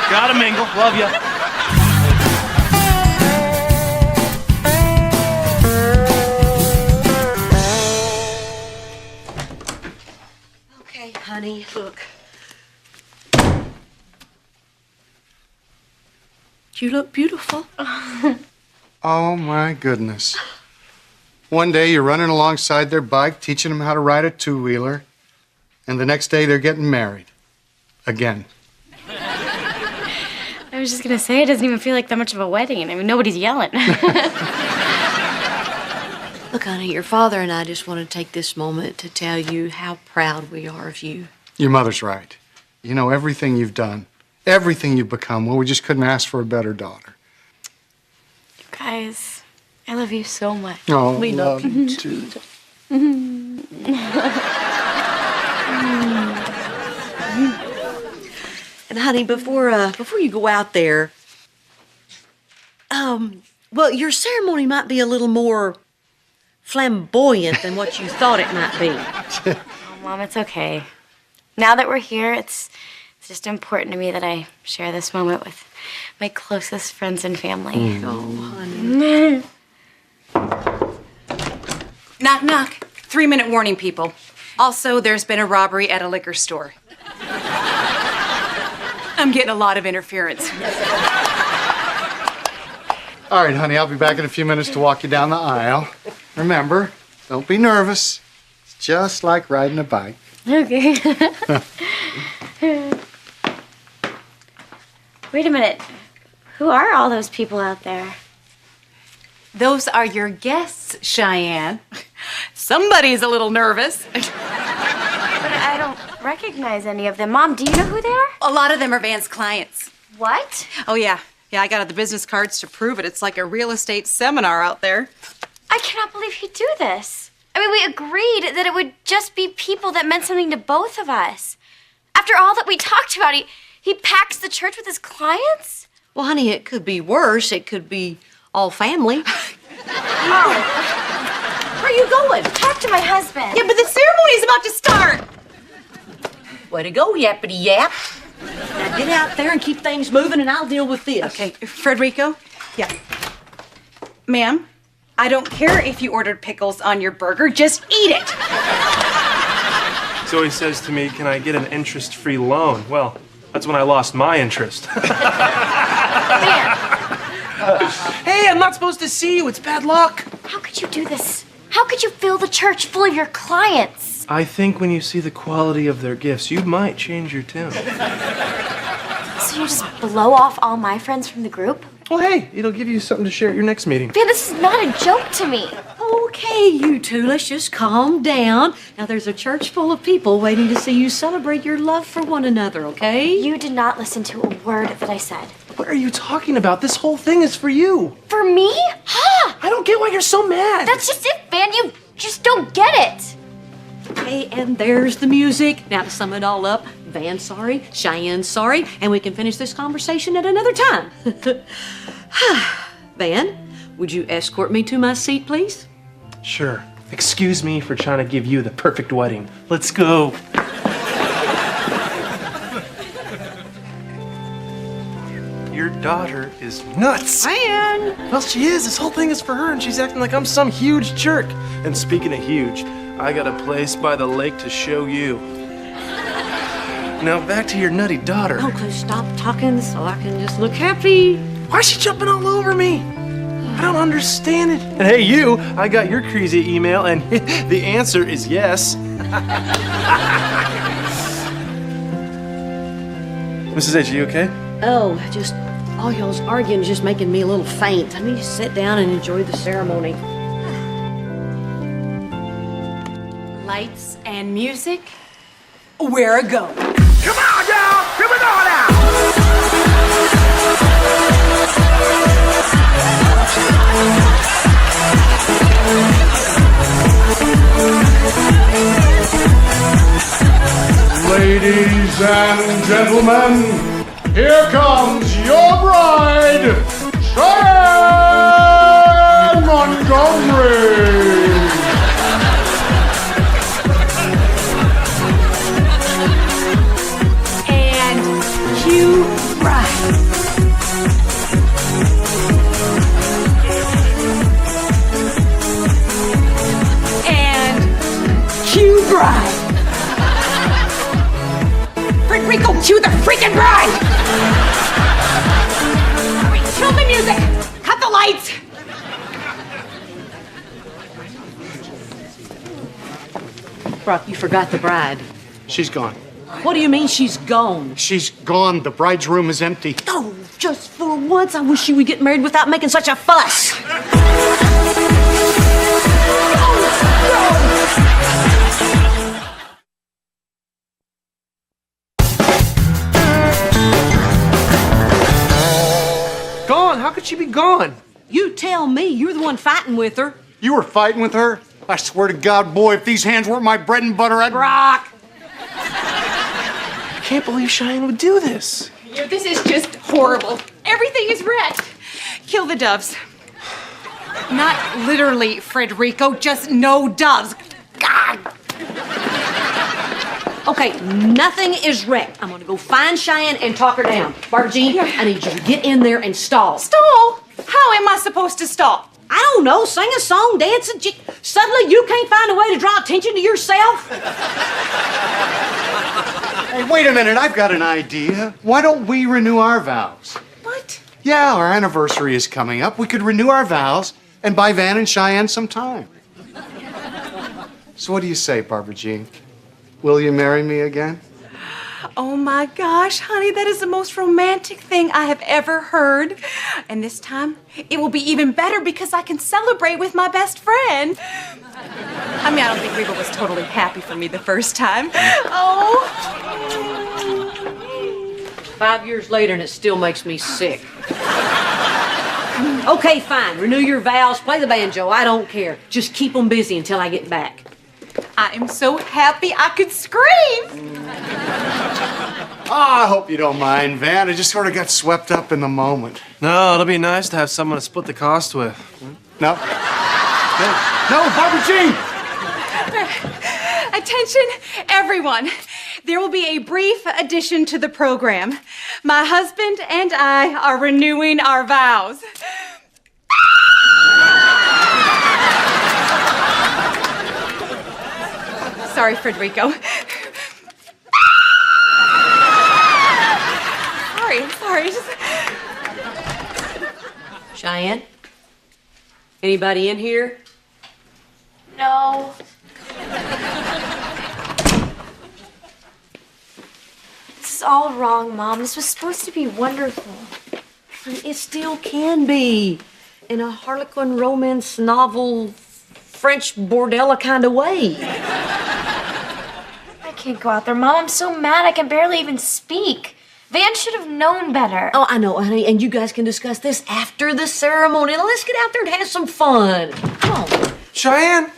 Gotta mingle. Love ya. Okay, honey, look. You look beautiful. Oh, my goodness. One day you're running alongside their bike, teaching them how to ride a two-wheeler, and the next day they're getting married. Again. I was just gonna say, it doesn't even feel like that much of a wedding. I mean, nobody's yelling. Look, honey, your father and I just want to take this moment to tell you how proud we are of you. Your mother's right. You know, everything you've done, everything you've become, well, we just couldn't ask for a better daughter. You guys, I love you so much. Oh, We love you too. And honey, before you go out there, well, your ceremony might be a little more flamboyant than what you thought it might be. Oh, Mom, it's okay. Now that we're here, it's just important to me that I share this moment with my closest friends and family. Oh, honey. Knock, knock. 3-minute warning, people. Also, there's been a robbery at a liquor store. I'm getting a lot of interference. All right, honey, I'll be back in a few minutes to walk you down the aisle. Remember, don't be nervous. It's just like riding a bike. Okay. Wait a minute. Who are all those people out there? Those are your guests, Cheyenne. Somebody's a little nervous. But I don't recognize any of them. Mom, do you know who they are? A lot of them are Van's clients. What? Oh, yeah. Yeah, I got out the business cards to prove it. It's like a real estate seminar out there. I cannot believe he'd do this. I mean, we agreed that it would just be people that meant something to both of us. After all that we talked about, he packs the church with his clients? Well, honey, it could be worse. It could be all family. Oh. Where are you going? Talk to my husband. Yeah, but the ceremony's about to start. Way to go, yappity yap. Now get out there and keep things moving, and I'll deal with this. Okay, Frederico? Yeah. Ma'am, I don't care if you ordered pickles on your burger, just eat it. So he says to me, can I get an interest-free loan? Well, that's when I lost my interest. Hey, I'm not supposed to see you. It's bad luck. How could you do this? How could you fill the church full of your clients? I think when you see the quality of their gifts, you might change your tune. So you just blow off all my friends from the group? Well, hey, it'll give you something to share at your next meeting. Man, this is not a joke to me. Okay, you two, let's just calm down. Now, there's a church full of people waiting to see you celebrate your love for one another, okay? You did not listen to a word that I said. What are you talking about? This whole thing is for you. For me? Huh? I don't get why you're so mad. That's just it, Van. You just don't get it. Okay, and there's the music. Now, to sum it all up, Van's sorry, Cheyenne's sorry, and we can finish this conversation at another time. Van, would you escort me to my seat, please? Sure. Excuse me for trying to give you the perfect wedding. Let's go. Your daughter is nuts. Van! Well, she is. This whole thing is for her, and she's acting like I'm some huge jerk. And speaking of huge, I got a place by the lake to show you. Now, back to your nutty daughter. Okay, stop talking so I can just look happy. Why is she jumping all over me? I don't understand it. And hey, you, I got your crazy email, and the answer is yes. Mrs. H, you okay? Oh, just all y'all's arguing is just making me a little faint. I need to sit down and enjoy the ceremony. Lights and music. Where a go? Come on, y'all! Give it all out! Ladies and gentlemen, here comes your bride, Cheyenne Montgomery! And cue bride. And cue bride. Frederico, cue the freaking bride! Wait, kill the music! Cut the lights! Brock, you forgot the bride. She's gone. What do you mean she's gone? She's gone. The bride's room is empty. Oh, just for once, I wish you would get married without making such a fuss. Gone? How could she be gone? You tell me. You're the one fighting with her. You were fighting with her? I swear to God, boy, if these hands weren't my bread and butter, I'd... Brock! I can't believe Cheyenne would do this. Yeah, this is just horrible. Everything is wrecked. Kill the doves. Not literally, Frederico, just no doves. God! Okay, nothing is wrecked. I'm gonna go find Cheyenne and talk her down. Barbara Jean, I need you to get in there and stall. Stall? How am I supposed to stall? I don't know, sing a song, dance a jig. Suddenly you can't find a way to draw attention to yourself? Hey, wait a minute, I've got an idea. Why don't we renew our vows? What? Yeah, our anniversary is coming up. We could renew our vows and buy Van and Cheyenne some time. So what do you say, Barbara Jean? Will you marry me again? Oh my gosh, honey, that is the most romantic thing I have ever heard. And this time, it will be even better because I can celebrate with my best friend. I mean, I don't think Reba was totally happy for me the first time. Oh. 5 years later, and it still makes me sick. Okay, fine. Renew your vows. Play the banjo. I don't care. Just keep them busy until I get back. I am so happy I could scream. I hope you don't mind, Van. I just sort of got swept up in the moment. No, it'll be nice to have someone to split the cost with. No. No, Barbara Jean! Attention, everyone. There will be a brief addition to the program. My husband and I are renewing our vows. Sorry, Frederico. Sorry. Cheyenne? Anybody in here? No. This is all wrong, Mom. This was supposed to be wonderful. It still can be. In a Harlequin romance novel, French bordella kind of way. I can't go out there, Mom. I'm so mad I can barely even speak. Van should have known better. Oh, I know, honey, and you guys can discuss this after the ceremony. Now, let's get out there and have some fun. Come on. Cheyenne,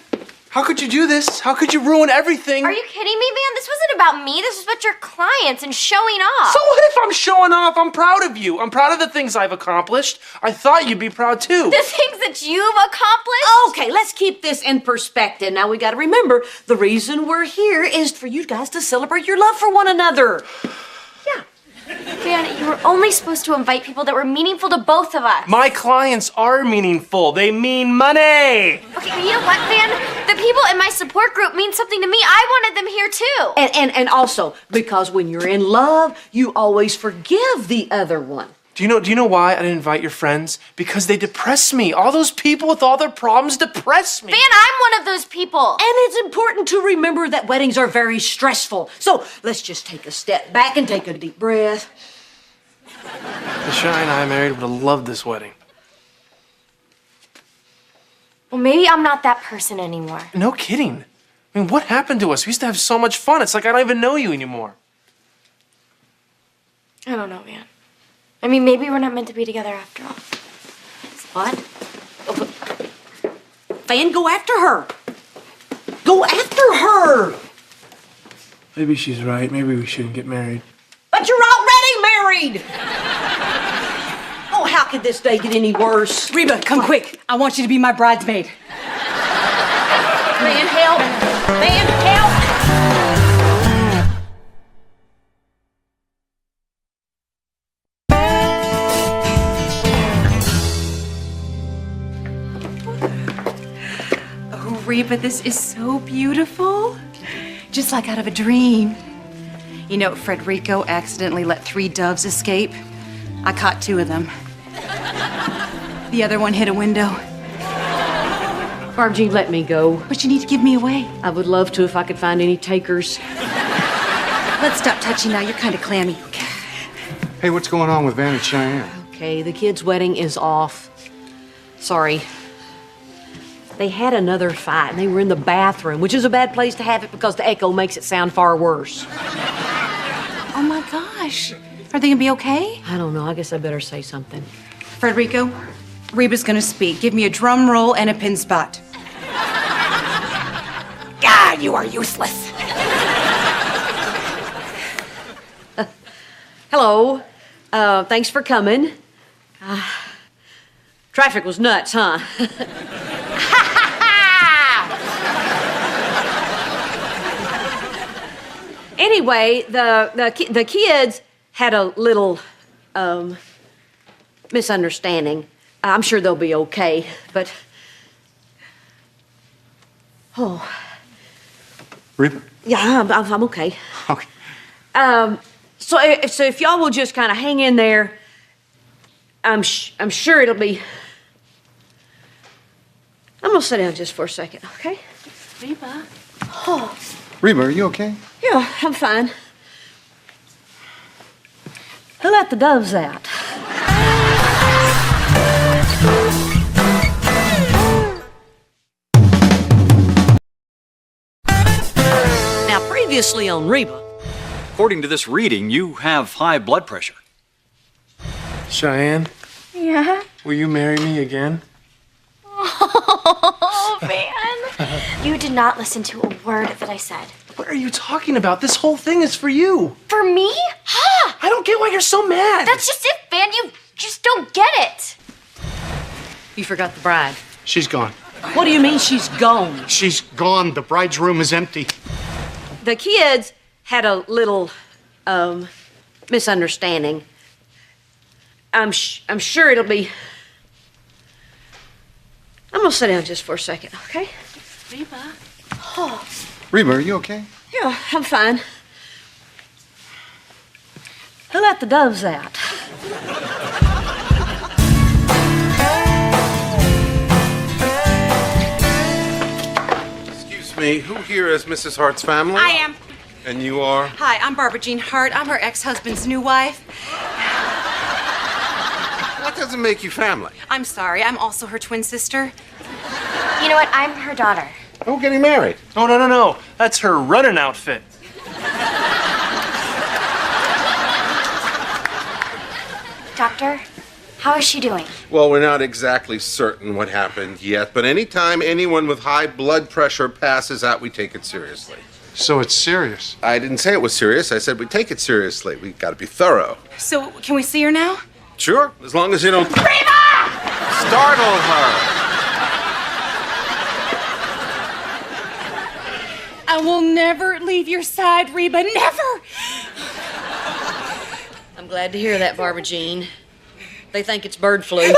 how could you do this? How could you ruin everything? Are you kidding me, Van? This wasn't about me. This was about your clients and showing off. So what if I'm showing off? I'm proud of you. I'm proud of the things I've accomplished. I thought you'd be proud too. The things that you've accomplished? Okay, let's keep this in perspective. Now, we got to remember, the reason we're here is for you guys to celebrate your love for one another. Van, you were only supposed to invite people that were meaningful to both of us. My clients are meaningful. They mean money. Okay, but you know what, Van? The people in my support group mean something to me. I wanted them here too. And also, because when you're in love, you always forgive the other one. Do you know why I didn't invite your friends? Because they depress me. All those people with all their problems depress me. Van, I'm one of those people. And it's important to remember that weddings are very stressful. So let's just take a step back and take a deep breath. The Cheyenne I married would have loved this wedding. Well, maybe I'm not that person anymore. No kidding. I mean, what happened to us? We used to have so much fun. It's like I don't even know you anymore. I don't know, Van. I mean, maybe we're not meant to be together after all. What? Van, go after her. Go after her. Maybe she's right. Maybe we shouldn't get married. But you're already married. Oh, how could this day get any worse? Reba, come quick. I want you to be my bridesmaid. Van, help. Van, help. Oh, Reba, this is so beautiful. Just like out of a dream. You know, Frederico accidentally let 3 doves escape. I caught 2 of them. The other one hit a window. Barb Jean, let me go. But you need to give me away. I would love to if I could find any takers. Let's stop touching now. You're kind of clammy. Hey, what's going on with Van and Cheyenne? Okay, the kid's wedding is off. Sorry. They had another fight, and they were in the bathroom, which is a bad place to have it because the echo makes it sound far worse. Oh my gosh. Are they gonna be okay? I don't know. I guess I better say something. Frederico, Reba's gonna speak. Give me a drum roll and a pin spot. God, you are useless. Hello. Thanks for coming. Traffic was nuts, huh? Anyway, the kids had a little misunderstanding. I'm sure they'll be okay, but Reba? yeah, I'm okay. Okay. So if y'all will just kind of hang in there, I'm sure it'll be. I'm gonna sit down just for a second, okay? Reba. Oh. Reba, are you okay? Yeah, I'm fine. Who let the doves out? Now, previously on Reba. according to this reading, you have high blood pressure. Cheyenne, Yeah? will you marry me again? Oh, man. You did not listen to a word that I said. What are you talking about? This whole thing is for you. For me? Huh? I don't get why you're so mad. That's just it, Van. You just don't get it. You forgot the bride. She's gone. What do you mean she's gone? She's gone. The bride's room is empty. The kids had a little, misunderstanding. I'm sure it'll be... I'm gonna sit down just for a second, okay? Reba. Oh, Reba, are you okay? yeah, I'm fine. Who let the doves out? Excuse me, who here is Mrs. Hart's family? I am. And you are? Hi, I'm Barbara Jean Hart. I'm her ex-husband's new wife. That doesn't make you family. I'm sorry, I'm also her twin sister. You know what? I'm her daughter. Oh, getting married. Oh, no. That's her running outfit. Doctor, how is she doing? Well, we're not exactly certain what happened yet, but anytime anyone with high blood pressure passes out, we take it seriously. So it's serious. I didn't say it was serious. I said we take it seriously. We got to be thorough. So, can we see her now? Sure, as long as you don't startle her. I will never leave your side, Reba. Never! I'm glad to hear that, Barbara Jean. They think it's bird flu.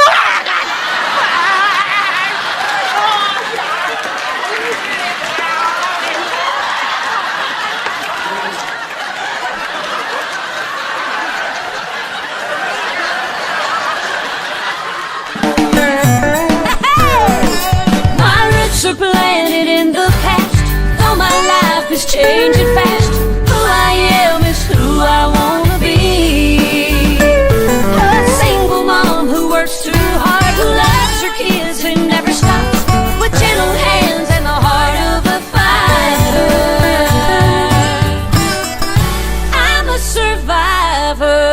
My roots are planted in the past, though my life is changing fast. Who I am is who I wanna be. A single mom who works too hard, who loves her kids and never stops, with gentle hands and the heart of a fighter. I'm a survivor.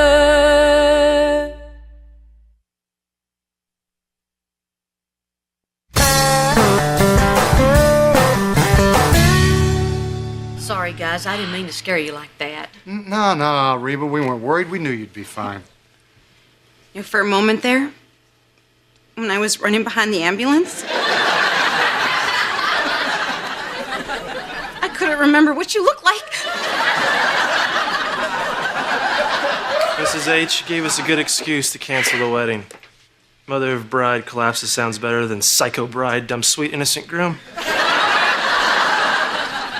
Sorry, guys, I didn't mean to scare you like that. No, Reba, we weren't worried. We knew you'd be fine. You know, for a moment there, when I was running behind the ambulance, I couldn't remember what you looked like. Mrs. H gave us a good excuse to cancel the wedding. Mother of bride collapses sounds better than psycho bride, dumb, sweet, innocent groom.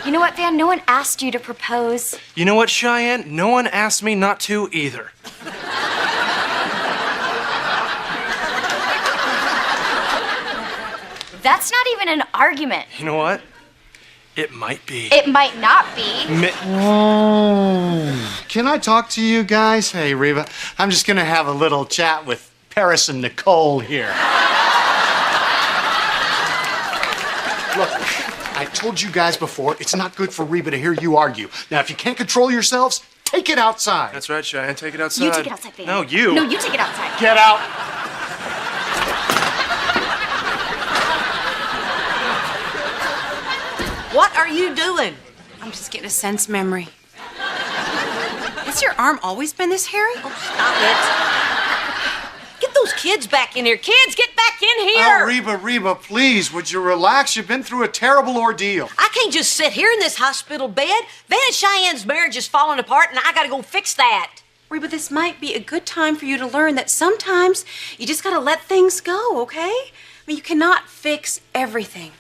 You know what, Van? No one asked you to propose. You know what, Cheyenne? No one asked me not to either. That's not even an argument. You know what? It might be. It might not be. Can I talk to you guys? Hey, Reba, I'm just gonna have a little chat with Paris and Nicole here. Look, I told you guys before, it's not good for Reba to hear you argue. Now, if you can't control yourselves, take it outside. That's right, Cheyenne. Take it outside. You take it outside, Van. No, you. No, you take it outside. Get out. What are you doing? I'm just getting a sense memory. Has your arm always been this hairy? Oh, stop it. Get those kids back in here. Kids, get back in here. Oh, Reba, please, would you relax? You've been through a terrible ordeal. I can't just sit here in this hospital bed. Van and Cheyenne's marriage is falling apart, and I gotta go fix that. Reba, this might be a good time for you to learn that sometimes you just gotta let things go, okay? I mean, you cannot fix everything.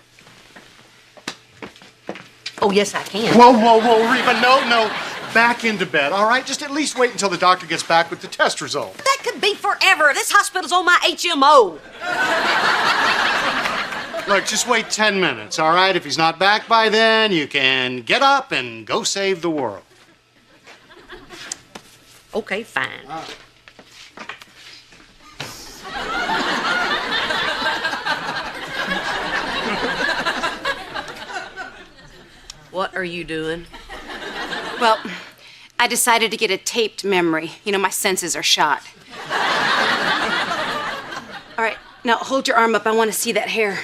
Oh, yes, I can. Whoa, Reba, no. Back into bed, all right? Just at least wait until the doctor gets back with the test result. That could be forever. This hospital's on my HMO. Look, just wait 10 minutes, all right? If he's not back by then, you can get up and go save the world. Okay, fine. What are you doing? Well, I decided to get a taped memory. You know, my senses are shot. All right, now hold your arm up. I want to see that hair.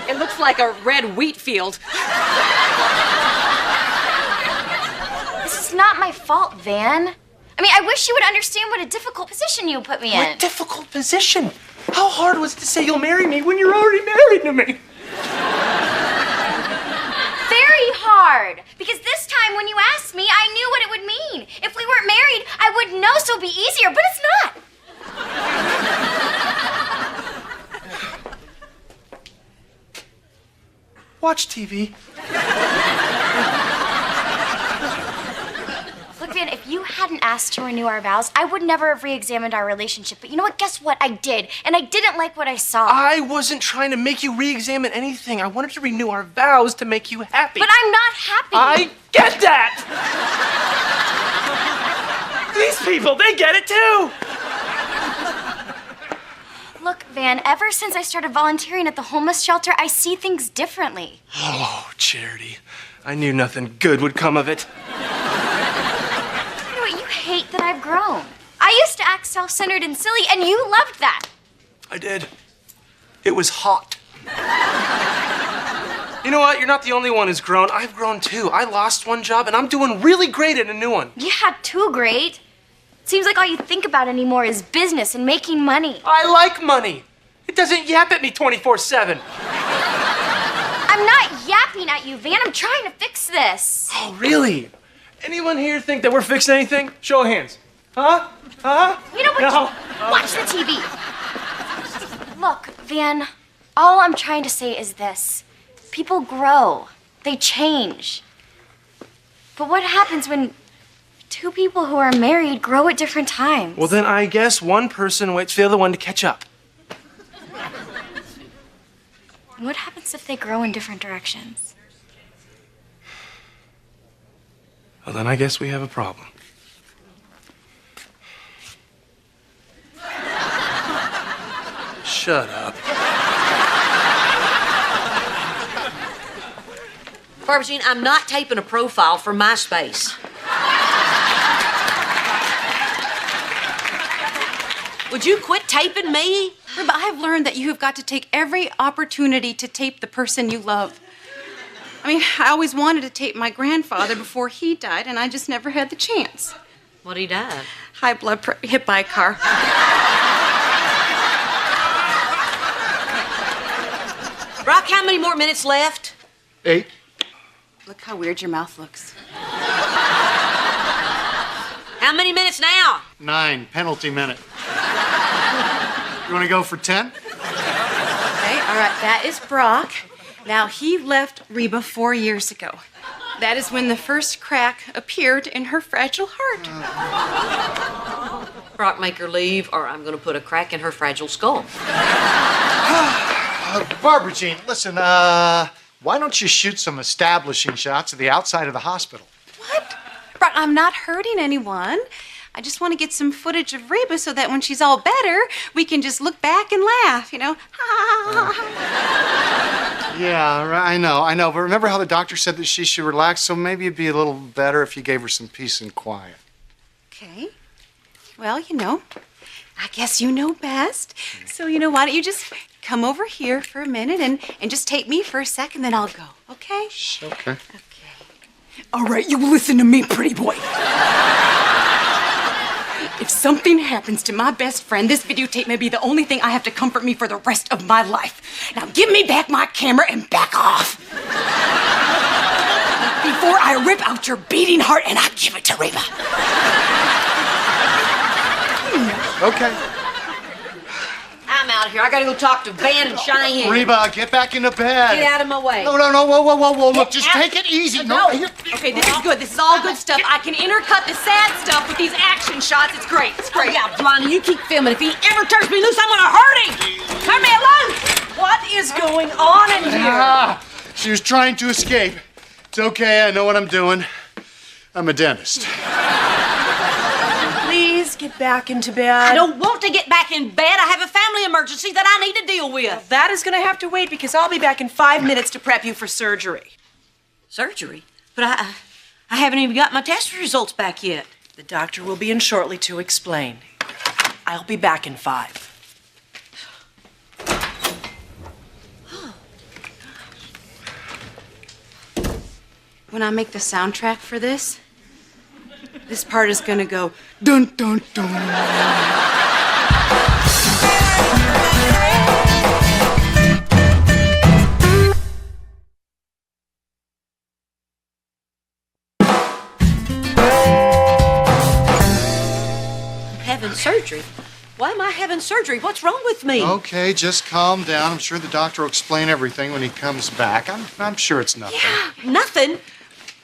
It looks like a red wheat field. This is not my fault, Van. I mean, I wish you would understand what a difficult position you put me in. What difficult position? How hard was it to say you'll marry me when you're already married to me? Very hard. Because this time when you asked me, I knew what it would mean. If we weren't married, I would know, so it'd be easier, but it's not. Watch TV. Look, Van, if you hadn't asked to renew our vows, I would never have re-examined our relationship. But you know what? Guess what? I did. And I didn't like what I saw. I wasn't trying to make you re-examine anything. I wanted to renew our vows to make you happy. But I'm not happy. I get that! These people, they get it too! Look, Van, ever since I started volunteering at the homeless shelter, I see things differently. Oh, Charity. I knew nothing good would come of it. You know what? You hate that I've grown. I used to act self-centered and silly, and you loved that. I did. It was hot. You know what? You're not the only one who's grown. I've grown too. I lost one job, and I'm doing really great at a new one. Yeah, too great. Seems like all you think about anymore is business and making money. I like money. It doesn't yap at me 24/7. I'm not yapping at you, Van. I'm trying to fix this. Oh, really? Anyone here think that we're fixing anything? Show of hands. Huh? Huh? You know what? No. Watch the TV. Look, Van, all I'm trying to say is this. People grow. They change. But what happens when two people who are married grow at different times? Well, then I guess one person waits for the other one to catch up. And what happens if they grow in different directions? Well, then I guess we have a problem. Shut up. Barbara Jean, I'm not taping a profile for MySpace. Would you quit taping me? Reba, I have learned that you have got to take every opportunity to tape the person you love. I mean, I always wanted to tape my grandfather before he died, and I just never had the chance. What, he died? High blood pressure, hit by a car. Brock, how many more minutes left? 8. Look how weird your mouth looks. How many minutes now? 9. Penalty minute. You want to go for 10? Okay, all right, that is Brock. Now, he left Reba 4 years ago. That is when the first crack appeared in her fragile heart. Brock, make her leave, or I'm going to put a crack in her fragile skull. Barbara Jean, listen, why don't you shoot some establishing shots of the outside of the hospital? Brock, I'm not hurting anyone. I just want to get some footage of Reba so that when she's all better, we can just look back and laugh, you know? Yeah, I know. But remember how the doctor said that she should relax? So maybe it'd be a little better if you gave her some peace and quiet. Okay. Well, you know, I guess you know best. So, you know, why don't you just come over here for a minute and just take me for a second, then I'll go, okay? Okay. All right, you listen to me, pretty boy. If something happens to my best friend, this videotape may be the only thing I have to comfort me for the rest of my life. Now give me back my camera and back off. Before I rip out your beating heart and I give it to Reba. Okay. I'm out of here. I gotta go talk to Van and Cheyenne. Reba, get back into bed. Get out of my way. No, whoa. Look, just take it easy. No. Okay, this is good. This is all good stuff. I can intercut the sad stuff with these action shots. It's great. It's great. Oh, yeah, Blondie, you keep filming. If he ever turns me loose, I'm gonna hurt him. Leave me alone. What is going on in here? She was trying to escape. It's okay. I know what I'm doing. I'm a dentist. Please just get back into bed? I don't want to get back in bed. I have a family emergency that I need to deal with. That is going to have to wait because I'll be back in 5 minutes to prep you for surgery. Surgery? But I haven't even got my test results back yet. The doctor will be in shortly to explain. I'll be back in 5. When I make the soundtrack for this part is gonna go dun dun dun. Having surgery? Why am I having surgery? What's wrong with me? Okay, just calm down. I'm sure the doctor will explain everything when he comes back. I'm sure it's nothing. Yeah, nothing?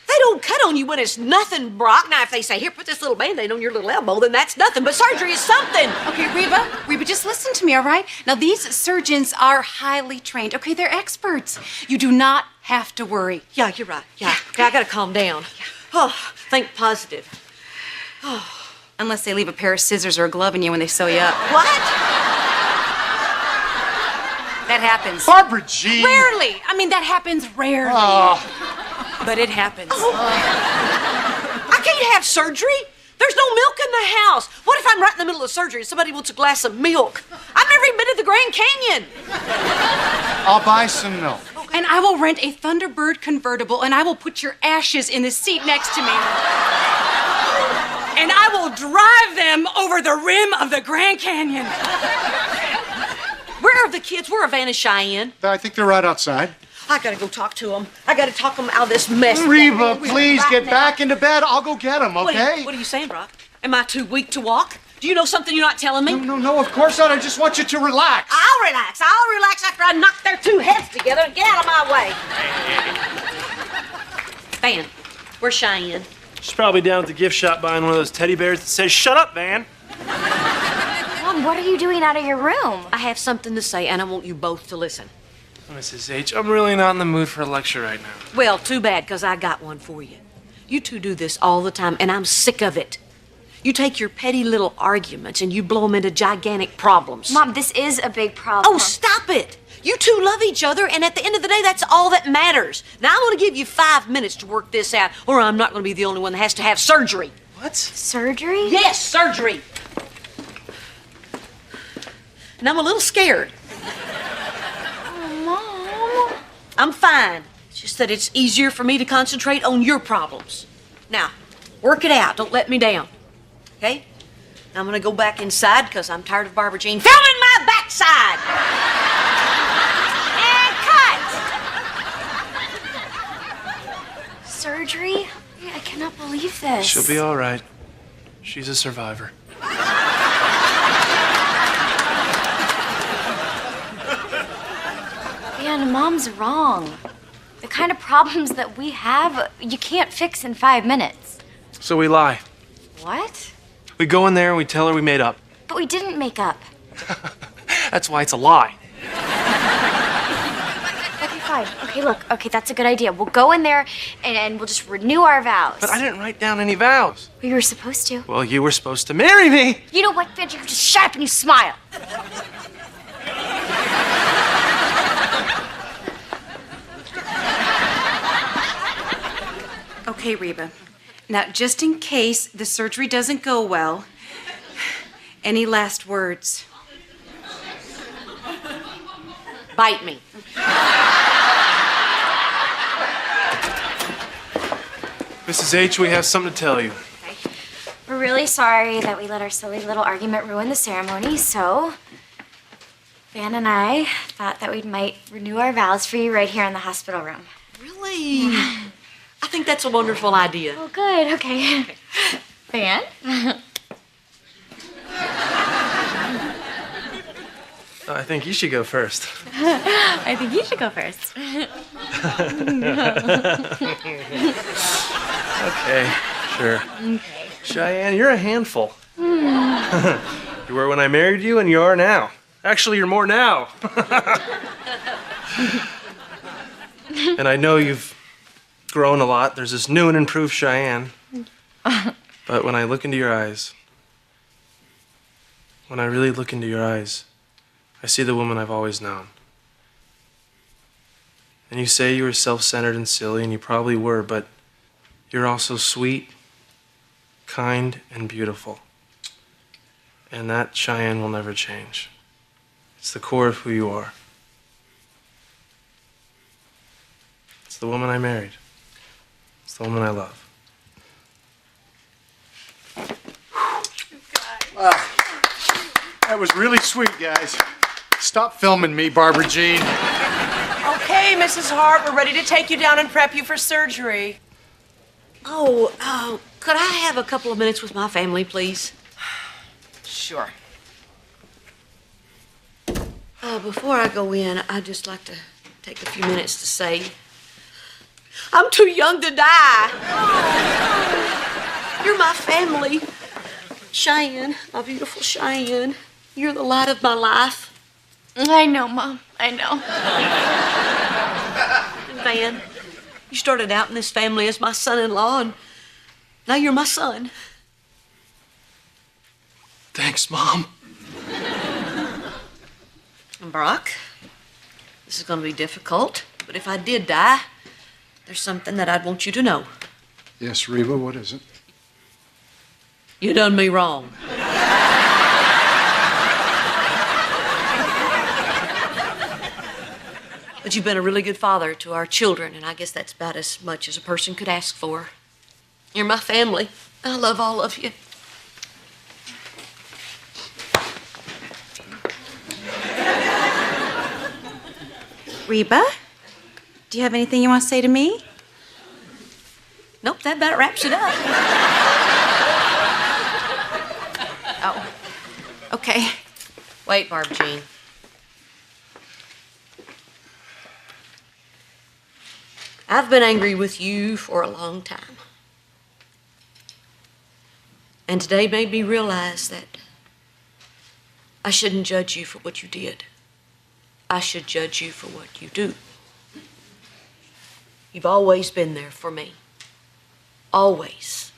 They don't cut on you when it's nothing, Brock. Now, if they say, here, put this little Band-Aid on your little elbow, then that's nothing. But surgery is something. Okay, Reba, just listen to me, all right? Now, these surgeons are highly trained. Okay, they're experts. You do not have to worry. Yeah, you're right. Yeah, okay, I gotta calm down. Oh, think positive. Oh. Unless they leave a pair of scissors or a glove in you when they sew you up. What? That happens. Barbara Jean! Rarely. I mean, that happens rarely. Oh. But it happens. Oh. I can't have surgery. There's no milk in the house. What if I'm right in the middle of surgery and somebody wants a glass of milk? I've never even been to the Grand Canyon. I'll buy some milk. And I will rent a Thunderbird convertible, and I will put your ashes in the seat next to me. And I will drive them over the rim of the Grand Canyon. Where are the kids? Where are Van and Cheyenne? I think they're right outside. I gotta go talk to them. I gotta talk them out of this mess. Reba, please get back into bed. I'll go get them, okay? What are you saying, Brock? Am I too weak to walk? Do you know something you're not telling me? No, of course not. I just want you to relax. I'll relax. I'll relax after I knock their two heads together and get out of my way. Van, where's Cheyenne? She's probably down at the gift shop buying one of those teddy bears that says, "Shut up, Van." Mom, what are you doing out of your room? I have something to say, and I want you both to listen. Mrs. H, I'm really not in the mood for a lecture right now. Well, too bad, because I got one for you. You two do this all the time, and I'm sick of it. You take your petty little arguments and you blow them into gigantic problems. Mom, this is a big problem. Oh, stop it! You two love each other, and at the end of the day, that's all that matters. Now, I'm going to give you 5 minutes to work this out, or I'm not going to be the only one that has to have surgery. What? Surgery? Yes, surgery. And I'm a little scared. Oh, Mom. I'm fine. It's just that it's easier for me to concentrate on your problems. Now, work it out. Don't let me down. Okay? Now I'm going to go back inside because I'm tired of Barbara Jean filming my backside. And cut! Surgery? I cannot believe this. She'll be all right. She's a survivor. Man, Mom's wrong. The kind of problems that we have, you can't fix in 5 minutes. So we lie. What? We go in there and we tell her we made up. But we didn't make up. That's why it's a lie. Okay, fine. Okay, look. Okay, that's a good idea. We'll go in there and we'll just renew our vows. But I didn't write down any vows. We were supposed to. Well, you were supposed to marry me. You know what, Benji? You just shut up and you smile. Okay, Reba. Now, just in case the surgery doesn't go well, any last words? Bite me. Mrs. H, we have something to tell you. We're really sorry that we let our silly little argument ruin the ceremony, so Van and I thought that we might renew our vows for you right here in the hospital room. Really? I think that's a wonderful idea. Oh, good. Okay. Van? I think you should go first. I think you should go first. Okay, sure. Okay. Cheyenne, you're a handful. You were when I married you, and you are now. Actually, you're more now. And I know you've grown a lot. There's this new and improved Cheyenne. But when I look into your eyes, When I really look into your eyes, I see the woman I've always known. And you say you were self-centered and silly, and you probably were, but you're also sweet, kind, and beautiful. And that, Cheyenne, will never change. It's the core of who you are. It's the woman I married. It's the woman I love. That was really sweet, guys. Stop filming me, Barbara Jean. Okay, Mrs. Hart, we're ready to take you down and prep you for surgery. Oh, could I have a couple of minutes with my family, please? Sure. Before I go in, I'd just like to take a few minutes to say, I'm too young to die. You're my family. Cheyenne, my beautiful Cheyenne, you're the light of my life. I know, Mom. I know. Van, you started out in this family as my son-in-law, and now you're my son. Thanks, Mom. And Brock, this is going to be difficult, but if I did die, there's something that I'd want you to know. Yes, Reba, what is it? You done me wrong. But you've been a really good father to our children, and I guess that's about as much as a person could ask for. You're my family. I love all of you. Reba, do you have anything you want to say to me? Nope, that about wraps it up. Oh, okay. Wait, Barbara Jean. I've been angry with you for a long time. And today made me realize that I shouldn't judge you for what you did. I should judge you for what you do. You've always been there for me. Always.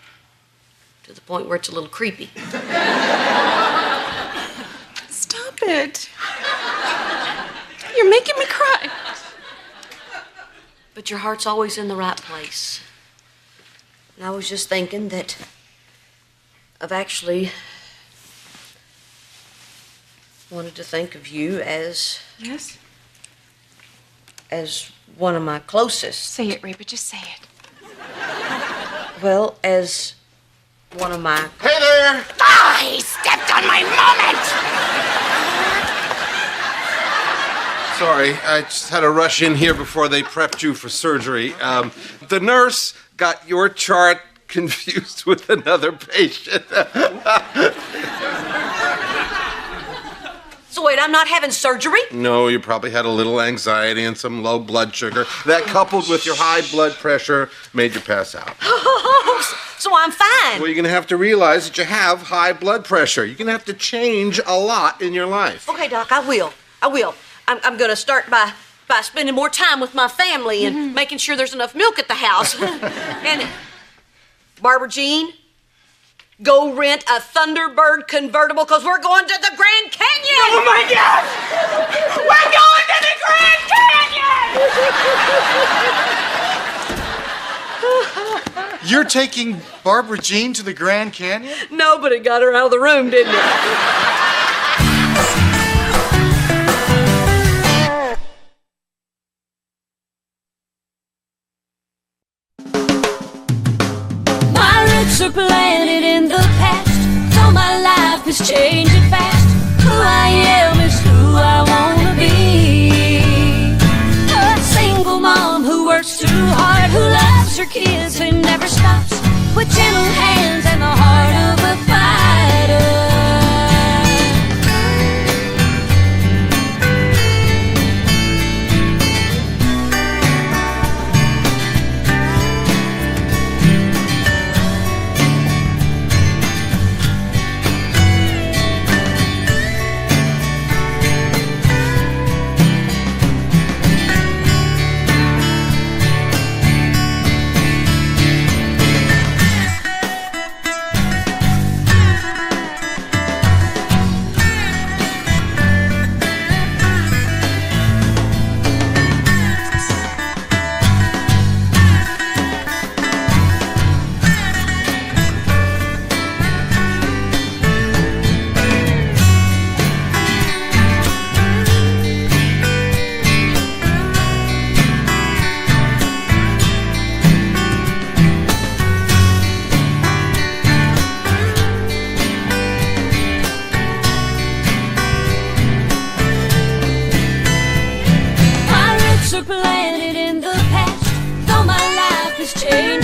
To the point where it's a little creepy. Stop it. You're making me cry. But your heart's always in the right place. And I was just thinking that I've actually wanted to think of you as... Yes? As one of my closest. Say it, Reba, just say it. Well, as one of my... Hey there! Ah, he stepped on my moment! Sorry, I just had to rush in here before they prepped you for surgery. The nurse got your chart confused with another patient. So wait, I'm not having surgery? No, you probably had a little anxiety and some low blood sugar. That, coupled with your high blood pressure, made you pass out. So I'm fine. Well, you're going to have to realize that you have high blood pressure. You're going to have to change a lot in your life. Okay, Doc, I will. I'm going to start by spending more time with my family and making sure there's enough milk at the house. And Barbara Jean, go rent a Thunderbird convertible because we're going to the Grand Canyon. Oh my God! We're going to the Grand Canyon! You're taking Barbara Jean to the Grand Canyon? No, but it got her out of the room, didn't it? Are planted in the past, so my life is changing fast. Who I am is who I wanna be. A single mom who works too hard, who loves her kids and never stops, with gentle hands and the heart of a fighter. are planted in the past. Though my life has changed